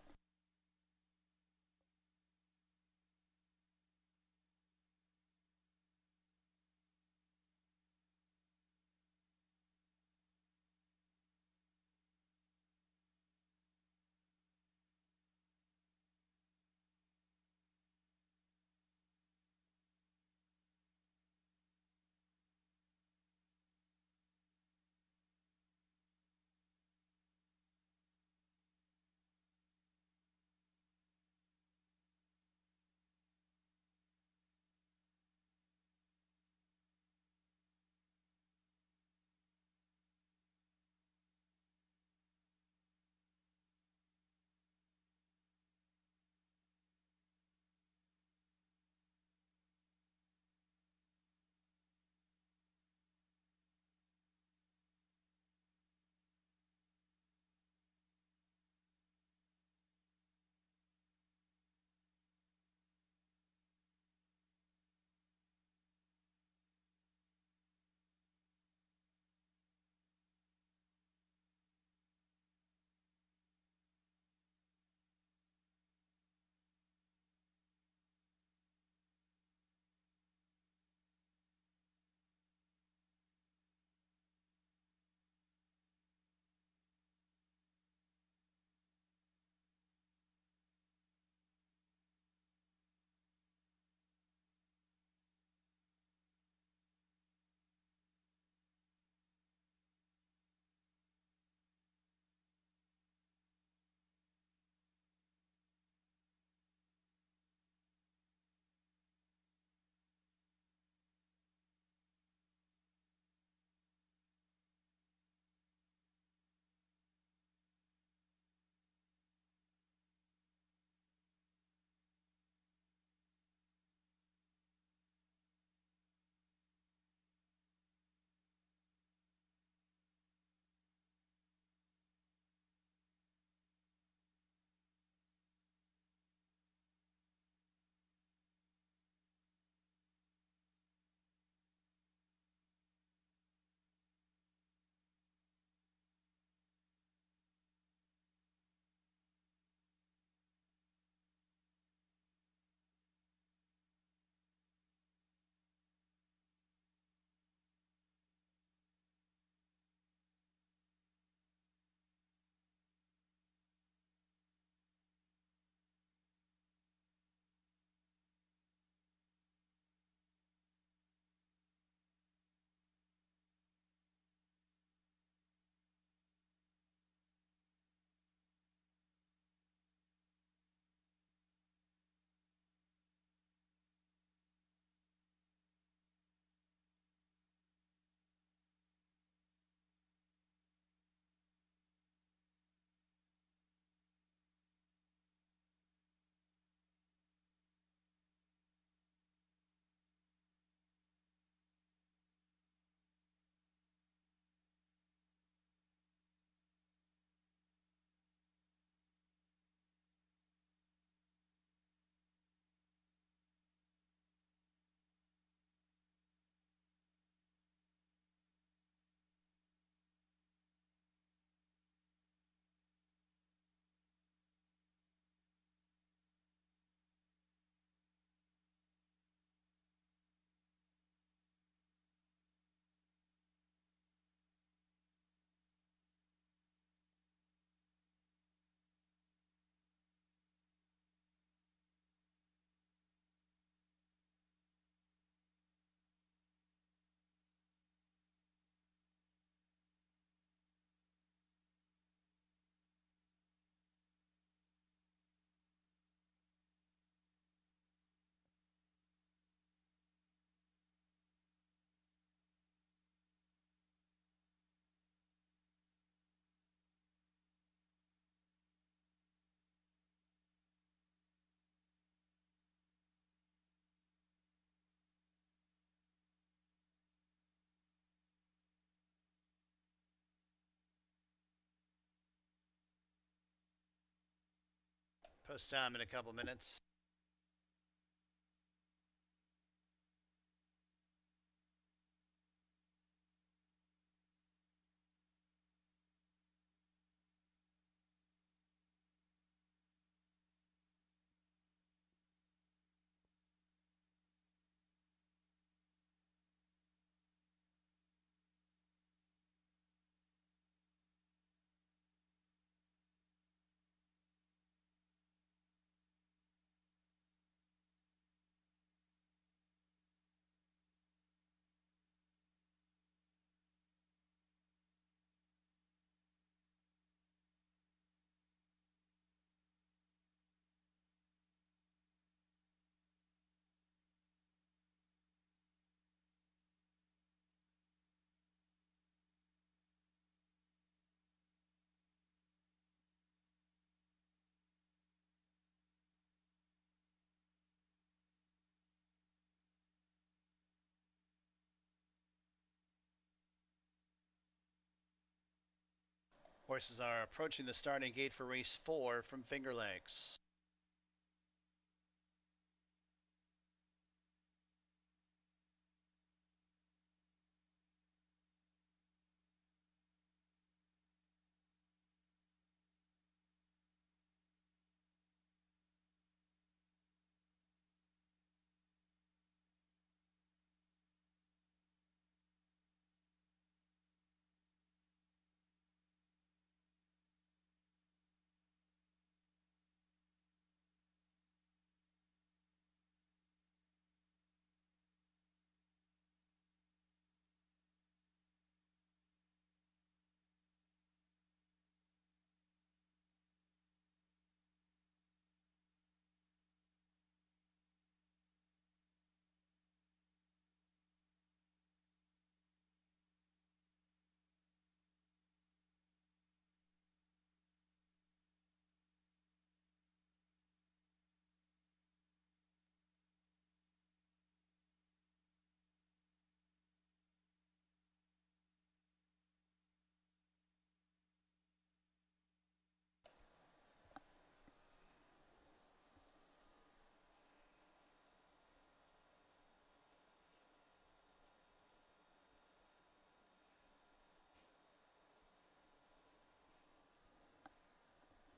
Post time in a couple minutes. Horses are approaching the starting gate for race 4 from Finger Lakes.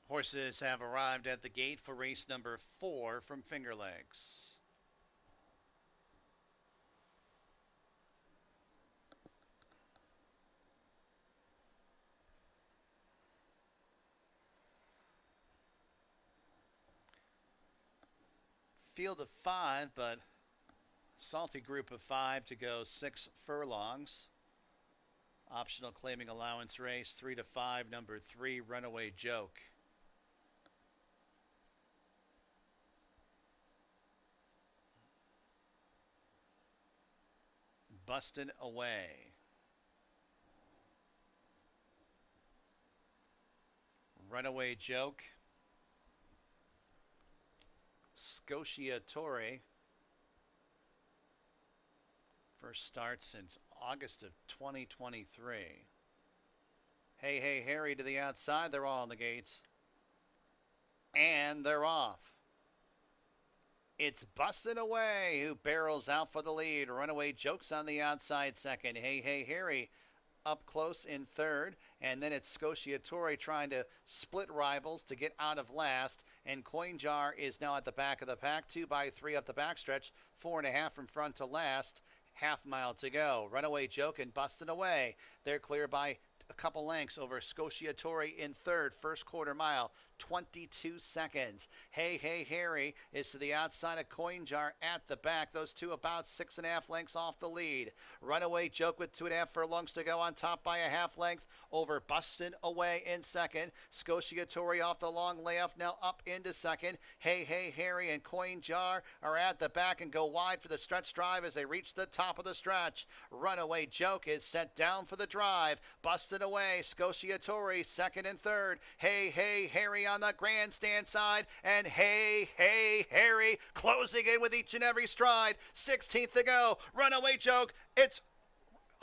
Horses have arrived at the gate for race number 4 from Finger Lakes. Field of 5, but salty group of 5 to go 6 furlongs. Optional claiming allowance race 3 to 5, number 3, Runaway Joke. Bustin' Away. Runaway Joke. Scotiatore. First start since August of 2023. Hey, hey, Harry to the outside. They're all on the gate. And they're off. It's Bustin' Away who barrels out for the lead. Runaway Joke's on the outside second. Hey, hey, Harry up close in third. And then it's Scotiatore trying to split rivals to get out of last. And Coin Jar is now at the back of the pack. 2 by 3 up the backstretch. 4.5 from front to last. Half mile to go. Runaway Joke and Bustin' Away. They're clear by a couple lengths over Scotiatore in third. First quarter mile, 22 seconds. Hey, hey, Harry is to the outside of Coin Jar at the back. Those two about 6.5 lengths off the lead. Runaway Joke with 2.5 furlongs to go on top by a half length over Bustin' Away in second. Scotiatore off the long layoff now up into second. Hey, hey, Harry and Coin Jar are at the back and go wide for the stretch drive as they reach the top of the stretch. Runaway Joke is set down for the drive. Bustin' Away, Scotiatore second and third. Hey, hey, Harry on the grandstand side, and hey, hey, Harry closing in with each and every stride. 16th to go. Runaway Joke. It's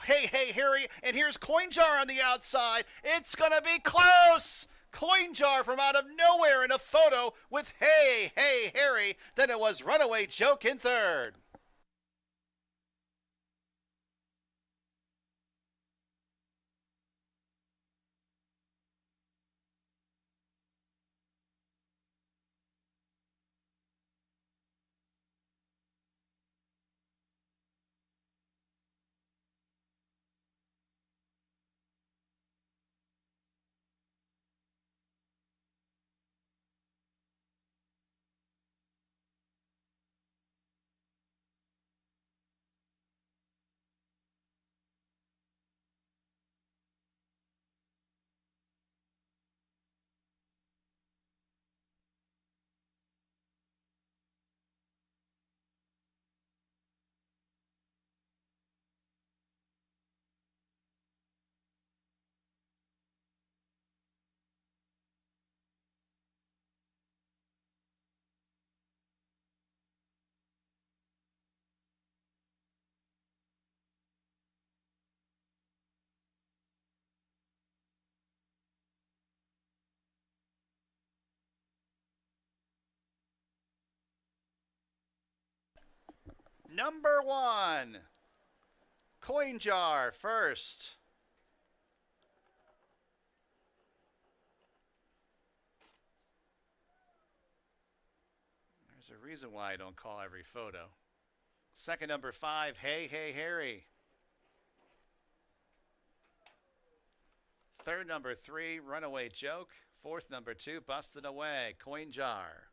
hey, hey, Harry, and here's Coin Jar on the outside. It's gonna be close. Coin Jar from out of nowhere in a photo with Hey, Hey, Harry. Then it was Runaway Joke in third. Number one, Coin Jar first. There's a reason why I don't call every photo. Second, number 5, Hey, Hey, Harry. Third, number 3, Runaway Joke. Fourth, number 2, Bustin' Away, Coin Jar.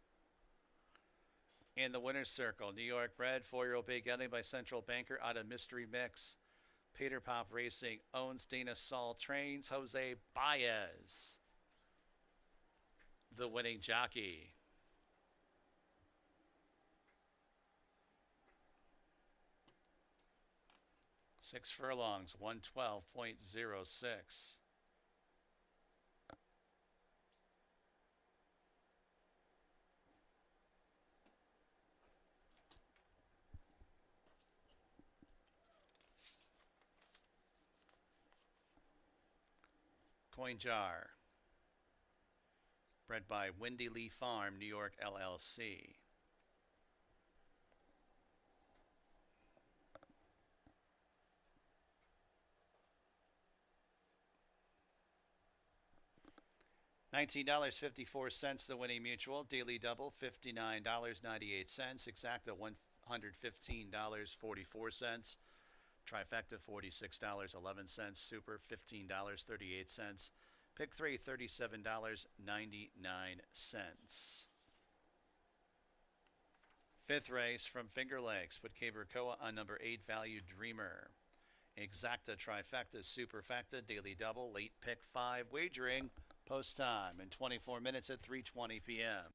In the winner's circle, New York bred 4-year-old Big Ellie by Central Banker out of Mystery Mix. Peter Pop Racing owns Dana Saul Trains, Jose Baez, the winning jockey. Six furlongs, 112.06. Coin Jar, bred by Windy Lee Farm, New York LLC. $19.54 the winning mutual. Daily double $59.98. Exacta $115.44. Trifecta $46.11. Super $15.38. Pick 3 $37.99. Fifth race from Finger Lakes. Put Cabercoa on number 8, Value Dreamer. Exacta, trifecta, superfecta, daily double, late pick 5. Wagering post time in 24 minutes at 3:20 p.m.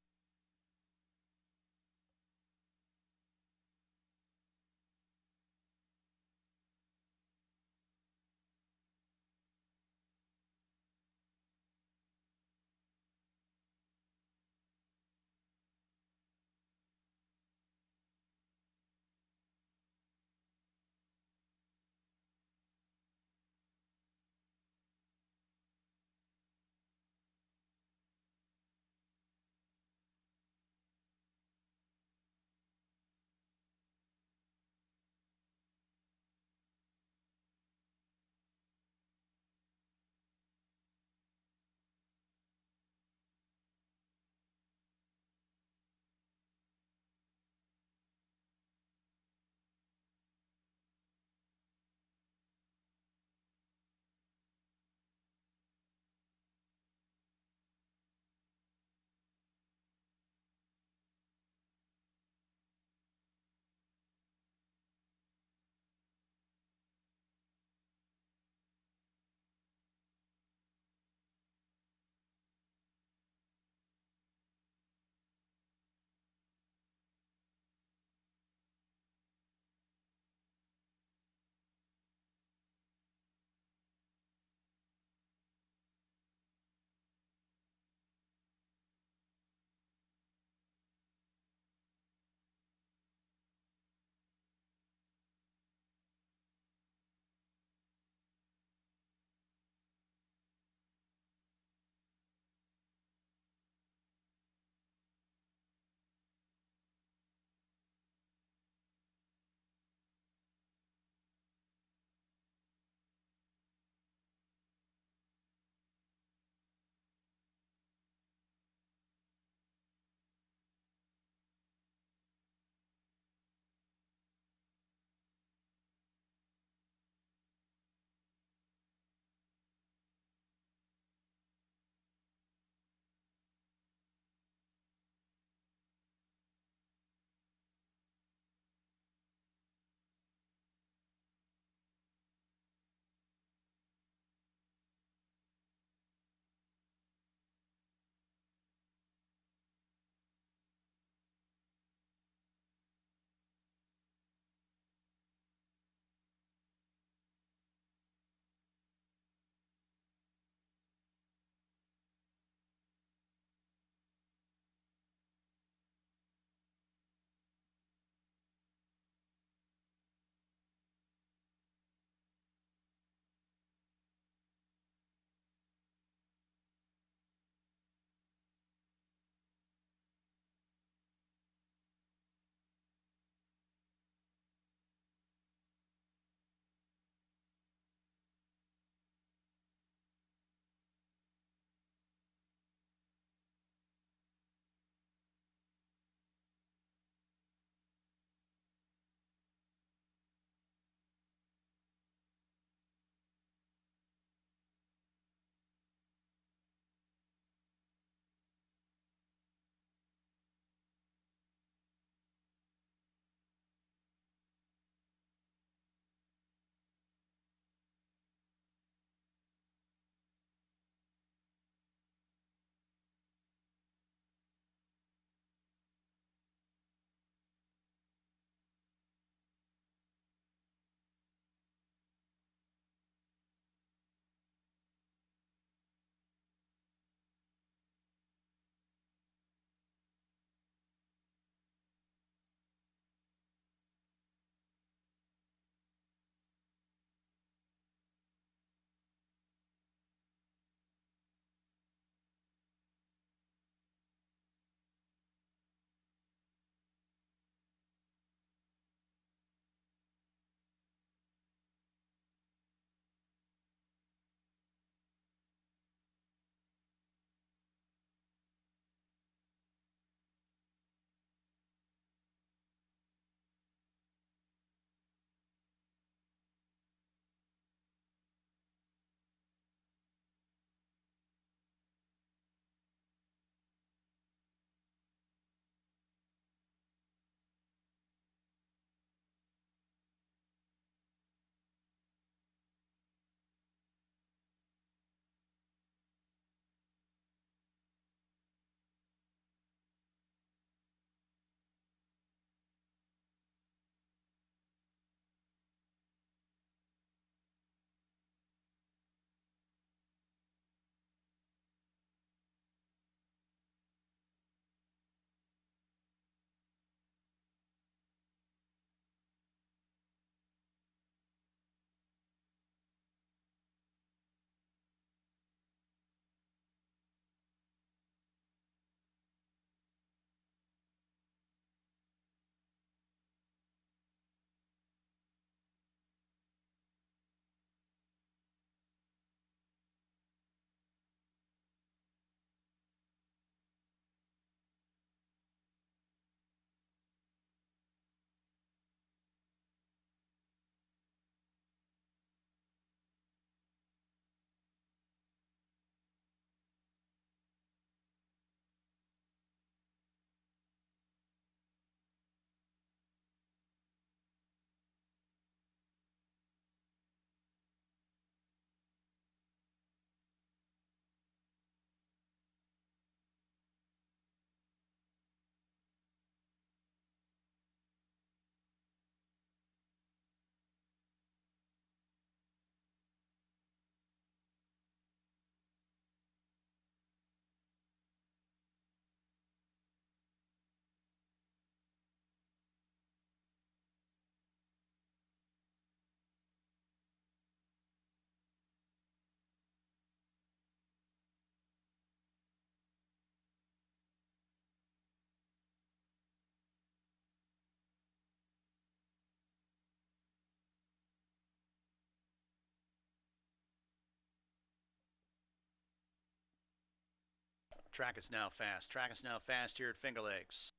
Track is now fast. Track is now fast here at Finger Lakes.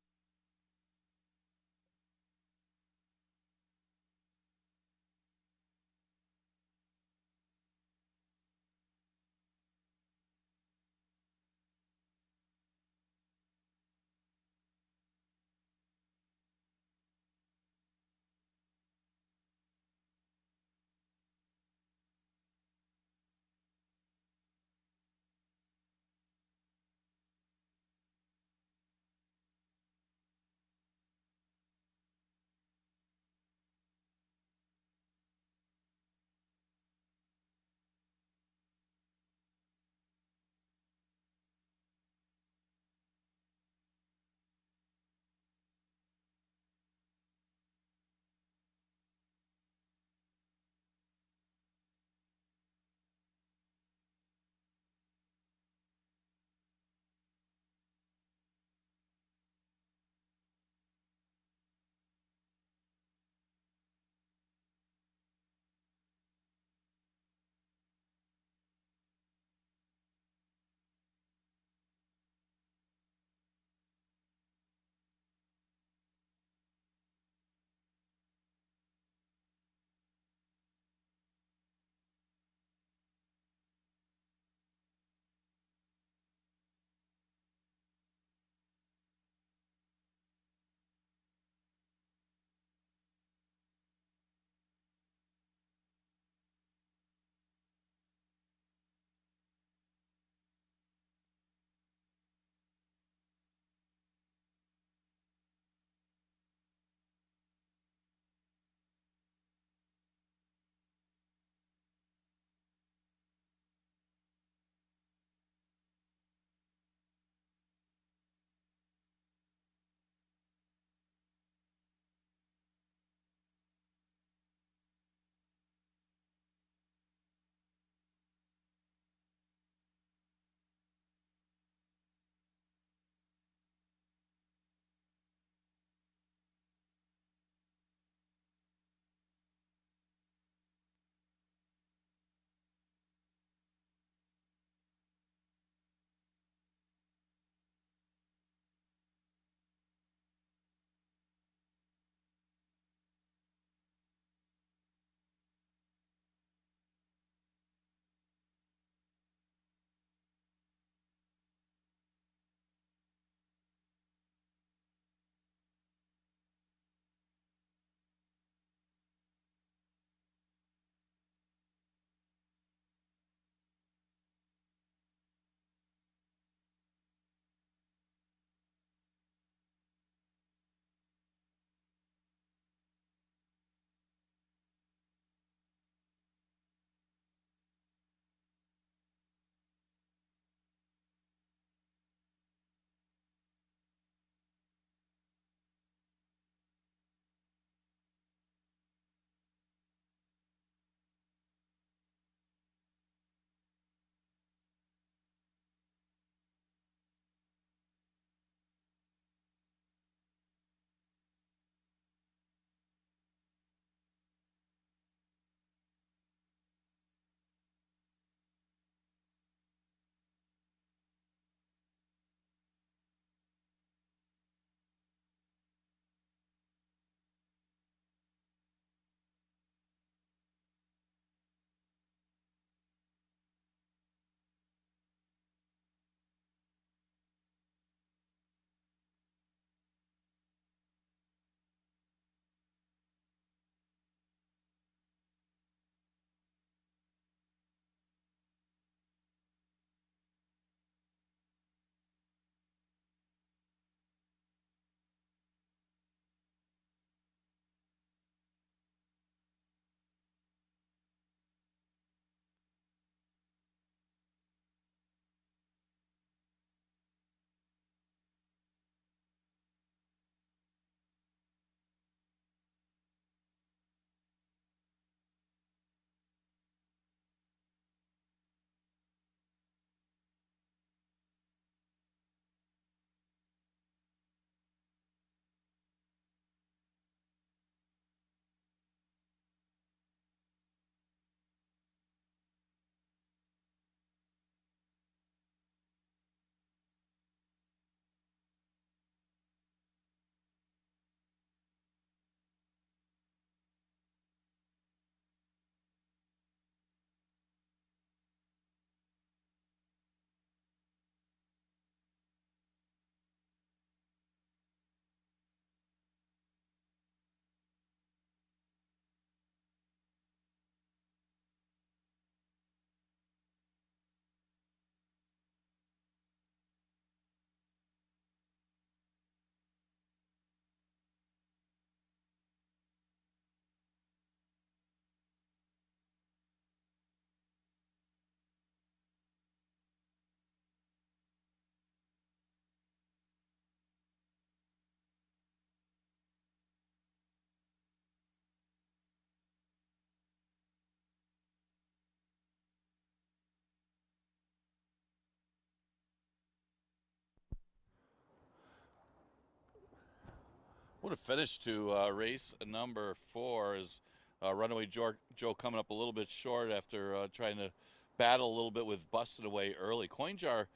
What a finish to race number 4 is Runaway Joe coming up a little bit short after trying to battle a little bit with busting away early. Coin Jar,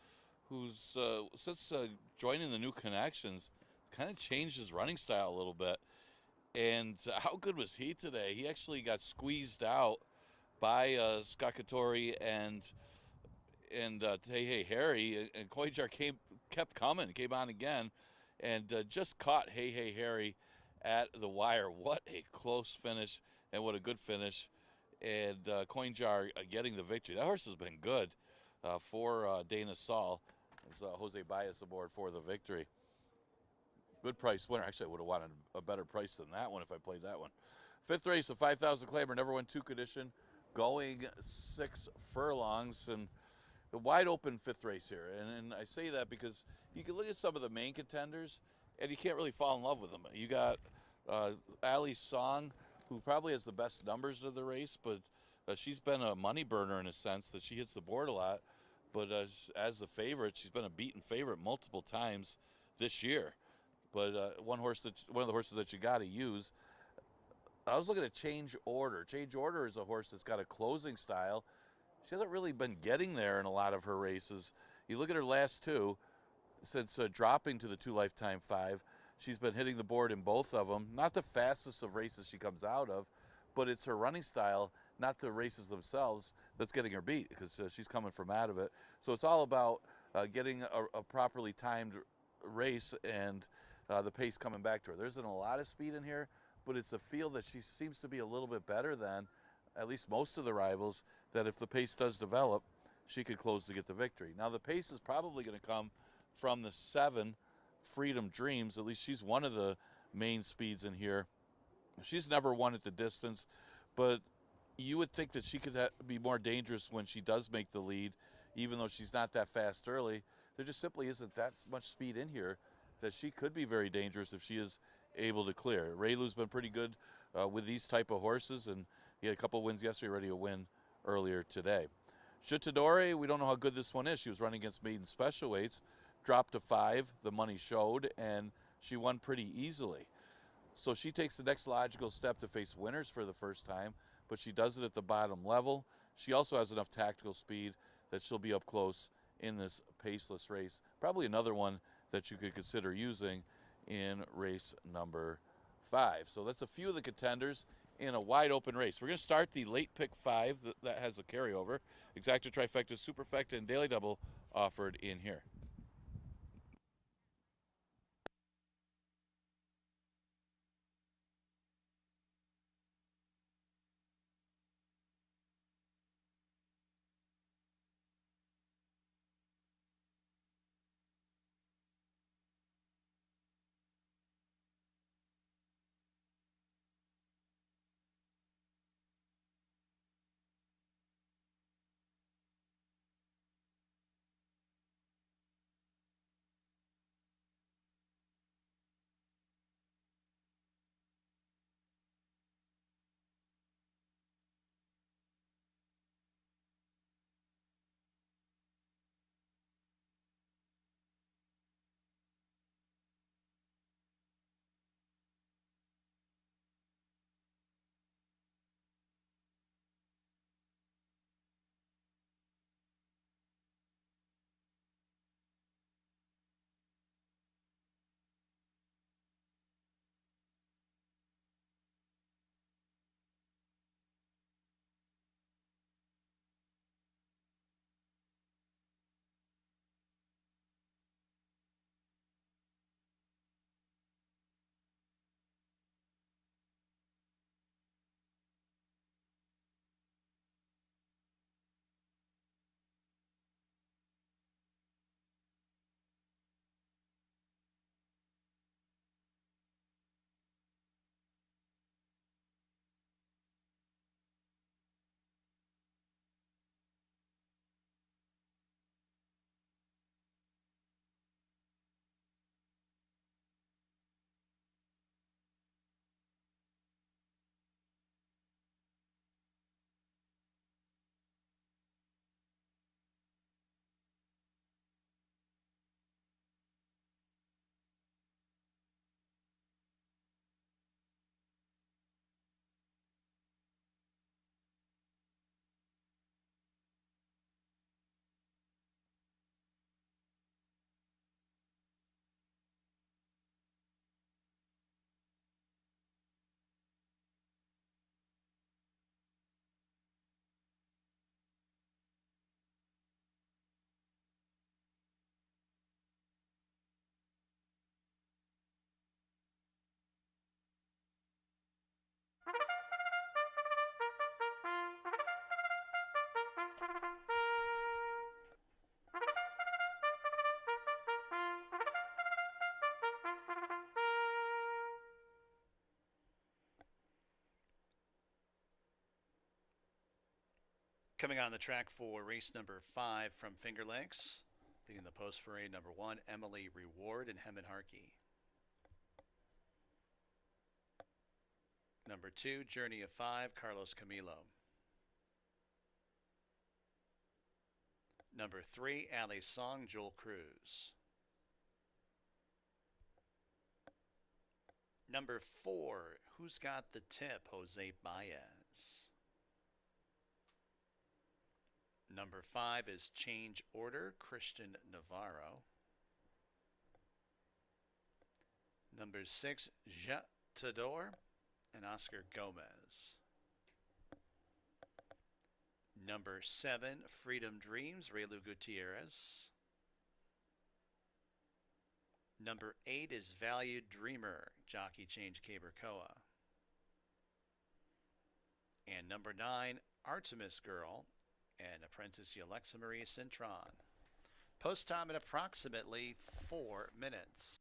who's since joining the new connections, kind of changed his running style a little bit. And how good was he today? He actually got squeezed out by Skakatori and Hey Hey Harry, and Coin Jar kept coming, came on again, and just caught Hey Hey Harry at the wire. What a close finish, and what a good finish. And Coin Jar getting the victory. That horse has been good for Dana Saul. As Jose Baez aboard for the victory. Good price winner. Actually, I would have wanted a better price than that one if I played that one. 5th race of 5,000 Claimer, never won 2 condition, going 6 furlongs, and a wide open 5th race here. And I say that because you can look at some of the main contenders, and you can't really fall in love with them. You got Ali Song, who probably has the best numbers of the race, but she's been a money burner in a sense that she hits the board a lot. But as the favorite, she's been a beaten favorite multiple times this year. But one of the horses that you got to use. I was looking at Change Order. Change Order is a horse that's got a closing style. She hasn't really been getting there in a lot of her races. You look at her last 2, since dropping to the 2 Lifetime 5, she's been hitting the board in both of them. Not the fastest of races she comes out of, but it's her running style, not the races themselves, that's getting her beat, because she's coming from out of it. So it's all about getting a properly timed race and the pace coming back to her. There isn't a lot of speed in here, but it's a field that she seems to be a little bit better than, at least most of the rivals, that if the pace does develop, she could close to get the victory. Now, the pace is probably going to come from the 7, Freedom Dreams. At least she's one of the main speeds in here. She's never won at the distance, but you would think that she could be more dangerous when she does make the lead, even though she's not that fast early. There just simply isn't that much speed in here that she could be very dangerous if she is able to clear. Raylu's been pretty good with these type of horses, and he had a couple wins yesterday, ready to win earlier today. Chitadore, we don't know how good this one is. She was running against maiden special weights, dropped to 5, the money showed, and she won pretty easily. So she takes the next logical step to face winners for the first time, but she does it at the bottom level. She also has enough tactical speed that she'll be up close in this paceless race. Probably another one that you could consider using in race number 5. So that's a few of the contenders in a wide open race. We're going to start the late pick 5 that has a carryover. Exacta, trifecta, superfecta, and daily double offered in here. Coming on the track for race number 5 from Finger Lakes. Leading the post parade, number 1, Emily Reward and Hemant Harkey. Number 2, Journey of 5, Carlos Camilo. Number 3, Ali Song, Joel Cruz. Number 4, Who's Got the Tip, Jose Baez. Number 5 is Change Order, Christian Navarro. Number 6, Jetador and Oscar Gomez. Number 7, Freedom Dreams, Raylu Gutierrez. Number 8 is Valued Dreamer, Jockey Change Cabercoa. And number 9, Artemis Girl and apprentice Alexa Marie Cintron. Post time at approximately 4 minutes.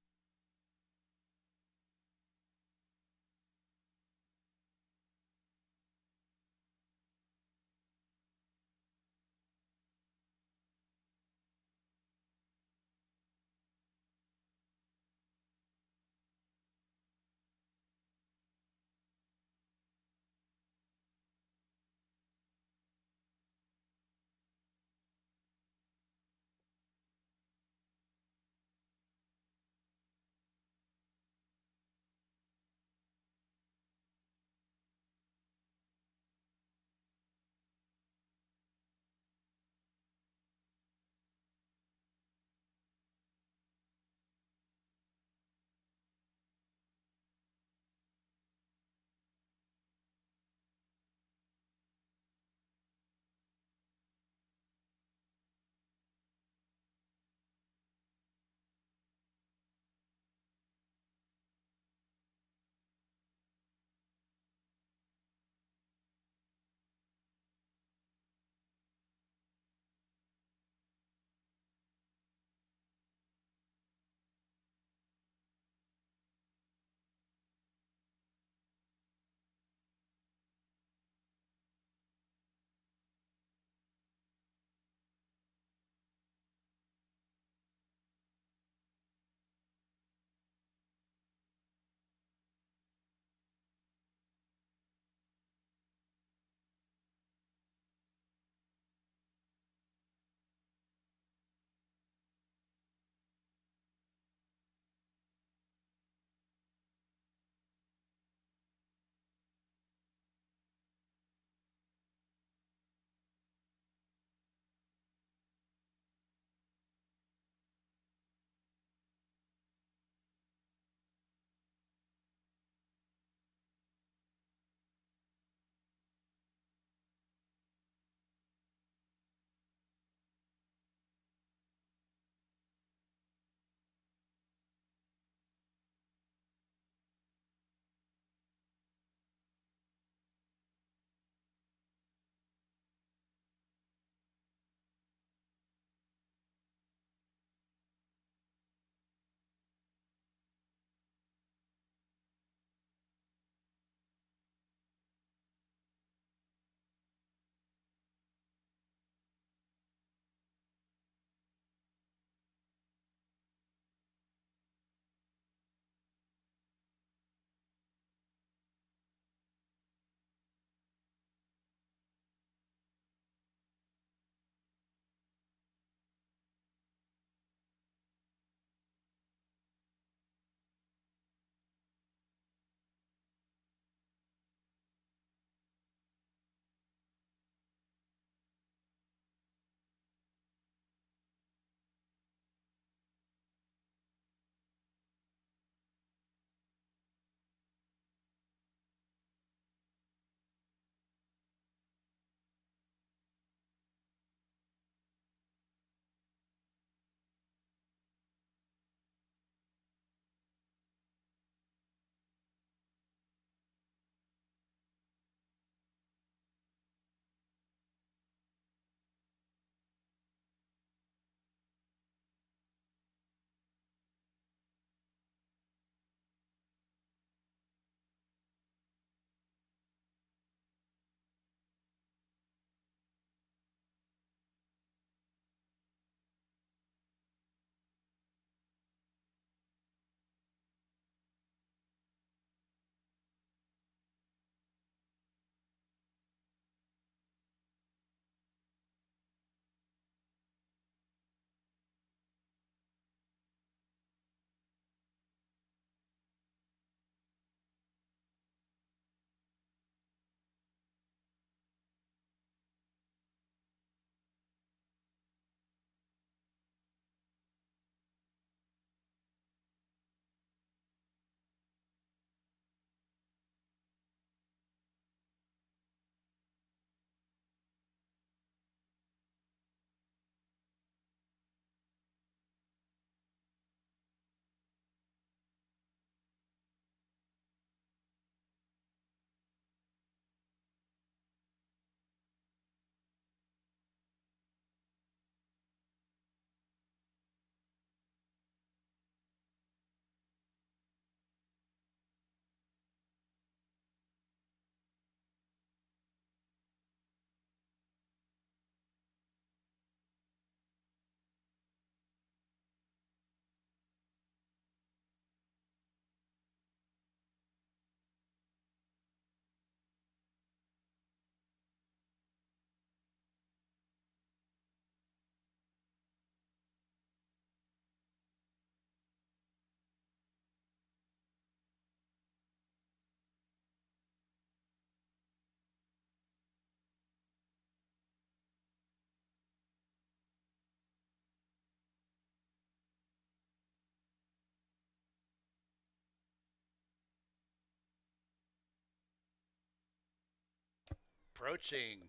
approaching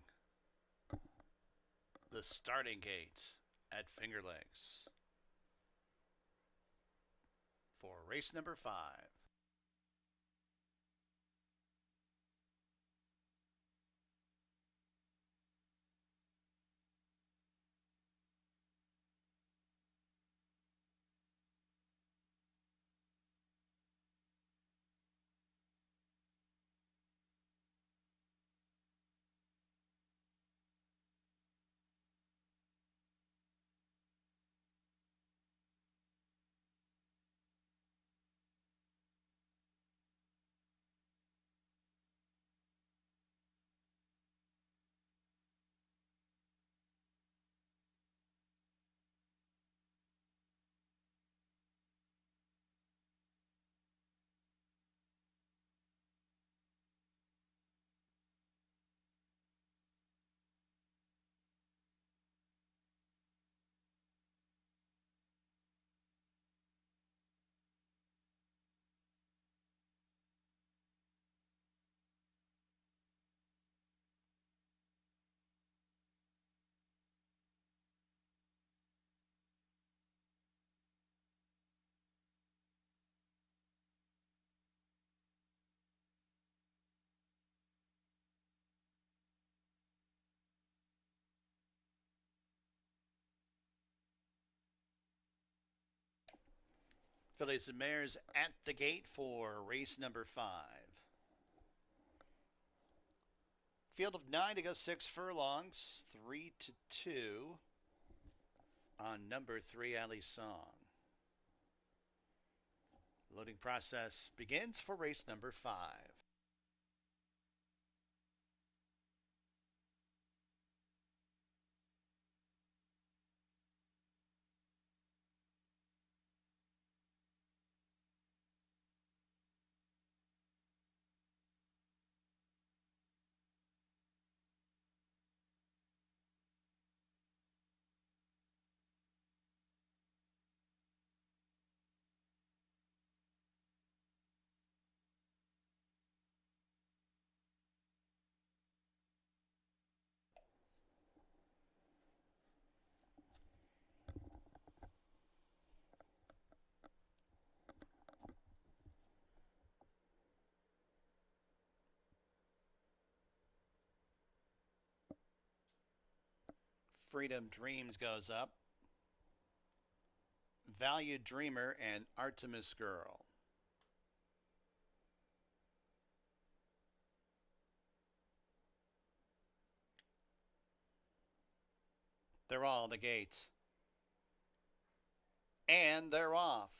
the starting gate at Finger Lakes for race number 5. Fillies and mares at the gate for race number 5. Field of 9 to go 6 furlongs, 3 to 2 on number 3, Ali Song. Loading process begins for race number 5. Freedom Dreams goes up. Valued Dreamer and Artemis Girl. They're all the gate. And they're off.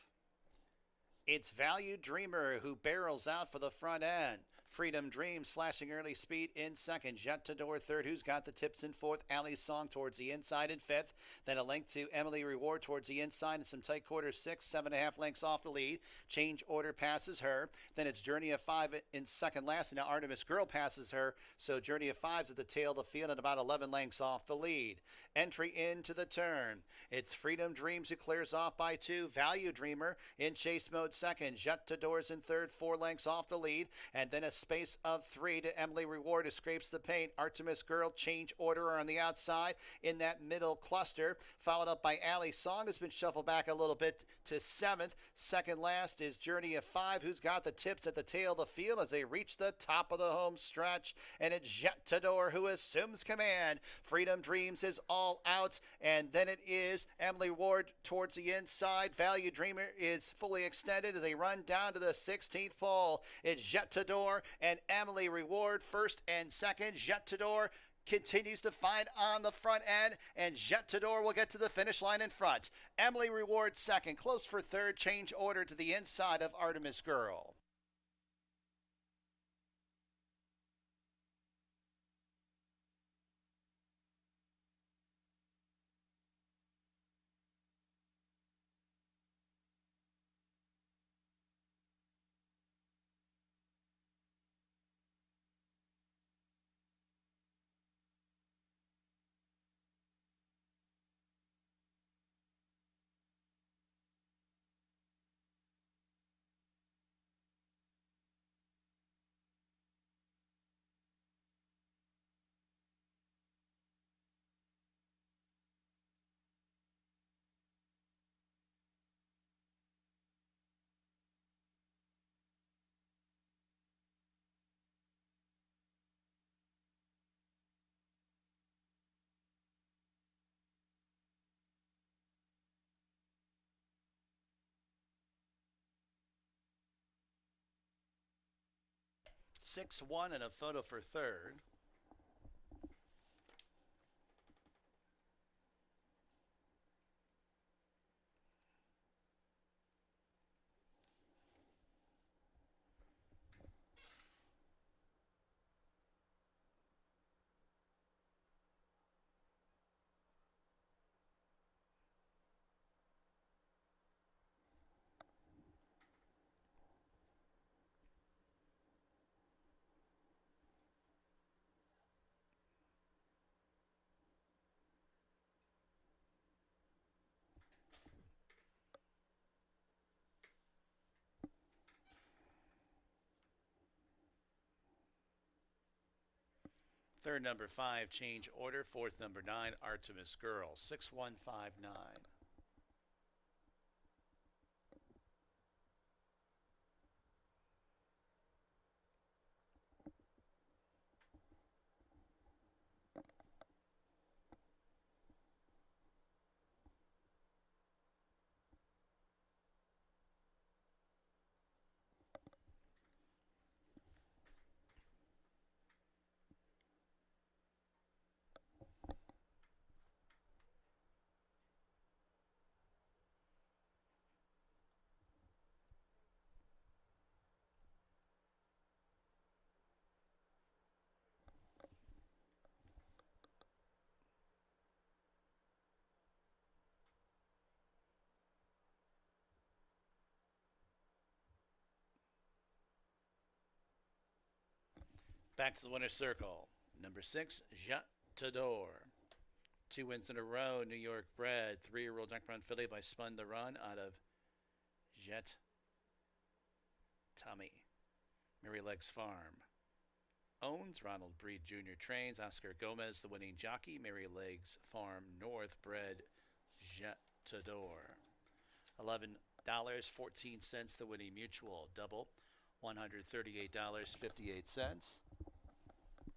It's Valued Dreamer who barrels out for the front end. Freedom Dreams flashing early speed in second. Jet to Door third. Who's got the tips in fourth? Allie's Song towards the inside in fifth. Then a length to Emily Reward towards the inside and some tight quarters. 6, 7.5 lengths off the lead. Change Order passes her. Then it's Journey of 5 in second last. And now Artemis Girl passes her. So Journey of 5's at the tail of the field at about 11 lengths off the lead. Entry into the turn. It's Freedom Dreams who clears off by 2. Value Dreamer in chase mode second. Jet to Doors in third. 4 lengths off the lead. And then a space of 3 to Emily Reward who scrapes the paint. Artemis Girl, Change Order on the outside in that middle cluster, followed up by Allie's Song, has been shuffled back a little bit to 7th. Second last is Journey of 5, who's got the tips at the tail of the field as they reach the top of the home stretch, and it's Jetador who assumes command. Freedom Dreams is all out, and then it is Emily Ward towards the inside. Value Dreamer is fully extended as they run down to the 16th pole. It's Jetador and Emily Reward first and second. Jetador continues to find on the front end, and Jetador will get to the finish line in front. Emily Reward second, close for third. Change Order to the inside of Artemis Girl. 6-1 and a photo for third. Third, number 5, change order. Fourth, number 9, Artemis Girl. 6159. Back to the winner's circle. Number 6, Jatador. 2 wins in a row. New York bred. 3-year-old neck-brown filly by Spun the Run out of Jet Tommy. Mary Legs Farm. Owns Ronald Breed Jr. trains. Oscar Gomez, the winning jockey. Mary Legs Farm North bred Jatador. $11.14 the winning mutual. Double $138.58.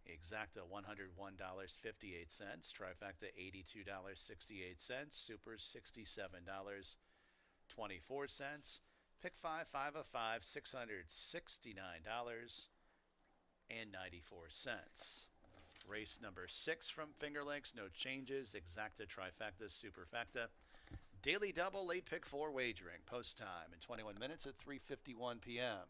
Exacta $101.58. Trifecta $82.68. Supers $67.24. Pick 5, 5 of 5, $669.94. Race number 6 from Finger Lakes. No changes. Exacta, trifecta, superfecta. Daily double, late pick 4 wagering. Post time in 21 minutes at 3:51 p.m.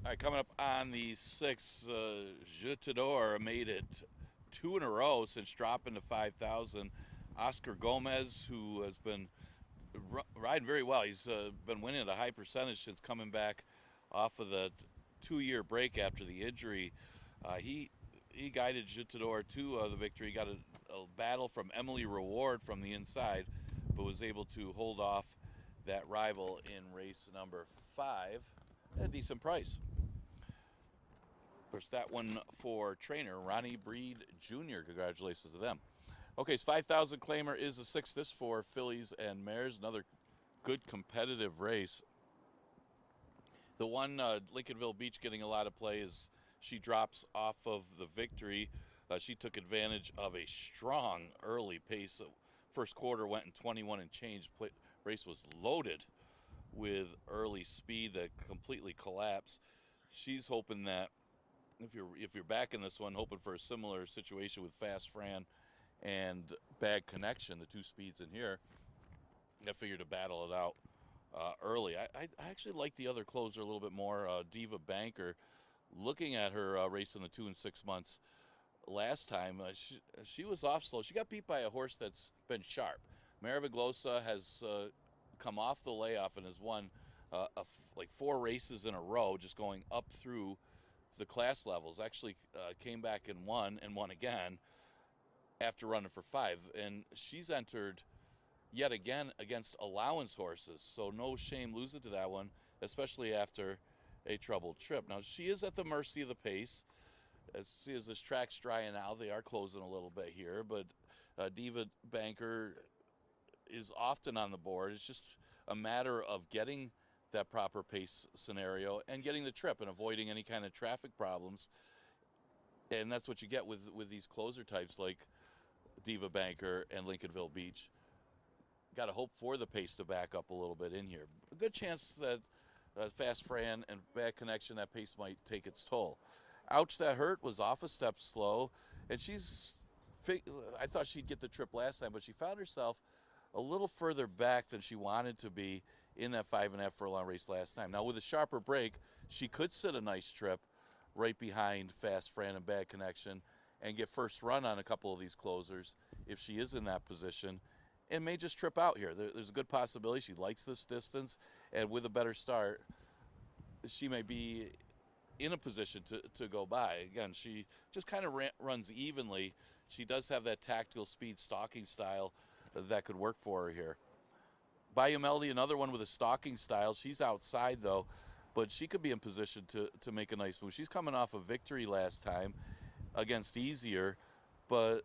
All right, coming up on the 6th, Jutador made it 2 in a row since dropping to 5,000. Oscar Gomez, who has been riding very well. He's been winning at a high percentage since coming back off of the 2-year break after the injury. He guided Jutador to the victory. He got a battle from Emily Reward from the inside, but was able to hold off that rival in race number 5 at a decent price. Of course, that one for trainer Ronnie Breed Jr. Congratulations to them. Okay, so 5,000 claimer is the 6th. This for fillies and mares. Another good competitive race. The one Lincolnville Beach getting a lot of play is she drops off of the victory. She took advantage of a strong early pace. First quarter went in 21 and change. Race was loaded with early speed that completely collapsed. She's hoping that if you're back in this one, hoping for a similar situation with Fast Fran and Bad Connection, the 2 speeds in here. I figured to battle it out early. I actually like the other closer a little bit more, Diva Banker. Looking at her race in the 2 and 6 months last time, she was off slow. She got beat by a horse that's been sharp. Maraviglosa has come off the layoff and has won like 4 races in a row, just going up through the class levels. Actually came back and won again after running for 5. And she's entered yet again against allowance horses, so no shame losing to that one, especially after a troubled trip. Now, she is at the mercy of the pace. As this track's drying out, they are closing a little bit here, but Diva Banker is often on the board. It's just a matter of getting that proper pace scenario and getting the trip and avoiding any kind of traffic problems. And that's what you get with these closer types like Diva Banker and Lincolnville Beach. Got to hope for the pace to back up a little bit in here. A good chance that Fast Fran and Bad Connection, that pace might take its toll. Ouch That Hurt was off a step slow, and I thought she'd get the trip last time, but she found herself a little further back than she wanted to be in that 5.5 furlong race last time. Now, with a sharper break, she could sit a nice trip right behind Fast Fran and Bad Connection and get first run on a couple of these closers if she is in that position, and may just trip out here. There's a good possibility she likes this distance, and with a better start, she may be in a position to go by. Again, she just kind of runs evenly. She does have that tactical speed stalking style that could work for her here. Bayou Melody, another one with a stalking style. She's outside, though, but she could be in position to make a nice move. She's coming off a victory last time against Easier, but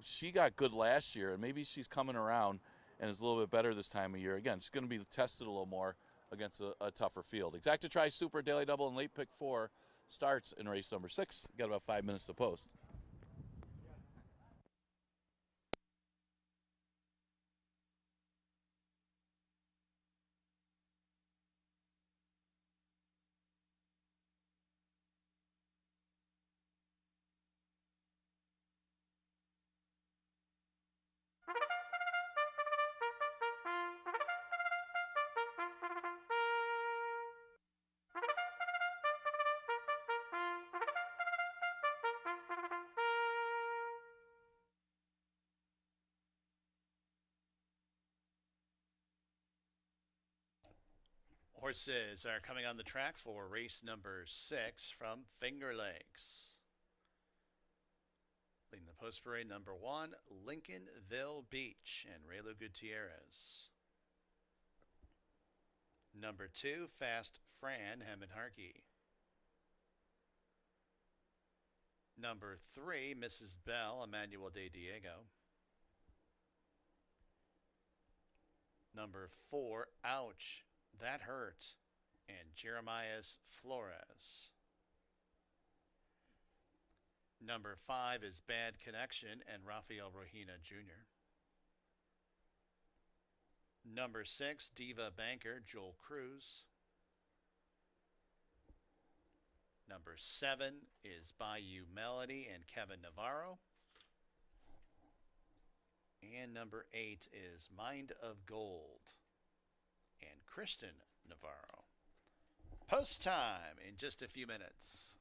she got good last year, and maybe she's coming around and is a little bit better this time of year. Again, she's going to be tested a little more against a tougher field. Exacta Tri Super Daily Double and Late Pick 4 starts in race number 6. Got about 5 minutes to post. Horses are coming on the track for race number 6 from Finger Lakes. Leading the post parade, number 1, Lincolnville Beach and Raylo Gutierrez. Number 2, Fast Fran Hammond Harkey. Number 3, Mrs. Bell, Emmanuel de Diego. Number 4, Ouch That Hurt, and Jeremias Flores. Number 5 is Bad Connection and Rafael Rohina Jr. Number 6, Diva Banker, Joel Cruz. Number 7 is Bayou Melody and Kevin Navarro. And number 8 is Mind of Gold and Kristen Navarro. Post time in just a few minutes.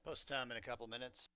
Post time in a couple minutes.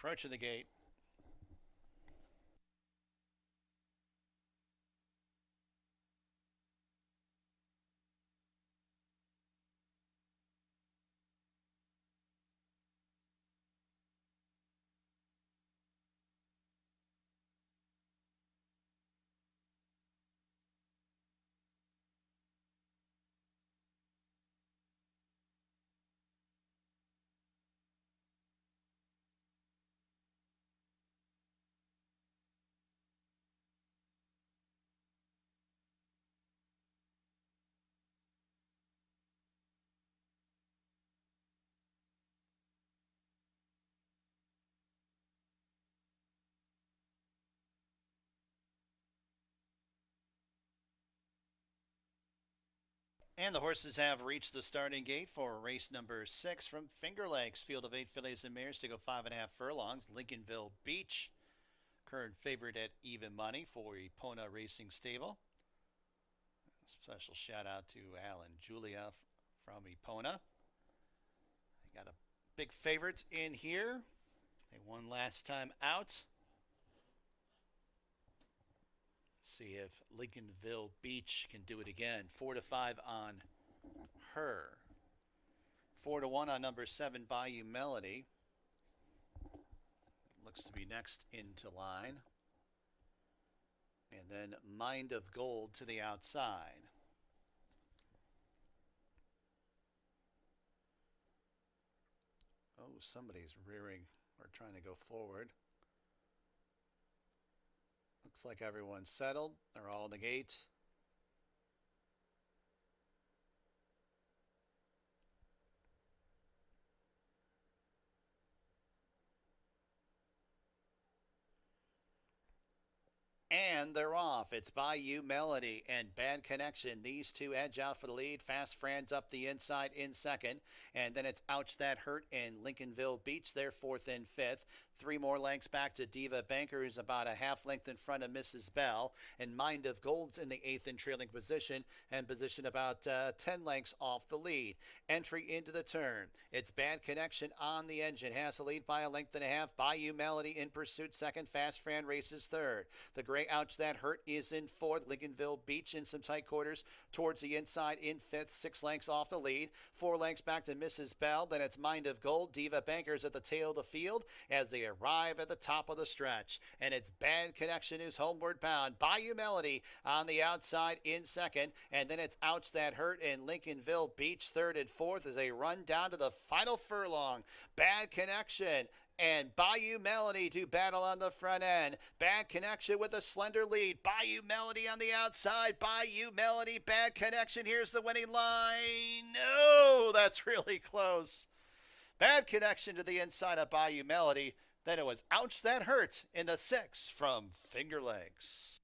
approaching the gate. And the horses have reached the starting gate for race number 6 from Finger Lakes. Field of 8 fillies and mares to go 5.5 furlongs. Lincolnville Beach, current favorite at even money for Epona Racing Stable. Special shout out to Al and Julia from Epona. They got a big favorite in here. They won last time out. See if Lincolnville Beach can do it again. 4-5 on her. 4-1 on number 7, Bayou Melody. Looks to be next into line. And then Mind of Gold to the outside. Oh, somebody's rearing or trying to go forward. Looks like everyone's settled. They're all in the gate. And they're off. It's Bayou Melody and Bad Connection. These two edge out for the lead. Fast Fran's up the inside in second. And then it's Ouch That Hurt and Lincolnville Beach. They're fourth and fifth. 3 more lengths back to Diva Banker, who's about a half length in front of Mrs. Bell. And Mind of Gold's in the 8th and trailing position, and position about 10 lengths off the lead. Entry into the turn. It's Bad Connection on the engine. Has a lead by a length and a half. Bayou Melody in pursuit second. Fast Fran races third. The gray Ouch That Hurt is in fourth. Lincolnville Beach in some tight quarters towards the inside in fifth. 6 lengths off the lead. 4 lengths back to Mrs. Bell. Then it's Mind of Gold. Diva Bankers at the tail of the field as they arrive at the top of the stretch. And it's Bad Connection who's homeward bound. Bayou Melody on the outside in second. And then it's Ouch That Hurt and Lincolnville Beach third and fourth as they run down to the final furlong. Bad Connection and Bayou Melody to battle on the front end. Bad Connection with a slender lead. Bayou Melody on the outside. Bayou Melody, Bad Connection. Here's the winning line. No, that's really close. Bad Connection to the inside of Bayou Melody. Then it was Ouch That Hurt in the 6 from Finger Lakes.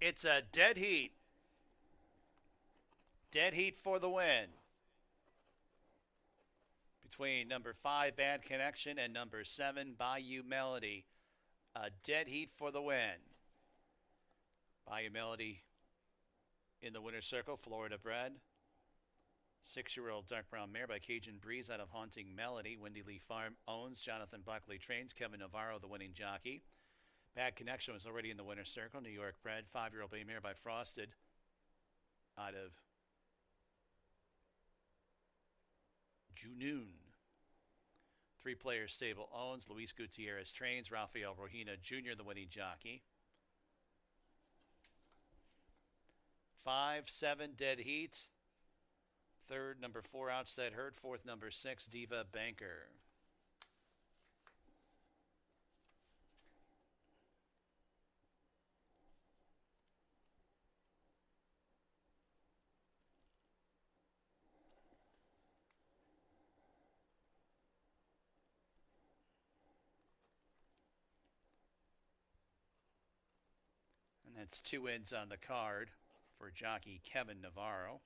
It's a dead heat. Dead heat for the win. Between number 5, Bad Connection, and number 7, Bayou Melody. A dead heat for the win. Bayou Melody in the winner's circle, Florida bred. 6-year-old dark brown mare by Cajun Breeze out of Haunting Melody. Windy Lee Farm owns. Jonathan Buckley trains. Kevin Navarro, the winning jockey. Bad Connection was already in the winner's circle. New York bred. 5-year-old bay mare by Frosted out of Junoon. 3-player stable owns. Luis Gutierrez trains. Rafael Rohina Jr., the winning jockey. 5, 7, dead heat. 3rd, number 4, Outstead Hurt. 4th, number 6, Diva Banker. And that's 2 wins on the card for jockey Kevin Navarro.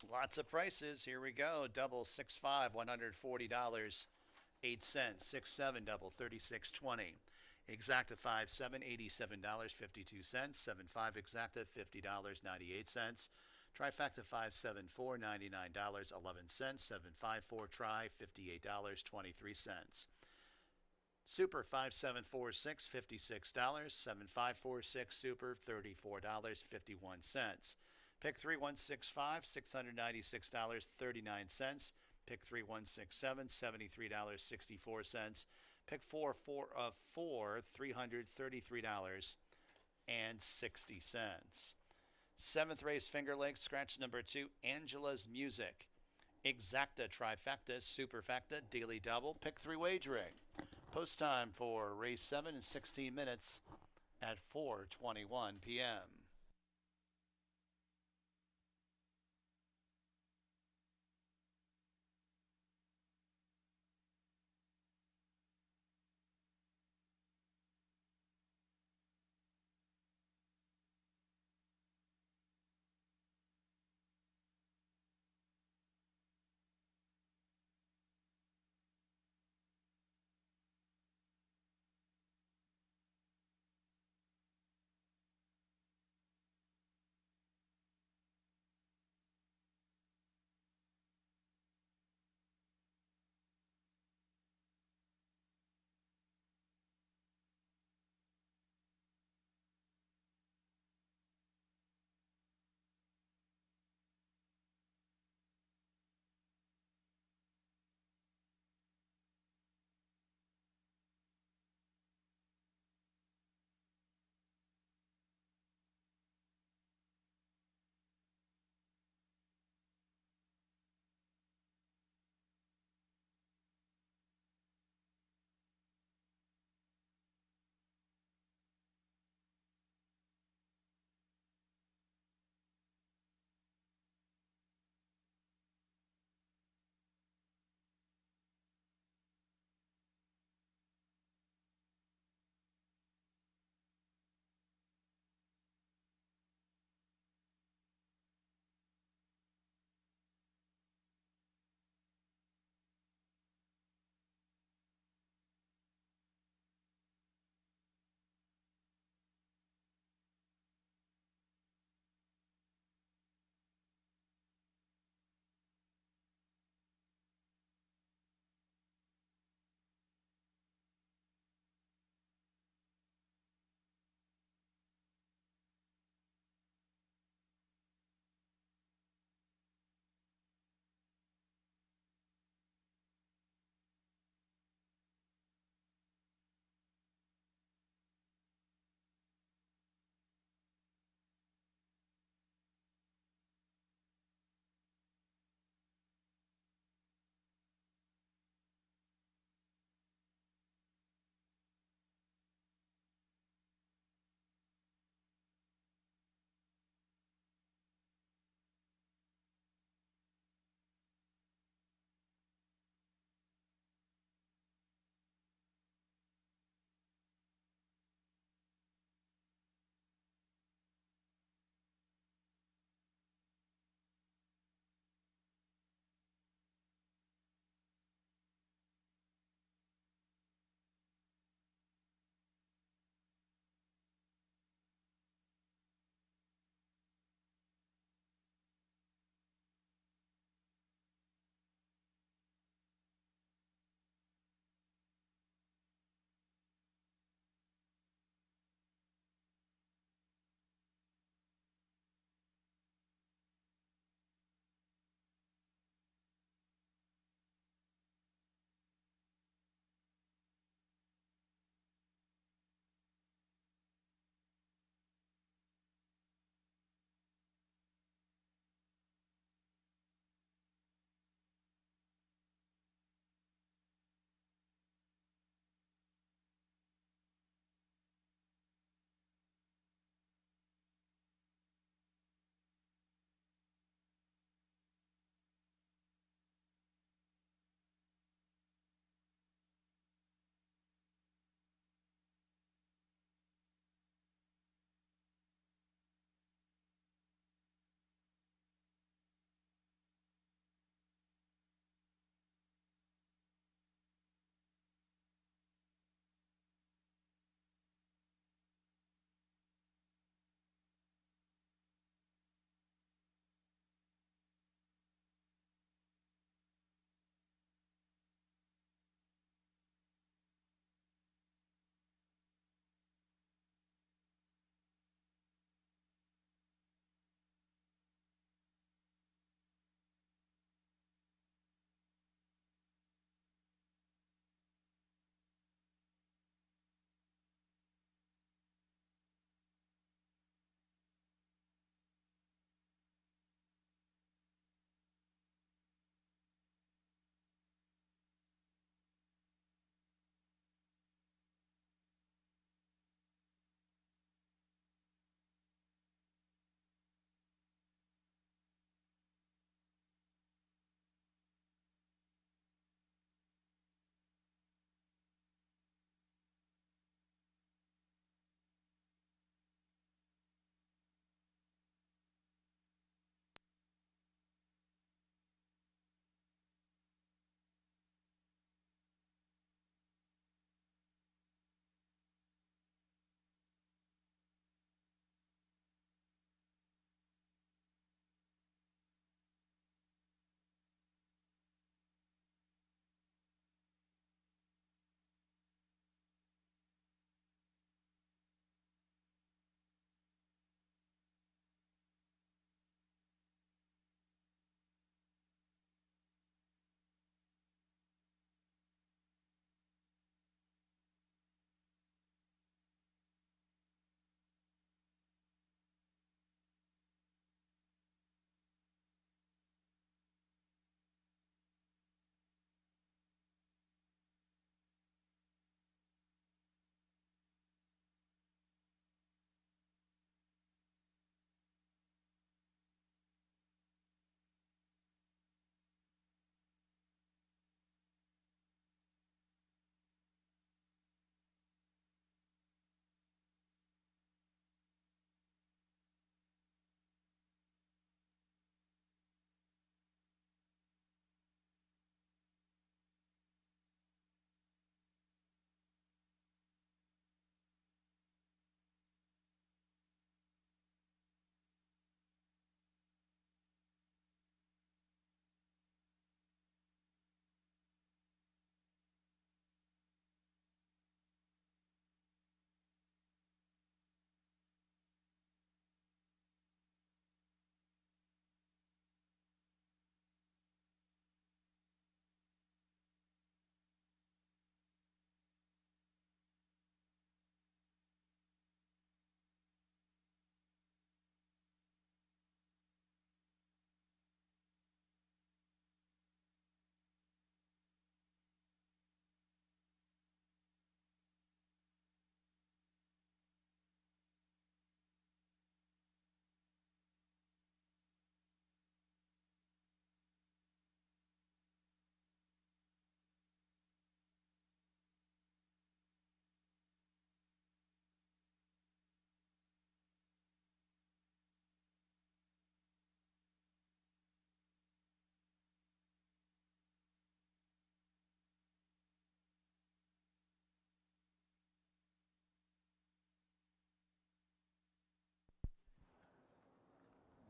Lots of prices. Here we go. Double 6-5, $140, 8 cents. 6-7 double, $36.20. Exacta 5-7, $87.52. 7-5 exacta, $50.98. Trifecta 5-7-4, $99.11. 7-5-4 try, $58.23. Super 5-7-4-6, $56. 7-5-4-6 Super, $34.51. Pick 3165, $696.39. Pick 3167, $73.64. Pick 4 of 4, $333.60. 7th race, Finger Lakes, scratch number 2, Angela's Music. Exacta, trifecta, superfecta, daily double. Pick 3 wagering. Post time for race 7 in 16 minutes at 4:21 p.m.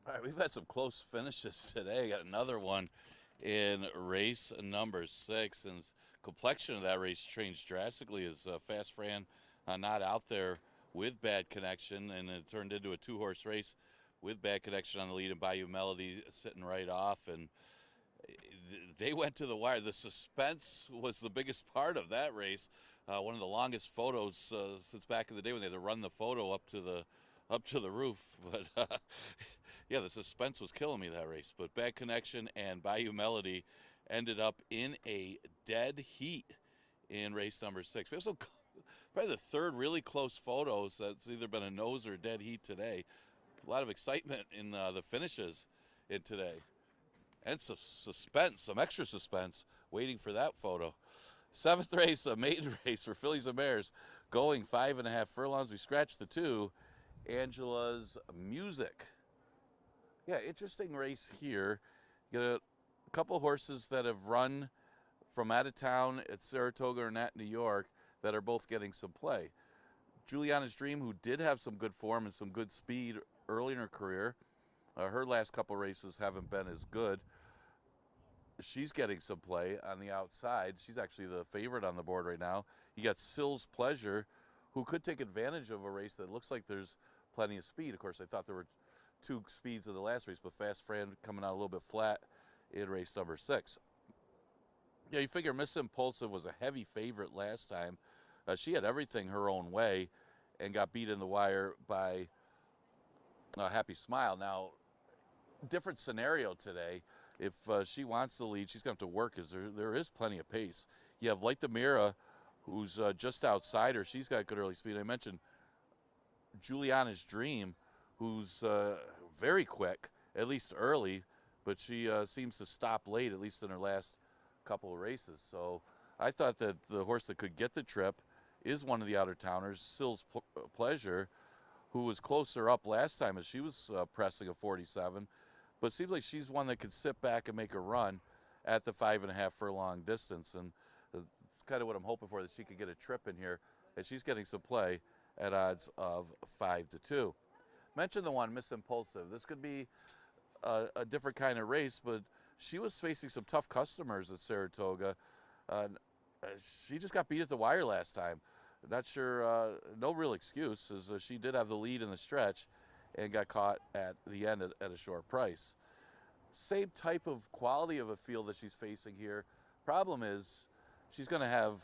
All right, we've had some close finishes today. Got another one in race number 6, and complexion of that race changed drastically as Fast Fran not out there with Bad Connection, and it turned into a 2-horse race with Bad Connection on the lead and Bayou Melody sitting right off, and they went to the wire. The suspense was the biggest part of that race. One of the longest photos since back in the day when they had to run the photo up to the roof, but yeah, the suspense was killing me that race. But Bad Connection and Bayou Melody ended up in a dead heat in race number 6. We have some, probably the third really close photos that's either been a nose or a dead heat today. A lot of excitement in the finishes in today. And some suspense, some extra suspense waiting for that photo. 7th race, a maiden race for fillies and mares, going 5.5 furlongs. We scratched the 2. Angela's Music. Yeah, interesting race here. You get a couple horses that have run from out of town at Saratoga or Nat, New York, that are both getting some play. Juliana's Dream, who did have some good form and some good speed early in her career, her last couple races haven't been as good. She's getting some play on the outside. She's actually the favorite on the board right now. You got Sill's Pleasure, who could take advantage of a race that looks like there's plenty of speed. Of course, I thought there were 2 speeds in the last race, but Fast Fran coming out a little bit flat in race number 6. Yeah, you figure Miss Impulsive was a heavy favorite last time. She had everything her own way and got beat in the wire by Happy Smile. Now, different scenario today. If she wants the lead, she's going to have to work, because there is plenty of pace. You have Light the Mira, who's just outside her. She's got good early speed. I mentioned Juliana's Dream, who's very quick, at least early, but she seems to stop late, at least in her last couple of races. So I thought that the horse that could get the trip is one of the out-of-towners, Sill's Pleasure, who was closer up last time as she was pressing a 47. But it seems like she's one that could sit back and make a run at the 5.5 furlong distance. And it's kind of what I'm hoping for, that she could get a trip in here. And she's getting some play at odds of 5-2. Mention the one, Miss Impulsive. This could be a different kind of race, but she was facing some tough customers at Saratoga. She just got beat at the wire last time. Not sure, no real excuse, as she did have the lead in the stretch and got caught at the end at a short price. Same type of quality of a field that she's facing here. Problem is, she's going to have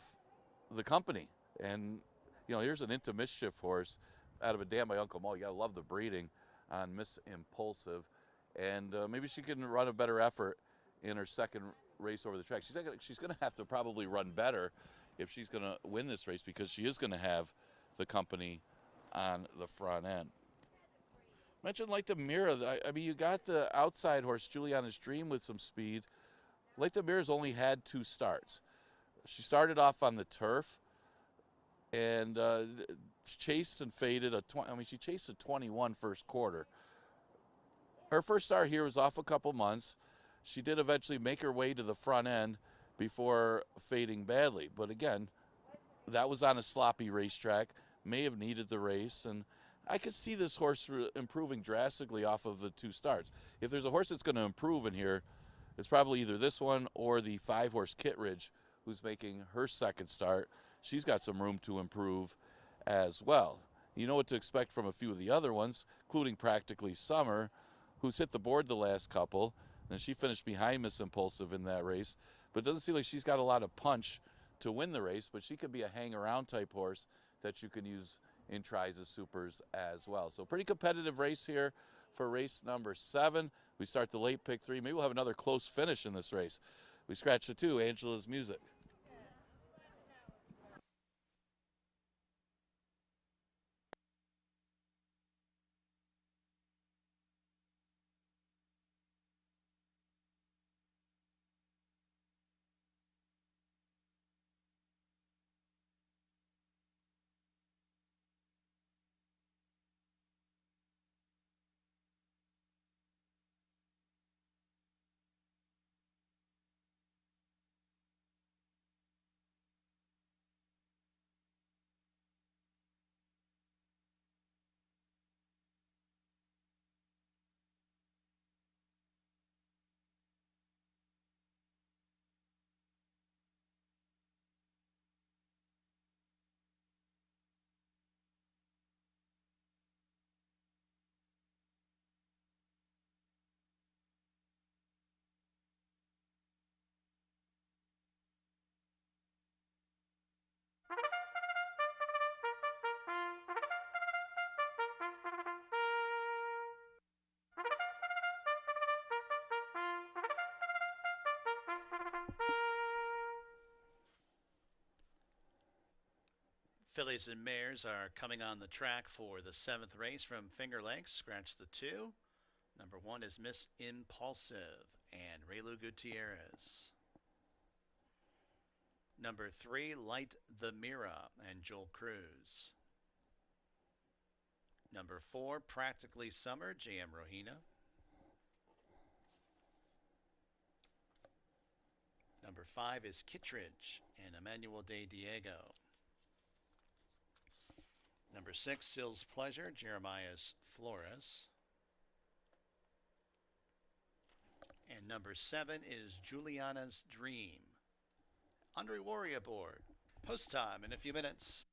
the company. And, you know, here's an Into Mischief horse out of a dam by Uncle Mo. You got to love the breeding on Miss Impulsive. And maybe she can run a better effort in her second race over the track. She's going to have to probably run better if she's going to win this race, because she is going to have the company on the front end. Mentioned Like the Mirror. I mean, you got the outside horse, Juliana's Dream, with some speed. Like the Mirror's only had 2 starts. She started off on the turf and chased and faded she chased a 21 first quarter. Her first start here was off a couple months. She did eventually make her way to the front end before fading badly. But again, that was on a sloppy racetrack, may have needed the race, and I could see this horse improving drastically off of the 2 starts. If there's a horse that's going to improve in here, it's probably either this one or the 5-horse Kittredge, who's making her second start. She's got some room to improve as well. You know what to expect from a few of the other ones, including Practically Summer, who's hit the board the last couple, and she finished behind Miss Impulsive in that race. But it doesn't seem like she's got a lot of punch to win the race, but she could be a hang-around type horse that you can use in tries as supers as well. So pretty competitive race here for race number 7. We start the late pick 3. Maybe we'll have another close finish in this race. We scratch the 2, Angela's Music. Fillies and mares are coming on the track for the seventh race from Finger Lakes. Scratch the two. Number one is Miss Impulsive and Raylu Gutierrez. Number three, Light the Mira and Joel Cruz. Number four, Practically Summer, J.M. Rohina. Number five is Kittredge and Emmanuel de Diego. Number six, Sill's Pleasure, Jeremias Flores. And number seven is Juliana's Dream. Andre Warrior aboard. Post time in a few minutes.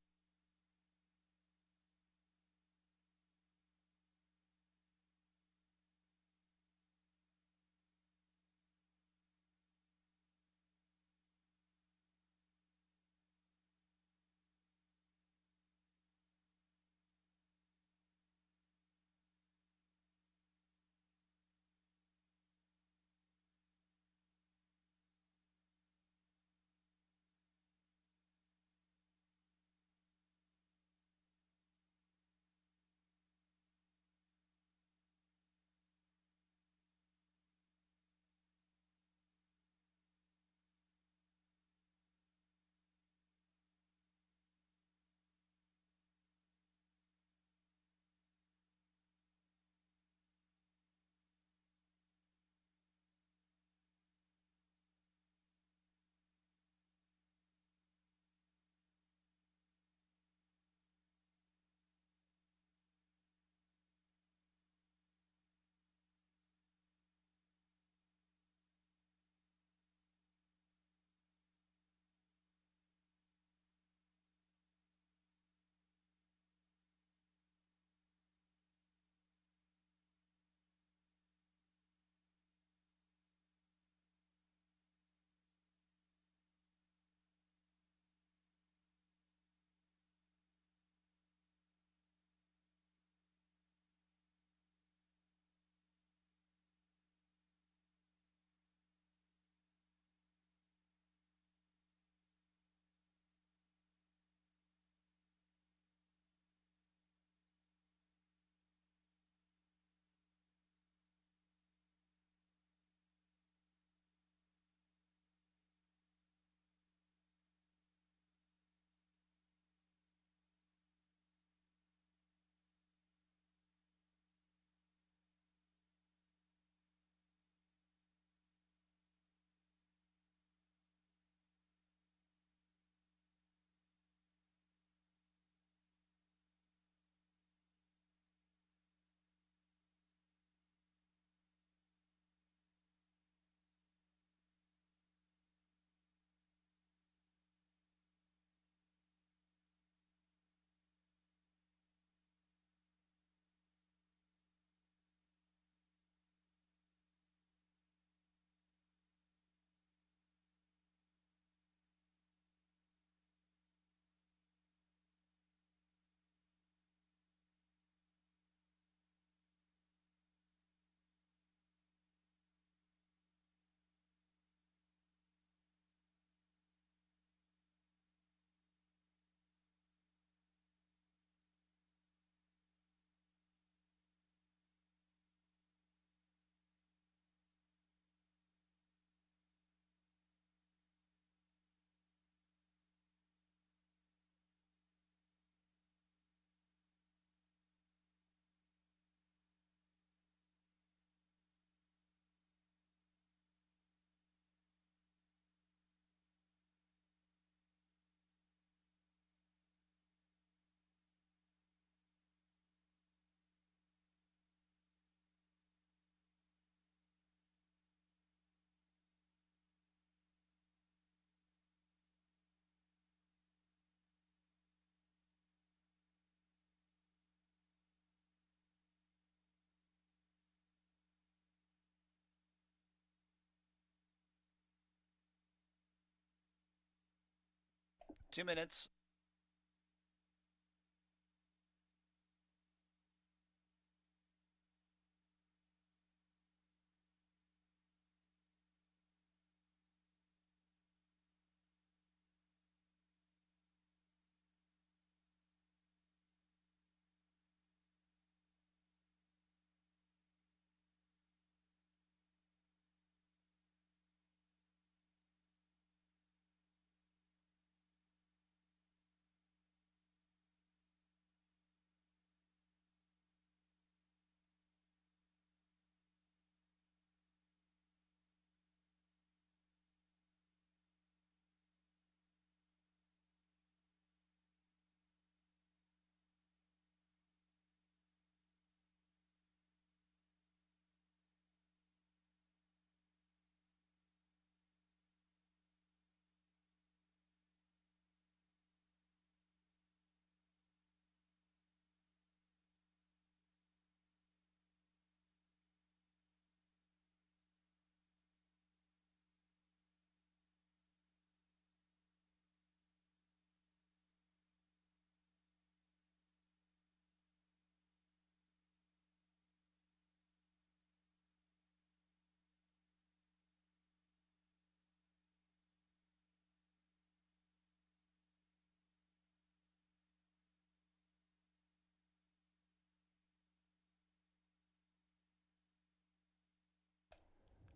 Two minutes.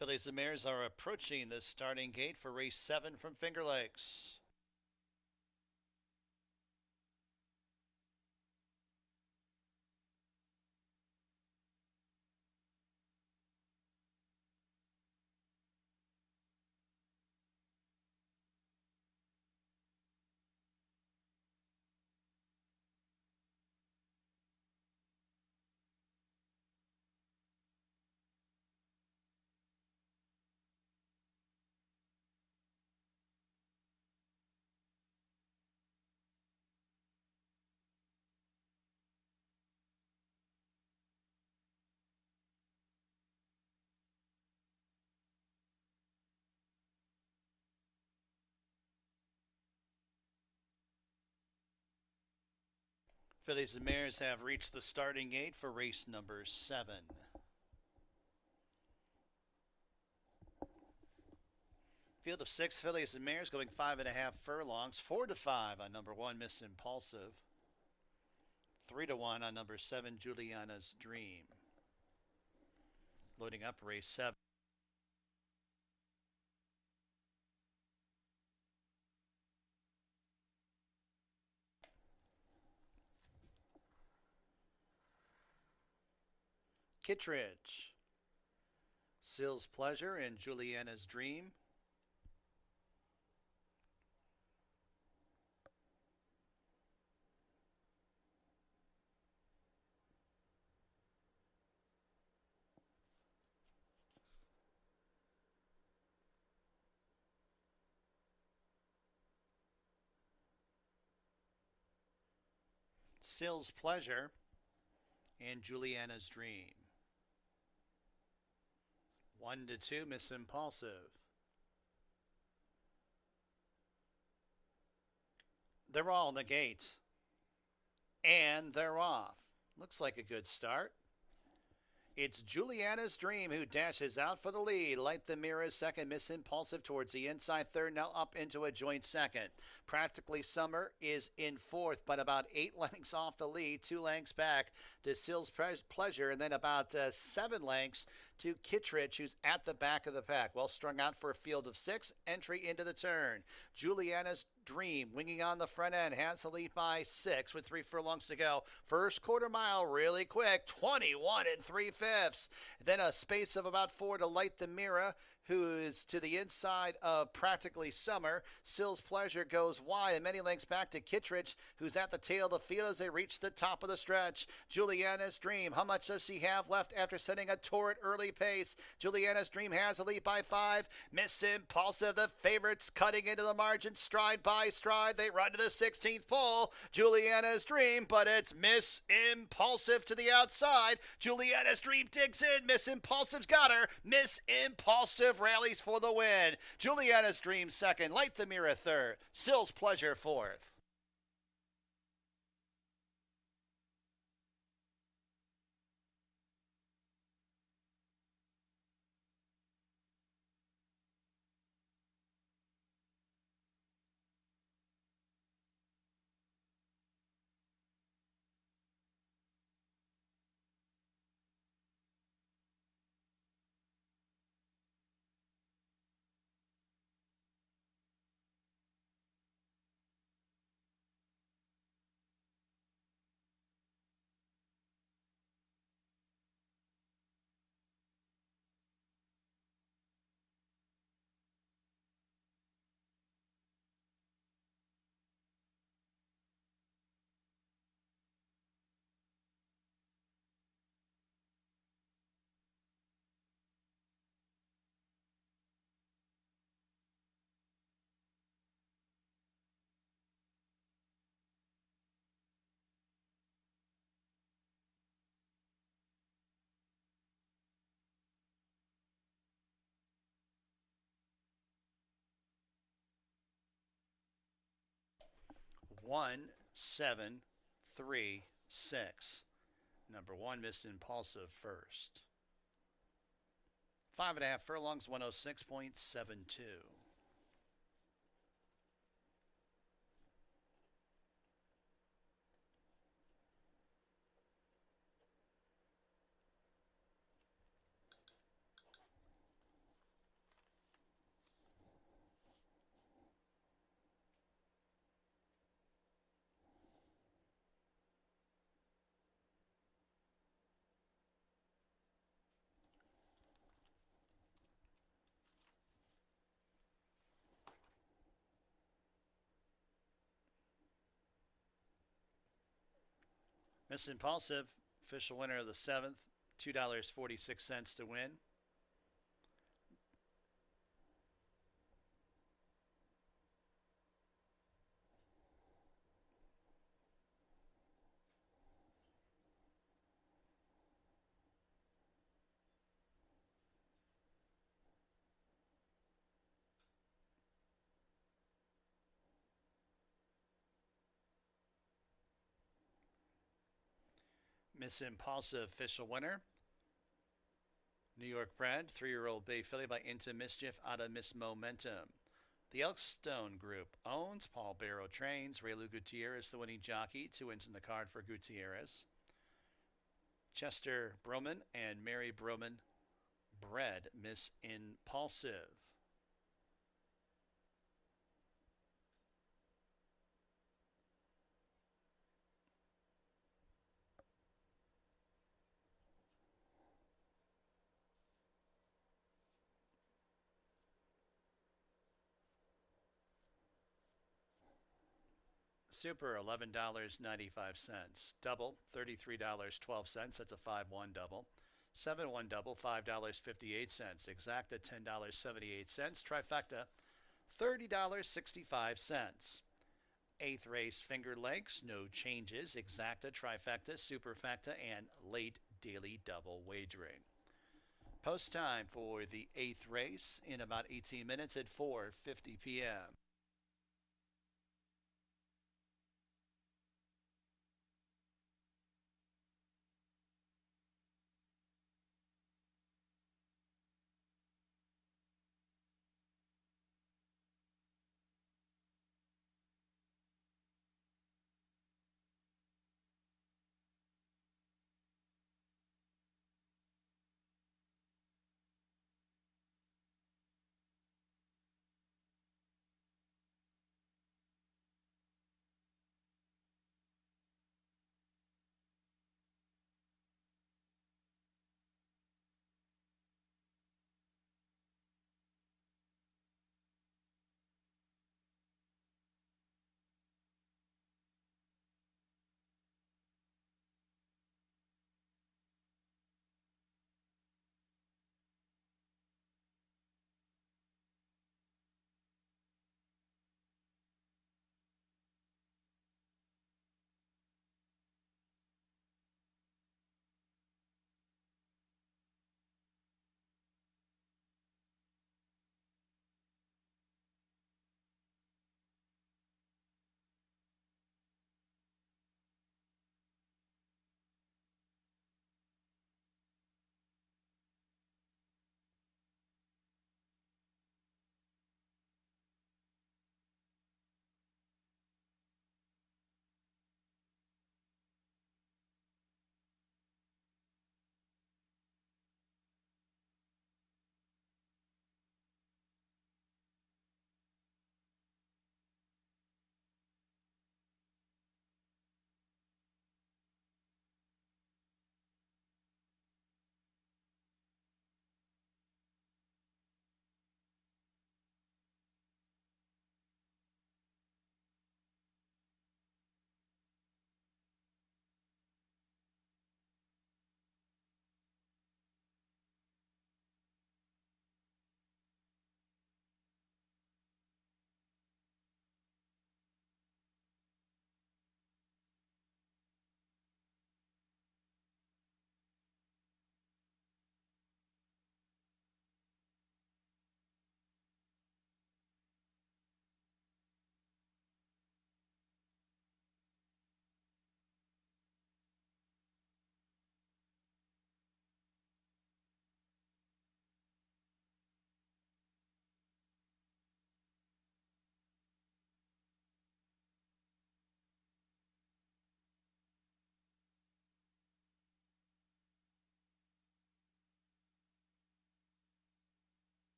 Fillies and mares are approaching the starting gate for race 7 from Finger Lakes. Fillies and mares have reached the starting gate for race number 7. Field of 6 fillies and mares going 5.5 furlongs. 4 to 5 on number 1, Miss Impulsive. 3 to 1 on number 7, Juliana's Dream. Loading up race 7. Kittredge, Sill's Pleasure, and Juliana's Dream. Sill's Pleasure and Juliana's Dream. 1 to 2, Miss Impulsive. They're all in the gate. And they're off. Looks like a good start. It's Juliana's Dream who dashes out for the lead. Light the Mirror second. Miss Impulsive towards the inside third. Now up into a joint second. Practically Summer is in fourth, but about 8 lengths off the lead. 2 lengths back to Sill's Pleasure, and then about 7 lengths to Kittredge, who's at the back of the pack. Well strung out for a field of 6. Entry into the turn. Juliana's Dream winging on the front end, has the lead by 6 with 3 furlongs to go. First quarter mile really quick, 21 3/5. Then a space of about 4 to Light the Mirror, who is to the inside of Practically Summer. Sill's Pleasure goes wide and many lengths back to Kittredge, who's at the tail of the field as they reach the top of the stretch. Juliana's Dream, how much does she have left after setting a torrid early pace? Juliana's Dream has a lead by 5. Miss Impulsive, the favorites, cutting into the margin, stride by stride. They run to the 16th pole. Juliana's Dream, but it's Miss Impulsive to the outside. Juliana's Dream digs in. Miss Impulsive's got her. Miss Impulsive rallies for the win. Juliana's Dream second. Light the Mirror third. Sill's Pleasure fourth. One, 7, 3, 6. Number 1, Miss Impulsive first. 5.5 furlongs, 106.72. Miss Impulsive, official winner of the seventh, $2.46 to win. Miss Impulsive, official winner. New York bred, 3-year-old bay filly by Into Mischief out of Miss Momentum. The Elkstone Group owns Paul Barrow trains. Raylu Gutierrez, the winning jockey. 2 wins in the card for Gutierrez. Chester Broman and Mary Broman bred Miss Impulsive. Super, $11.95. Double, $33.12. That's a 5-1 double. 7-1 double, $5.58. Exacta, $10.78. Trifecta, $30.65. Eighth race, Finger Lakes, no changes. Exacta, trifecta, superfecta, and late daily double wagering. Post time for the eighth race in about 18 minutes at 4:50 p.m.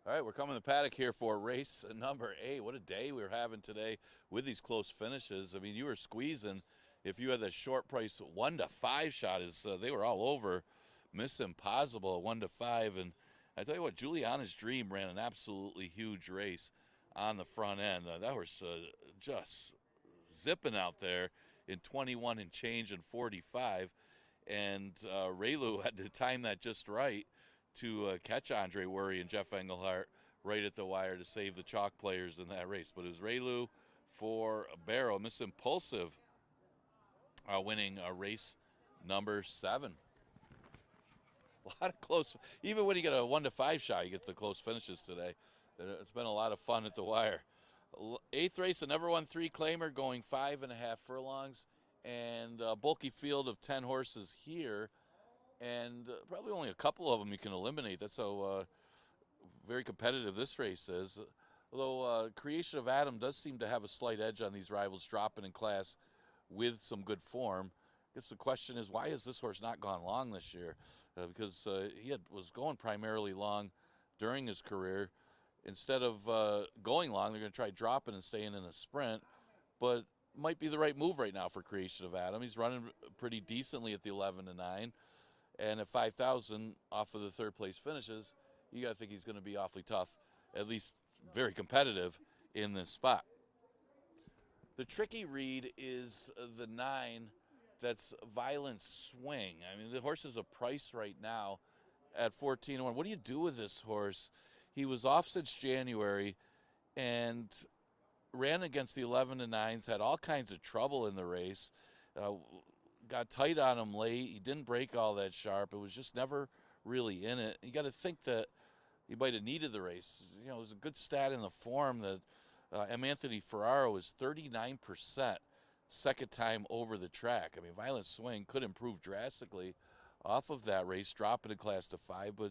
All right, we're coming to paddock here for race number 8. What a day we're having today with these close finishes. I mean, you were squeezing if you had the short price 1 to 5 shot. They were all over Miss Impossible 1 to 5. And I tell you what, Juliana's Dream ran an absolutely huge race on the front end. That was just zipping out there in 21 and change and 45. And Raylu had to time that just right to catch Andre Worry and Jeff Engelhardt right at the wire to save the chalk players in that race. But it was Raylu for Barrow. Miss Impulsive winning race number 7. A lot of close, even when you get a 1 to 5 shot, you get the close finishes today. It's been a lot of fun at the wire. 8th race, a number 1 3-claimer going 5.5 furlongs, and a bulky field of 10 horses here. And probably only a couple of them you can eliminate. That's how very competitive this race is. Although Creation of Adam does seem to have a slight edge on these rivals, dropping in class with some good form. I guess the question is, why has this horse not gone long this year? Because he was going primarily long during his career. Instead of going long, they're going to try dropping and staying in a sprint. But might be the right move right now for Creation of Adam. He's running pretty decently at the 11 to 9. And at 5,000 off of the 3rd place finishes, you got to think he's going to be awfully tough, at least very competitive in this spot. The tricky read is the 9, that's Violent Swing. I mean, the horse is a price right now at 14 to 1. What do you do with this horse? He was off since January and ran against the 11 to 9s, had all kinds of trouble in the race. Got tight on him late. He didn't break all that sharp. It was just never really in it. You got to think that he might have needed the race. You know, it was a good stat in the form that M. Anthony Ferraro is 39% second time over the track. I mean, Violent Swing could improve drastically off of that race, dropping in class to 5, but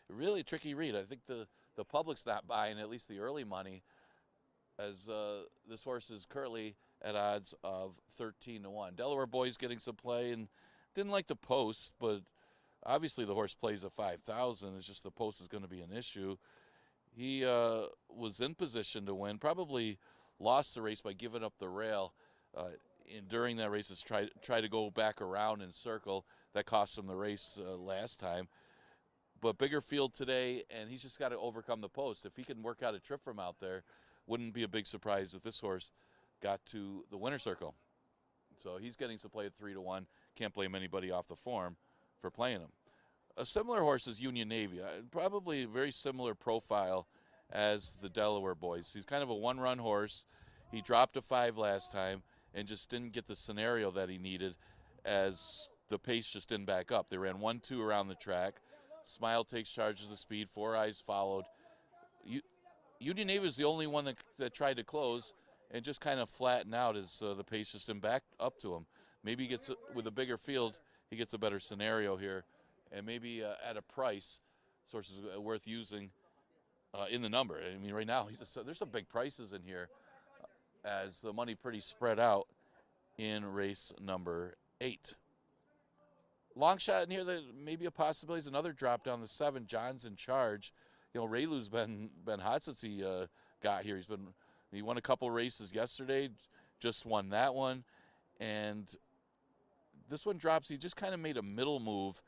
really a tricky read. I think the public's not buying at least the early money, as this horse is currently at odds of 13 to 1. Delaware Boy's getting some play and didn't like the post, but obviously the horse plays at 5,000. It's just the post is going to be an issue. He was in position to win, probably lost the race by giving up the rail. During that race, try to go back around and circle. That cost him the race last time. But bigger field today, and he's just got to overcome the post. If he can work out a trip from out there, wouldn't be a big surprise if this horse got to the winner's circle. So he's getting some play at 3 to 1. Can't blame anybody off the form for playing him. A similar horse is Union Navy. Probably a very similar profile as the Delaware Boys. He's kind of a one-run horse. He dropped a 5 last time and just didn't get the scenario that he needed, as the pace just didn't back up. They ran 1-2 around the track. Smile takes charge of the speed. Four Eyes followed. Union Navy is the only one that tried to close and just kind of flatten out as the pace just didn't back up to him. Maybe he gets, with a bigger field, he gets a better scenario here. And maybe at a price, sources worth using in the number. I mean, right now, there's some big prices in here as the money pretty spread out in race number 8. Long shot in here that maybe a possibility is another drop down the 7. John's in charge. You know, Raylu's been hot since he got here. He won a couple races yesterday, just won that one, and this one drops. He just kind of made a middle move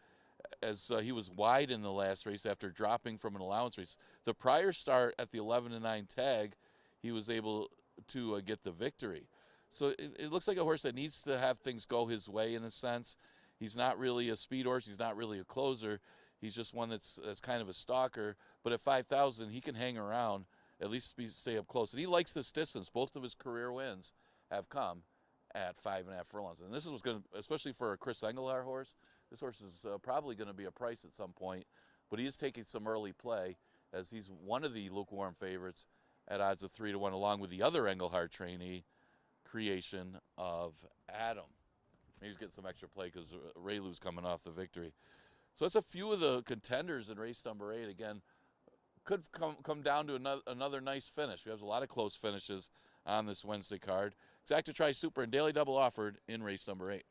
as he was wide in the last race after dropping from an allowance race. The prior start at the 11 to 9 tag, he was able to get the victory. So it looks like a horse that needs to have things go his way in a sense. He's not really a speed horse. He's not really a closer. He's just one that's kind of a stalker. But at 5,000, he can hang around, at least stay up close. And he likes this distance. Both of his career wins have come at 5.5 furlongs. And this was going to, especially for a Chris Engelhardt horse, this horse is probably going to be a price at some point. But he is taking some early play, as he's one of the lukewarm favorites at odds of 3 to 1, along with the other Engelhardt trainee, Creation of Adam. Maybe he's getting some extra play because Raylu's coming off the victory. So that's a few of the contenders in race number 8. Again, could come down to another nice finish. We have a lot of close finishes on this Wednesday card. Exacta Tri Super and Daily Double offered in race number 8.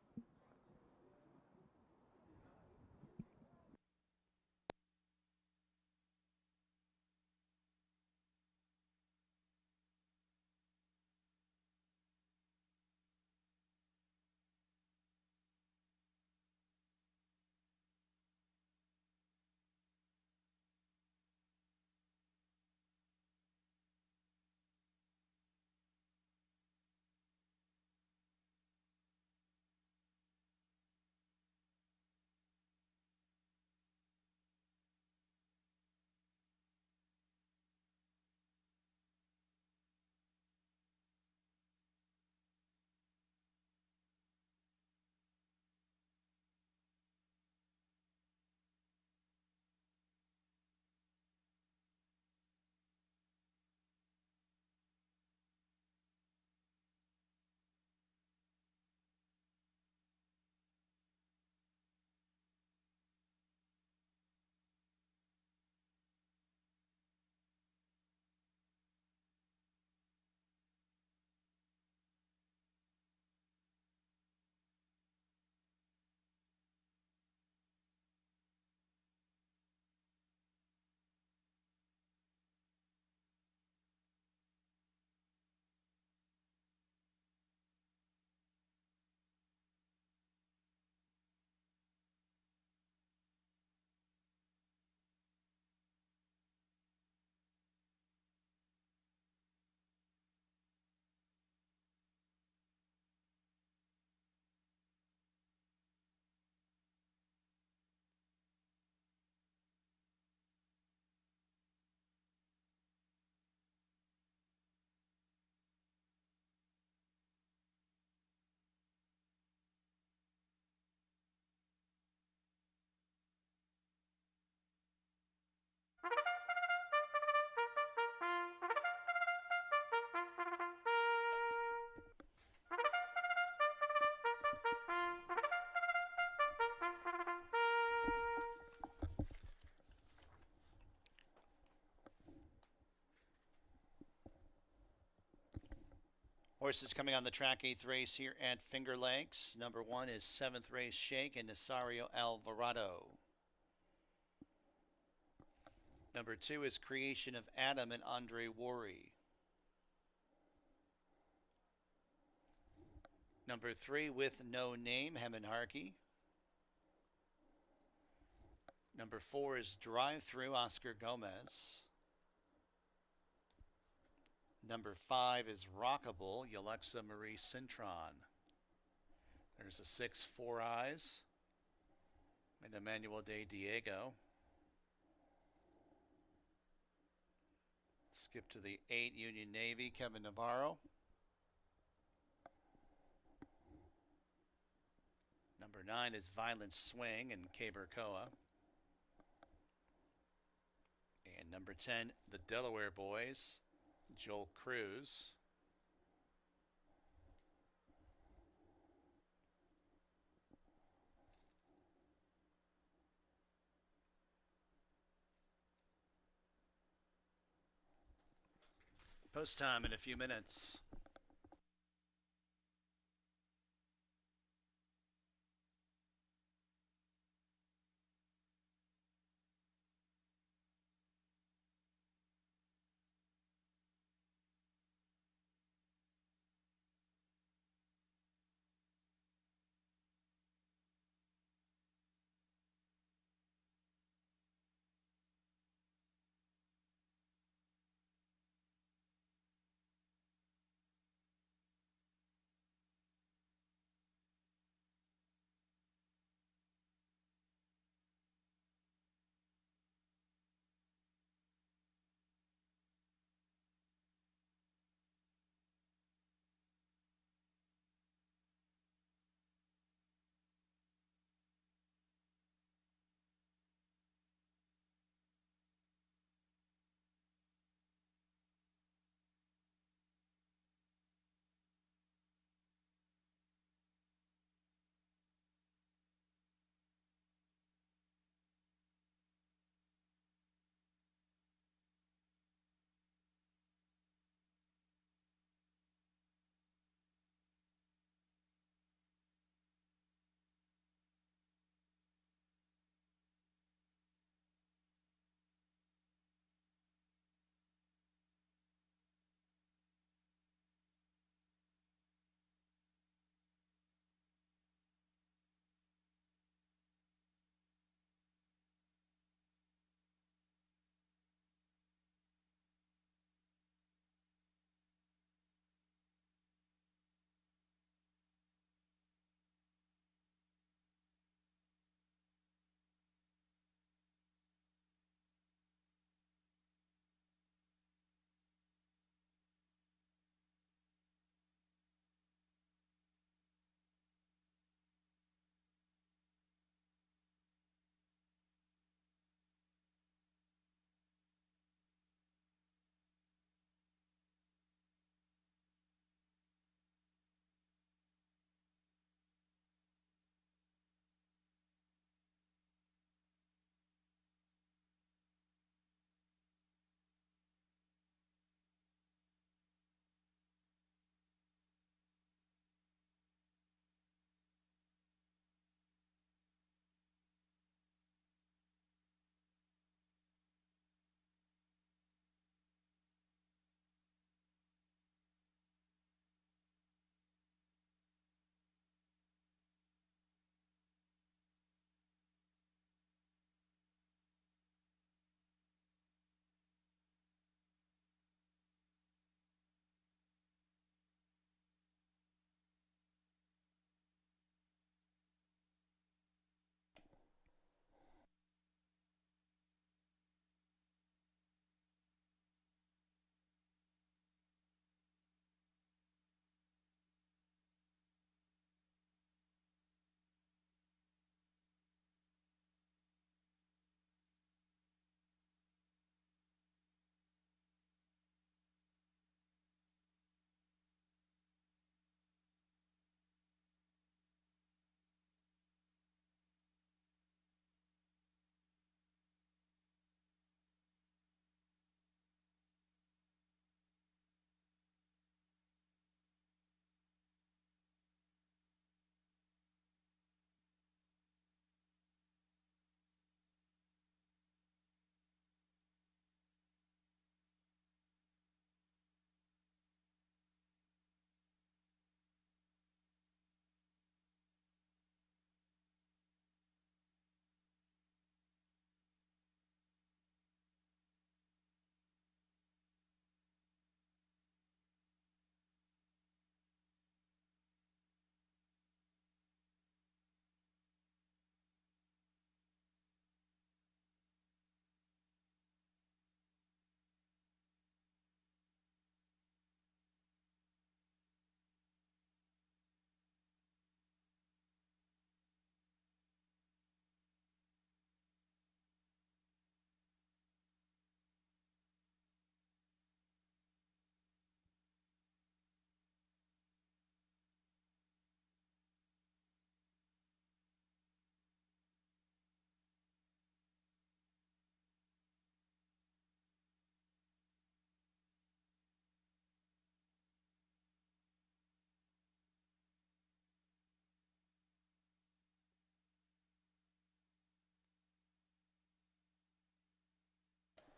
Horses coming on the track, 8th race here at Finger Lakes. Number 1 is 7th race Shake and Nasario Alvarado. Number 2 is Creation of Adam and Andre Worry. Number 3 with no name, Hemen Harkey. Number 4 is Drive Through, Oscar Gomez. Number 5 is Rockable, Yalexa Marie Cintron. There's a 6, Four Eyes, and Emmanuel de Diego. Skip to the 8, Union Navy, Kevin Navarro. Number 9 is Violent Swing and Caber Coa. And number 10, the Delaware Boys, Joel Cruz. Post time in a few minutes.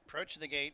Approaching the gate.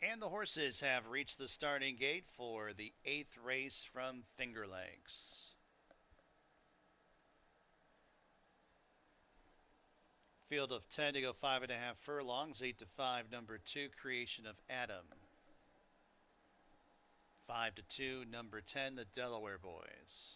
And the horses have reached the starting gate for the 8th race from Finger Lakes. Field of 10 to go 5.5 furlongs, 8 to 5, number 2, Creation of Adam. 5 to 2, number 10, the Delaware Boys.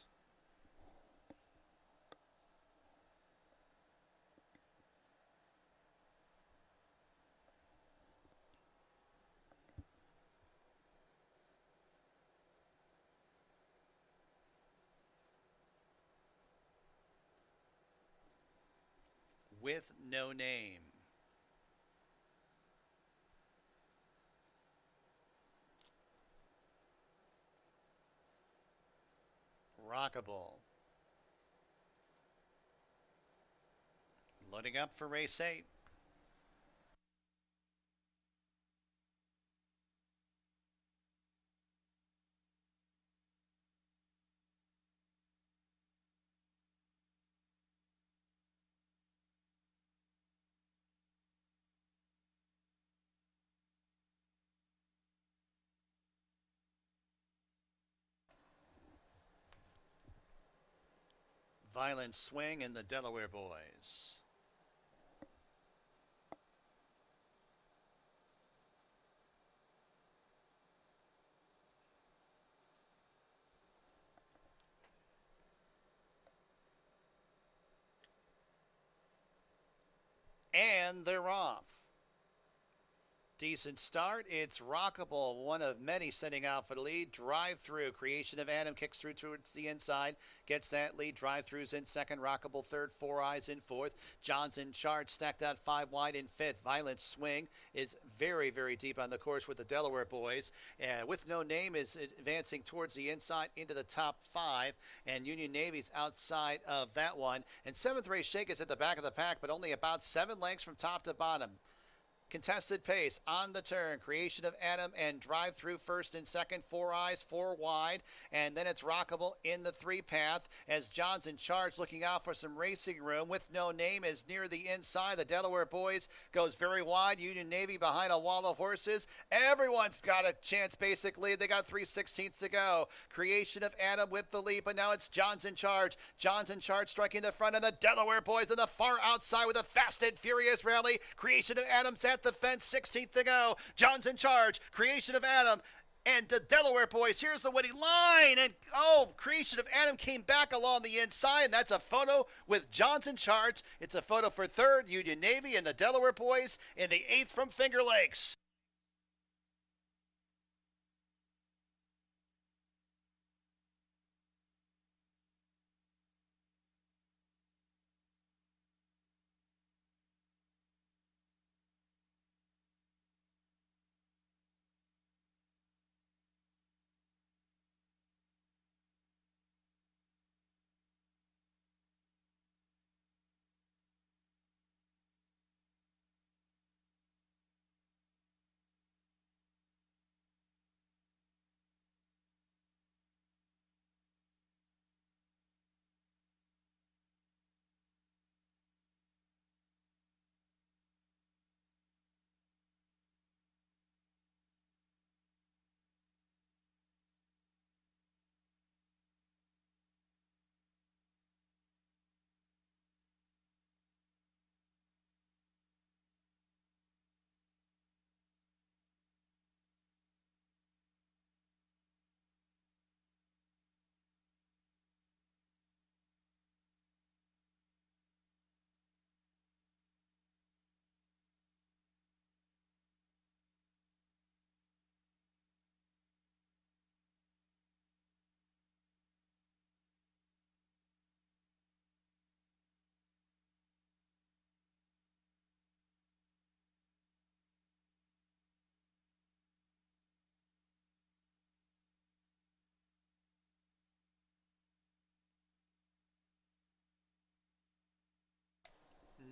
With no name. Rockable. Loading up for race 8. Violent Swing and the Delaware Boys. And they're off. Decent start. It's Rockable, one of many setting out for the lead. Drive through. Creation of Adam kicks through towards the inside. Gets that lead. Drive throughs in second. Rockable third. Four Eyes in fourth. John's in charge. Stacked out 5 wide in fifth. Violent Swing is very, very deep on the course with the Delaware Boys. With No Name is advancing towards the inside into the top 5. And Union Navy's outside of that one. And 7th race Shake is at the back of the pack, but only about 7 lengths from top to bottom. Contested pace on the turn. Creation of Adam and Drive Through first and second. 4 Eyes, 4 wide. And then it's Rockable in the 3 path as John's in charge, looking out for some racing room. With No Name is near the inside. The Delaware Boys goes very wide. Union Navy behind a wall of horses. Everyone's got a chance basically. They got 3/16 to go. Creation of Adam with the lead, but now it's John's in charge. John's in charge, striking the front of the Delaware Boys on the far outside with a fast and furious rally. Creation of Adam's at the fence, 16th to go. John's in charge. Creation of Adam and the Delaware Boys. Here's the winning line. And, Creation of Adam came back along the inside, and that's a photo with John's in charge. It's a photo for third, Union Navy, and the Delaware Boys in the 8th from Finger Lakes.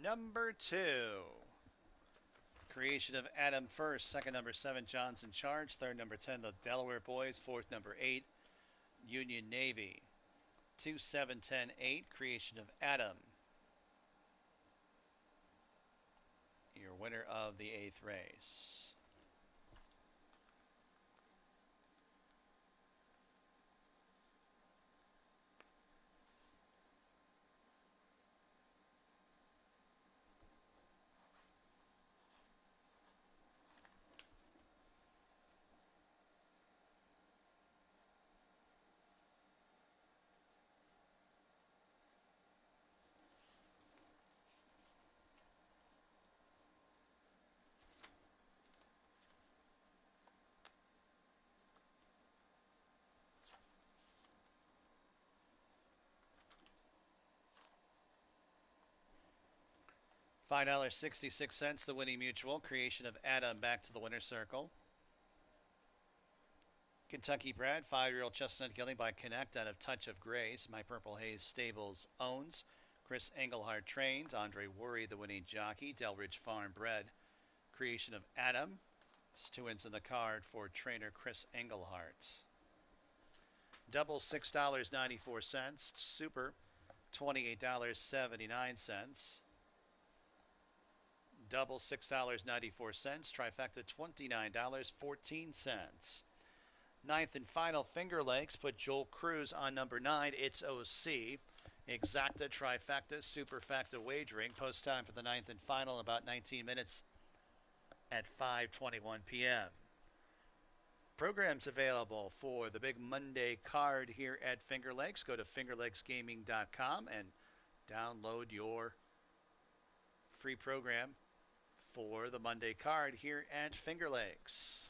number 2. Creation of Adam first, second number 7, Johnson Charge, third number 10, the Delaware Boys, fourth number 8, Union Navy. 2, 7, 10, 8, creation of Adam. Your winner of the 8th race. $5.66, the winning mutual. Creation of Adam back to the winner's circle. Kentucky bred 5-year-old chestnut gelding by Connect out of Touch of Grace. My Purple Haze Stables owns. Chris Engelhardt trains. Andre Worry, the winning jockey. Delridge Farm bred. Creation of Adam. It's 2 wins in the card for trainer Chris Engelhardt. Double $6.94. Super $28.79. Double $6.94. Trifecta $29.14. Ninth and final, Finger Lakes. Put Joel Cruz on number 9. It's OC. Exacta, trifecta, superfecta wagering. Post time for the ninth and final, about 19 minutes at 5:21 p.m. Programs available for the big Monday card here at Finger Lakes. Go to fingerlakesgaming.com and download your free program for the Monday card here at Finger Lakes.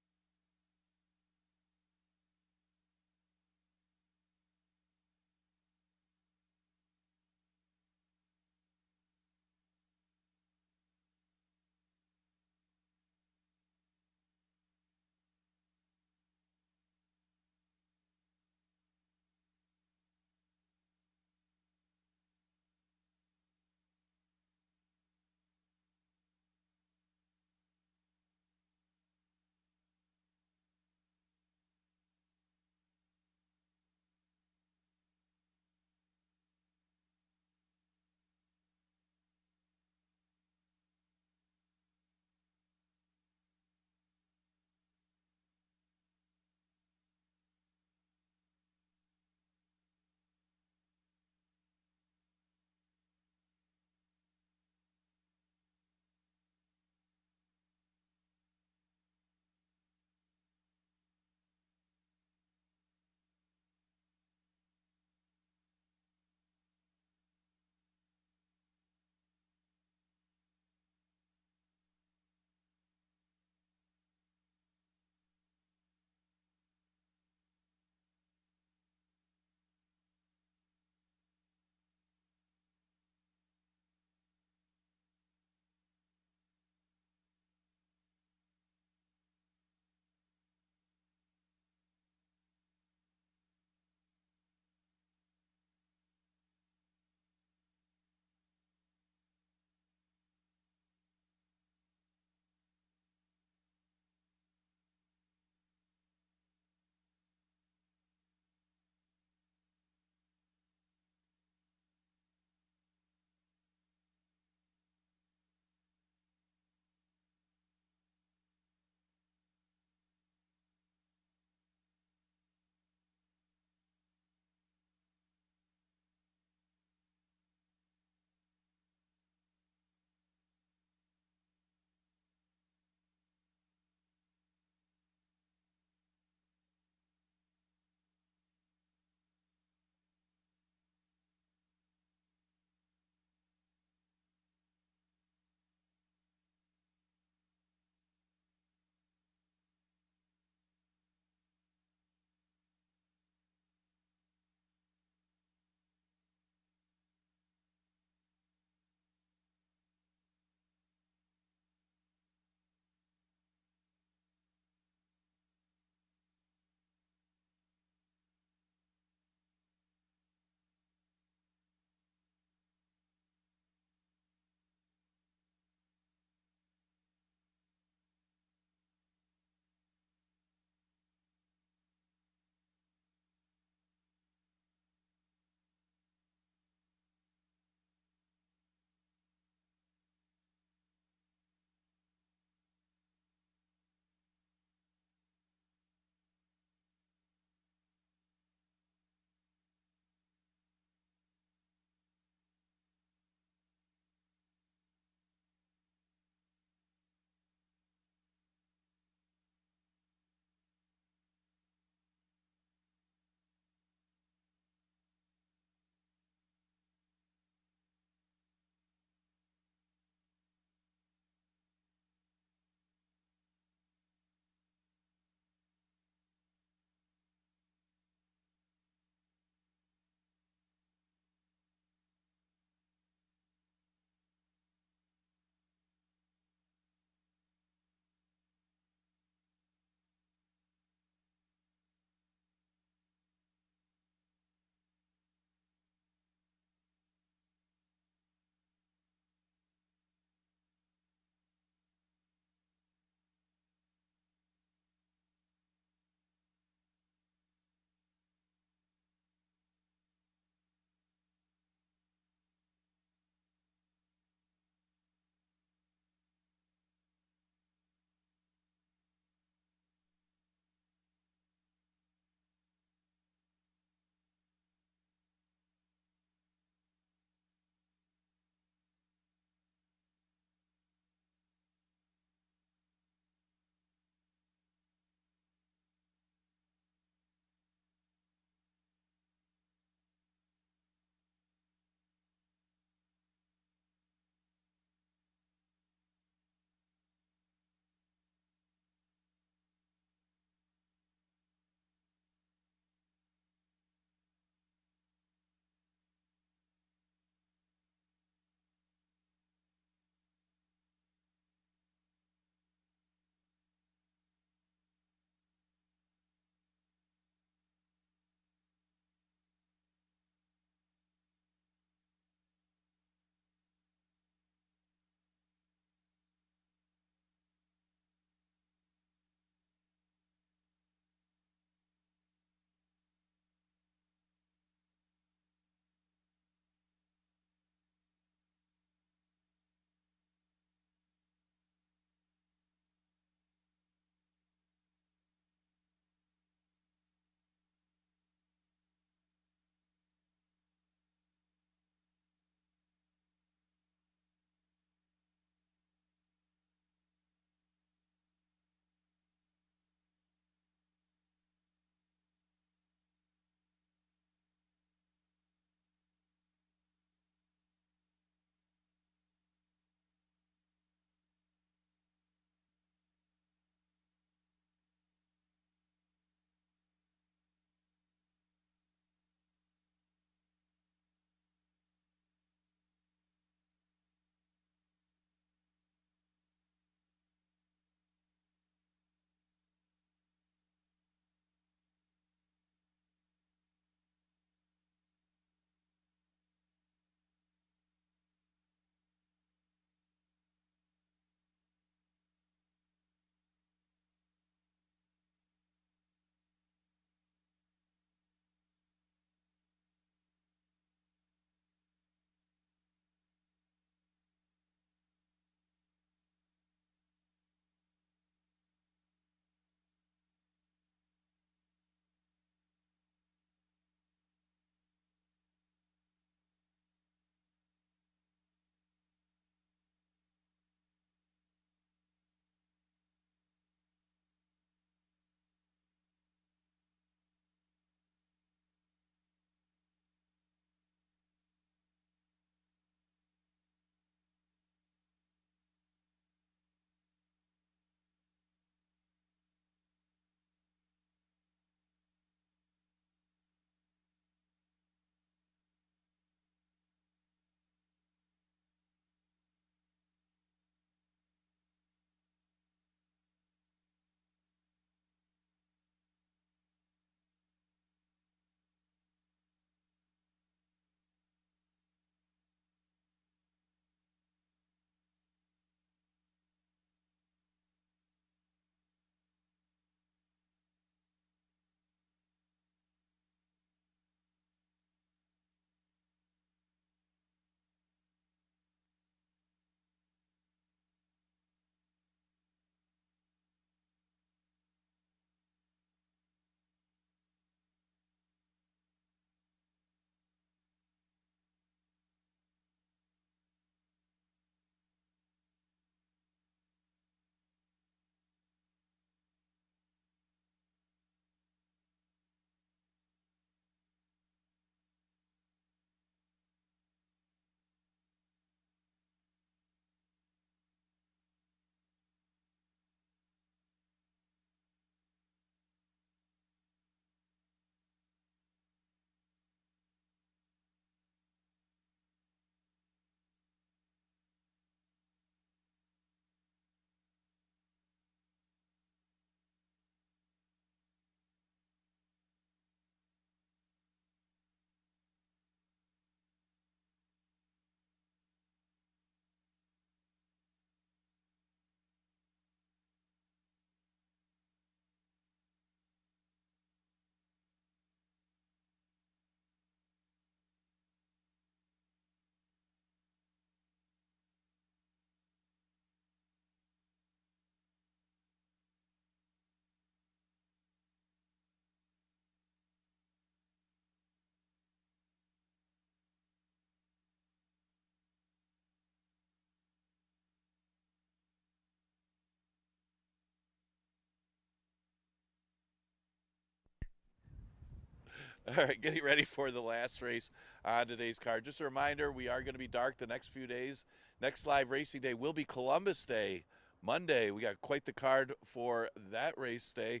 All right, getting ready for the last race on today's card. Just a reminder, we are going to be dark the next few days. Next live racing day will be Columbus Day, Monday. We got quite the card for that race day.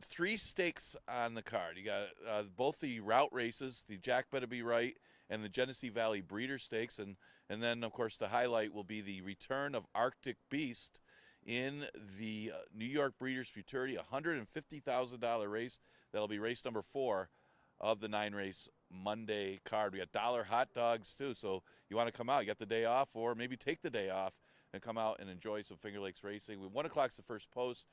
3 stakes on the card. You got both the route races, the Jack Better Be Right and the Genesee Valley Breeder Stakes, and then of course the highlight will be the return of Arctic Beast in the New York Breeders' Futurity, $150,000 race. That'll be race number 4 of the 9-race Monday card. We got dollar hot dogs too, so you want to come out, you got the day off, or maybe take the day off and come out and enjoy some Finger Lakes racing. 1 o'clock's the first post.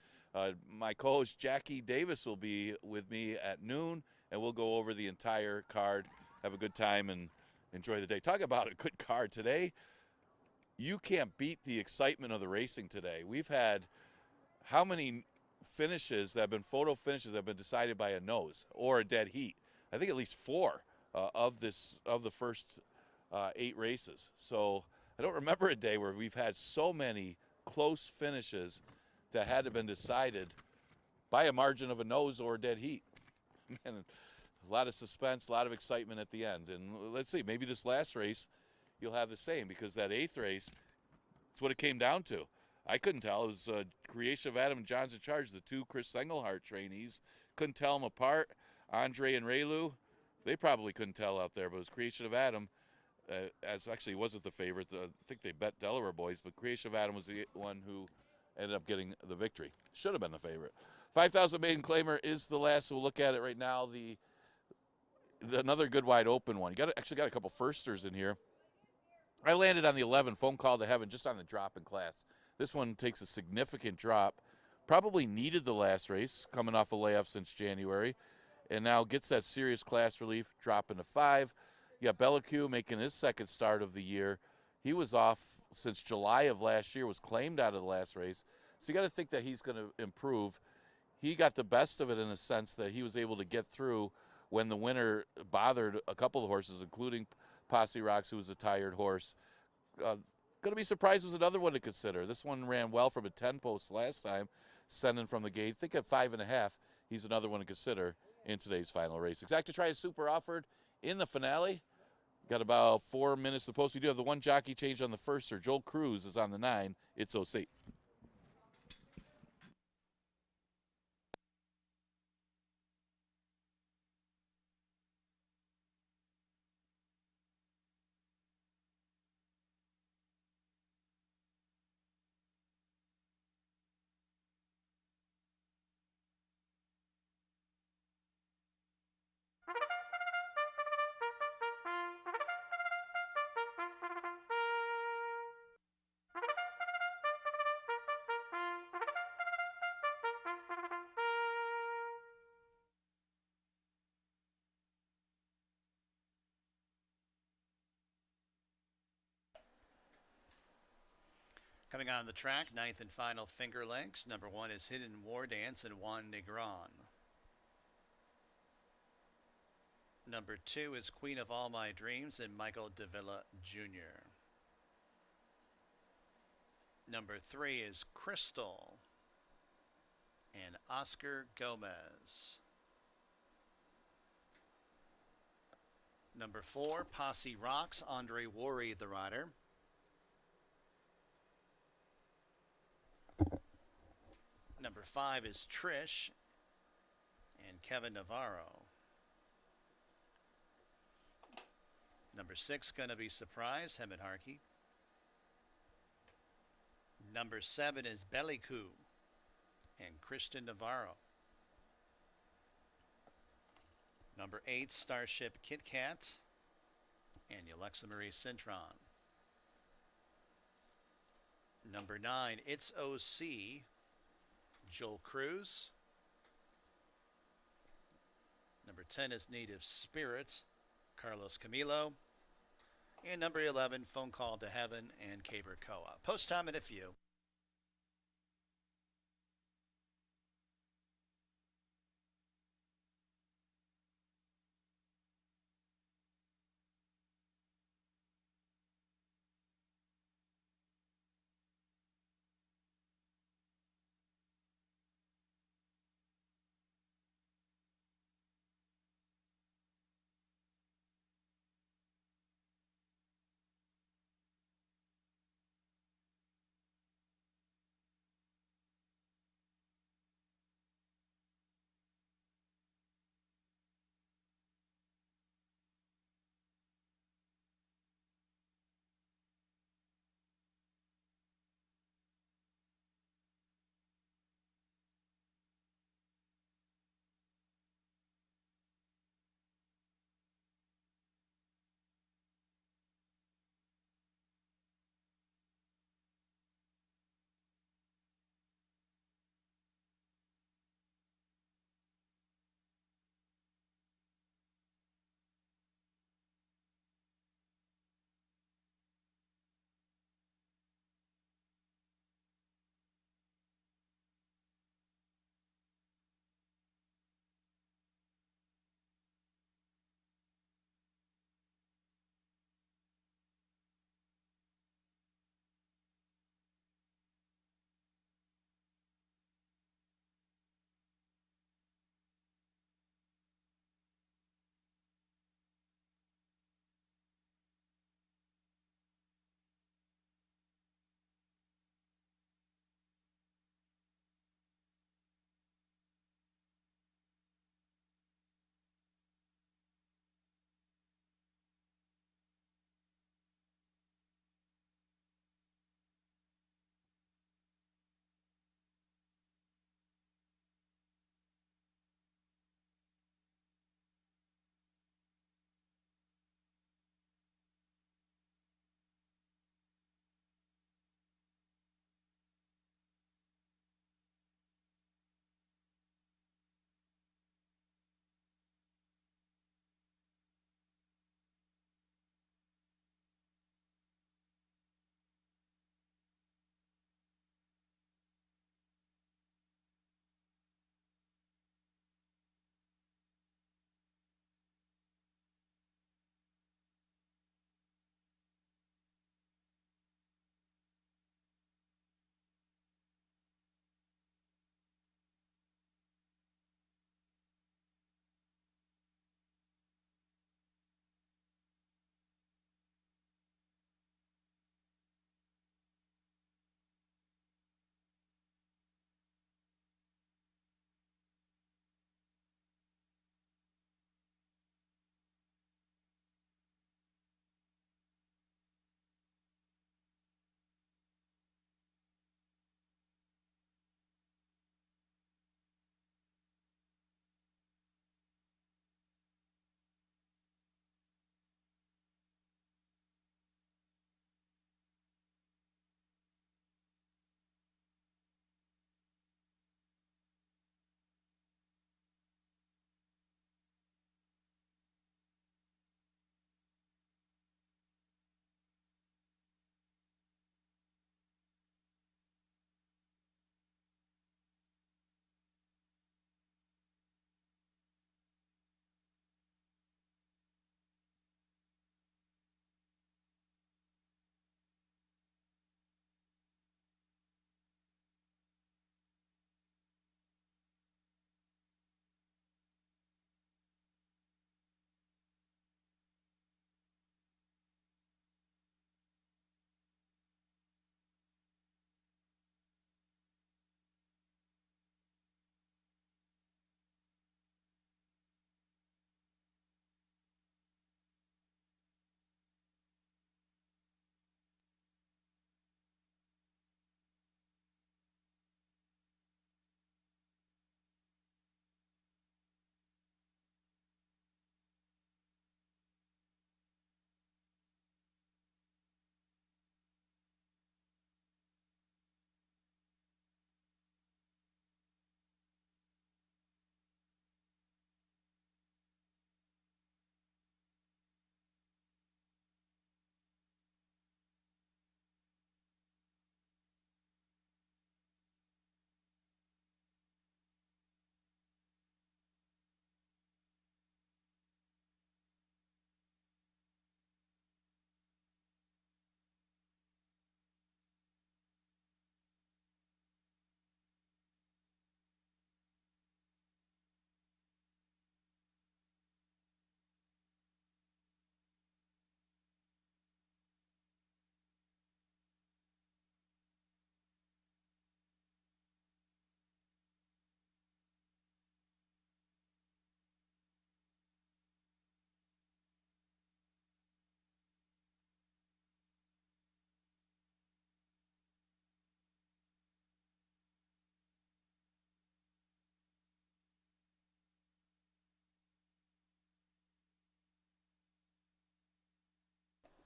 My co-host Jackie Davis will be with me at noon, and we'll go over the entire card, have a good time, and enjoy the day. Talk about a good card today. You can't beat the excitement of the racing today. We've had how many finishes that have been photo finishes that have been decided by a nose or a dead heat? I think at least 4 of the first 8 races. So I don't remember a day where we've had so many close finishes that had to been decided by a margin of a nose or a dead heat. And a lot of suspense, a lot of excitement at the end. And let's see, maybe this last race you'll have the same, because that 8th race, it's what it came down to. I couldn't tell. It was Creation of Adam and John's in charge, the 2 Chris Engelhart trainees. Couldn't tell them apart. Andre and Raylu, they probably couldn't tell out there, but it was Creation of Adam. As actually he wasn't the favorite. I think they bet Delaware boys, but Creation of Adam was the one who ended up getting the victory. Should have been the favorite. 5,000 maiden claimer is the last. We'll look at it right now. The another good wide open one. You actually got a couple firsters in here. I landed on the 11, Phone Call to Heaven, just on the drop in class. This one takes a significant drop. Probably needed the last race, coming off a layoff since January, and now gets that serious class relief, dropping to 5. You got Bellicue making his second start of the year. He was off since July of last year, was claimed out of the last race. So you got to think that he's going to improve. He got the best of it in a sense that he was able to get through when the winner bothered a couple of horses, including Posse Rocks, who was a tired horse. Going to be surprised was another one to consider. This one ran well from a 10 post last time, sending from the gate. Think at 5.5, he's another one to consider in today's final race. Exacta Try is super offered in the finale. Got about 4 minutes to post. We do have the one jockey change on the first, Sir Joel Cruz is on the 9. It's OC. Coming on the track, 9th and final Finger Lakes. Number 1 is Hidden War Dance and Juan Negron. Number 2 is Queen of All My Dreams and Michael Davila Jr. Number 3 is Crystal and Oscar Gomez. Number 4, Posse Rocks, Andre Worry, the rider. Number 5 is Trish and Kevin Navarro. Number 6 going to be Surprise, Hemet Harkey. Number 7 is Bellicue and Christian Navarro. Number 8, Starship Kit Kat and Alexa Marie Cintron. Number 9, It's OC, Joel Cruz. Number 10 is Native Spirit, Carlos Camilo. And number 11, Phone Call to Heaven and Caber Coa. Post time in a few.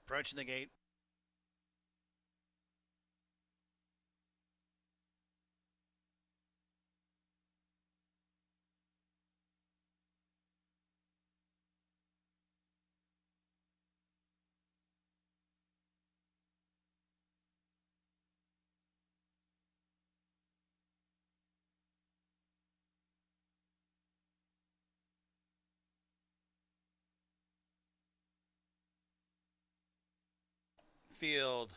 Approaching the gate. Field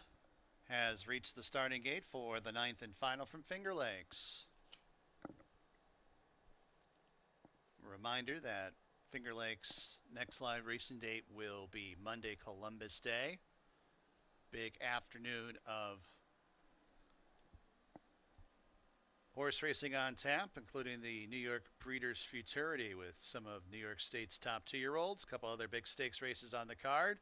has reached the starting gate for the ninth and final from Finger Lakes. Reminder that Finger Lakes' next live racing date will be Monday, Columbus Day. Big afternoon of horse racing on tap, including the New York Breeders' Futurity with some of New York State's top 2-year-olds. A couple other big stakes races on the card.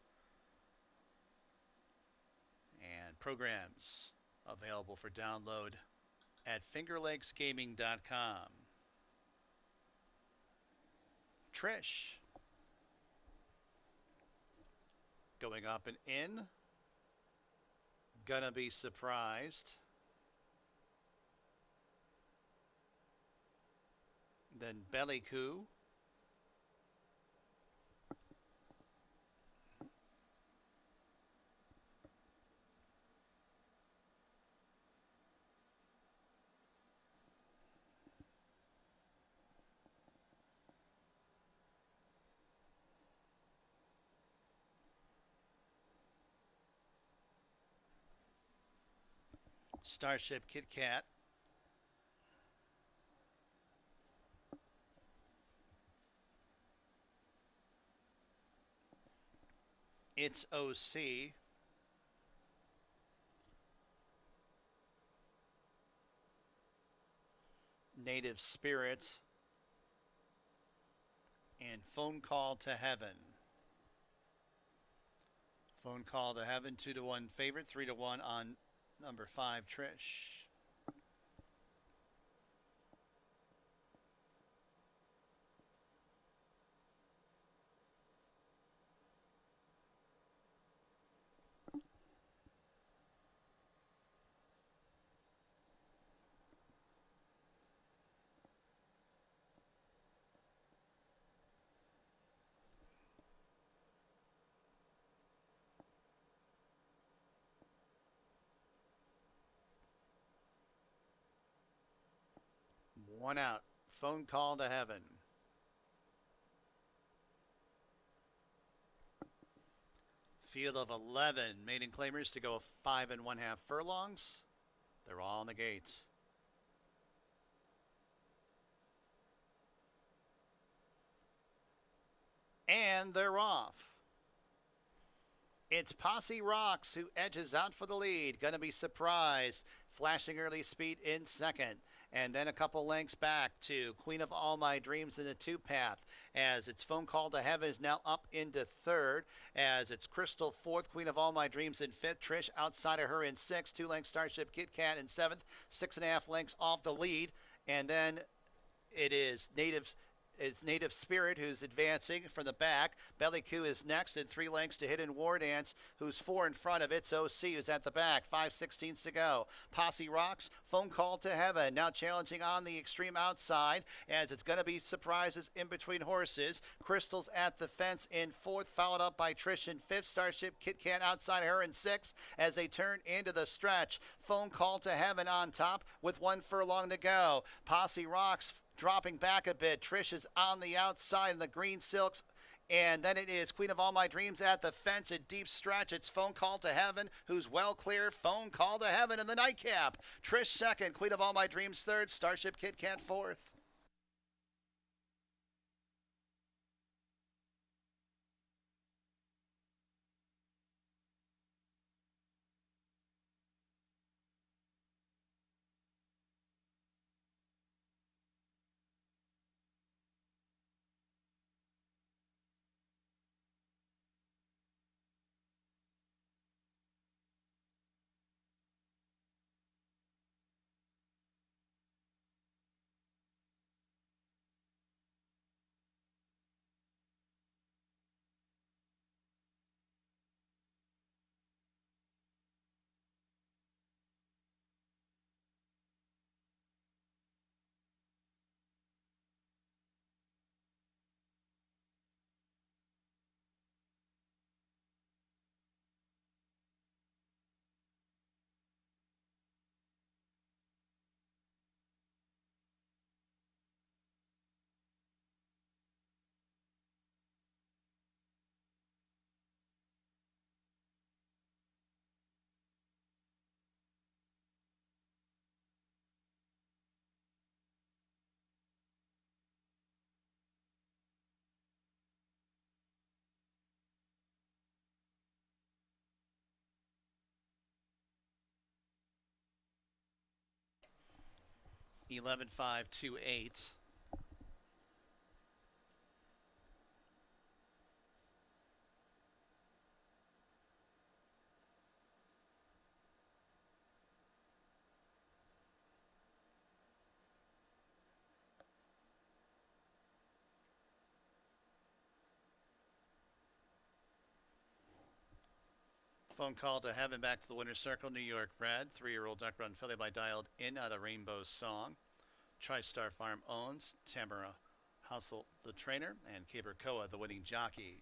And programs available for download at fingerlakesgaming.com. Trish going up and in. Gonna be surprised. Then Belly Coup. Starship Kit Kat. It's OC. Native Spirit. And Phone Call to Heaven. Phone Call to Heaven, 2-1 favorite, 3-1 on number 5, Trish. One out. Phone Call to Heaven. Field of 11 maiden claimers to go 5 1/2 furlongs. They're all on the gates. And they're off. It's Posse Rocks who edges out for the lead. Gonna be surprised. Flashing early speed in second. And then a couple lengths back to Queen of All My Dreams in the 2-path. As its Phone Call to Heaven is now up into third. As it's Crystal fourth, Queen of All My Dreams in fifth. Trish outside of her in sixth. 2-length Starship Kit Kat in seventh. 6.5 lengths off the lead. And then it is Native Spirit who's advancing from the back. Belly Coup is next in 3 lengths to Hidden War Dance, who's 4 in front of It's OC, who's at the back. 5/16 to go. Posse Rocks, Phone Call to Heaven, now challenging on the extreme outside, as it's going to be surprises in between horses. Crystal's at the fence in fourth, followed up by Trish in fifth. Starship Kit Kat outside her in sixth as they turn into the stretch. Phone Call to Heaven on top with 1 furlong to go. Posse Rocks dropping back a bit. Trish is on the outside in the green silks. And then it is Queen of All My Dreams at the fence, a deep stretch. It's Phone Call to Heaven, who's well clear. Phone Call to Heaven in the nightcap. Trish second, Queen of All My Dreams third, Starship Kit Kat fourth. 11.528. Phone call to heaven, back to the winner's circle. New York bred 3-year-old duck run filly by dialed in out of Rainbow Song. TriStar Farm owns Tamara Hustle, the trainer, and Caber Koa, the winning jockey.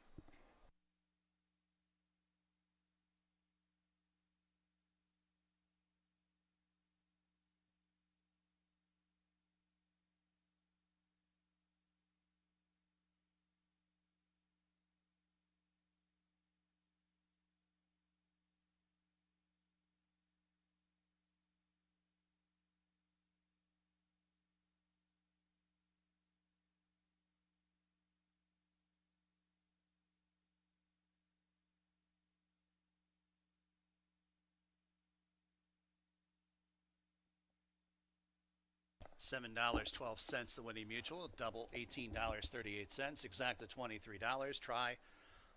$7.12, the winning mutual. Double $18.38. Exacta $23. Try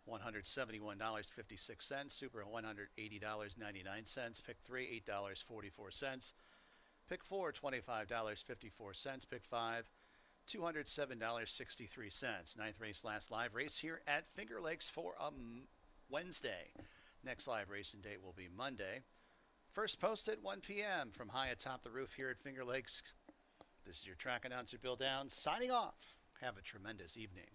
$171.56. Super $180.99. Pick 3 $8.44. Pick 4 $25.54. Pick 5 $207.63. Ninth race, last live race here at Finger Lakes for Wednesday. Next live racing date will be Monday. First post at 1 p.m. from high atop the roof here at Finger Lakes. This is your track announcer, Bill Downs, signing off. Have a tremendous evening.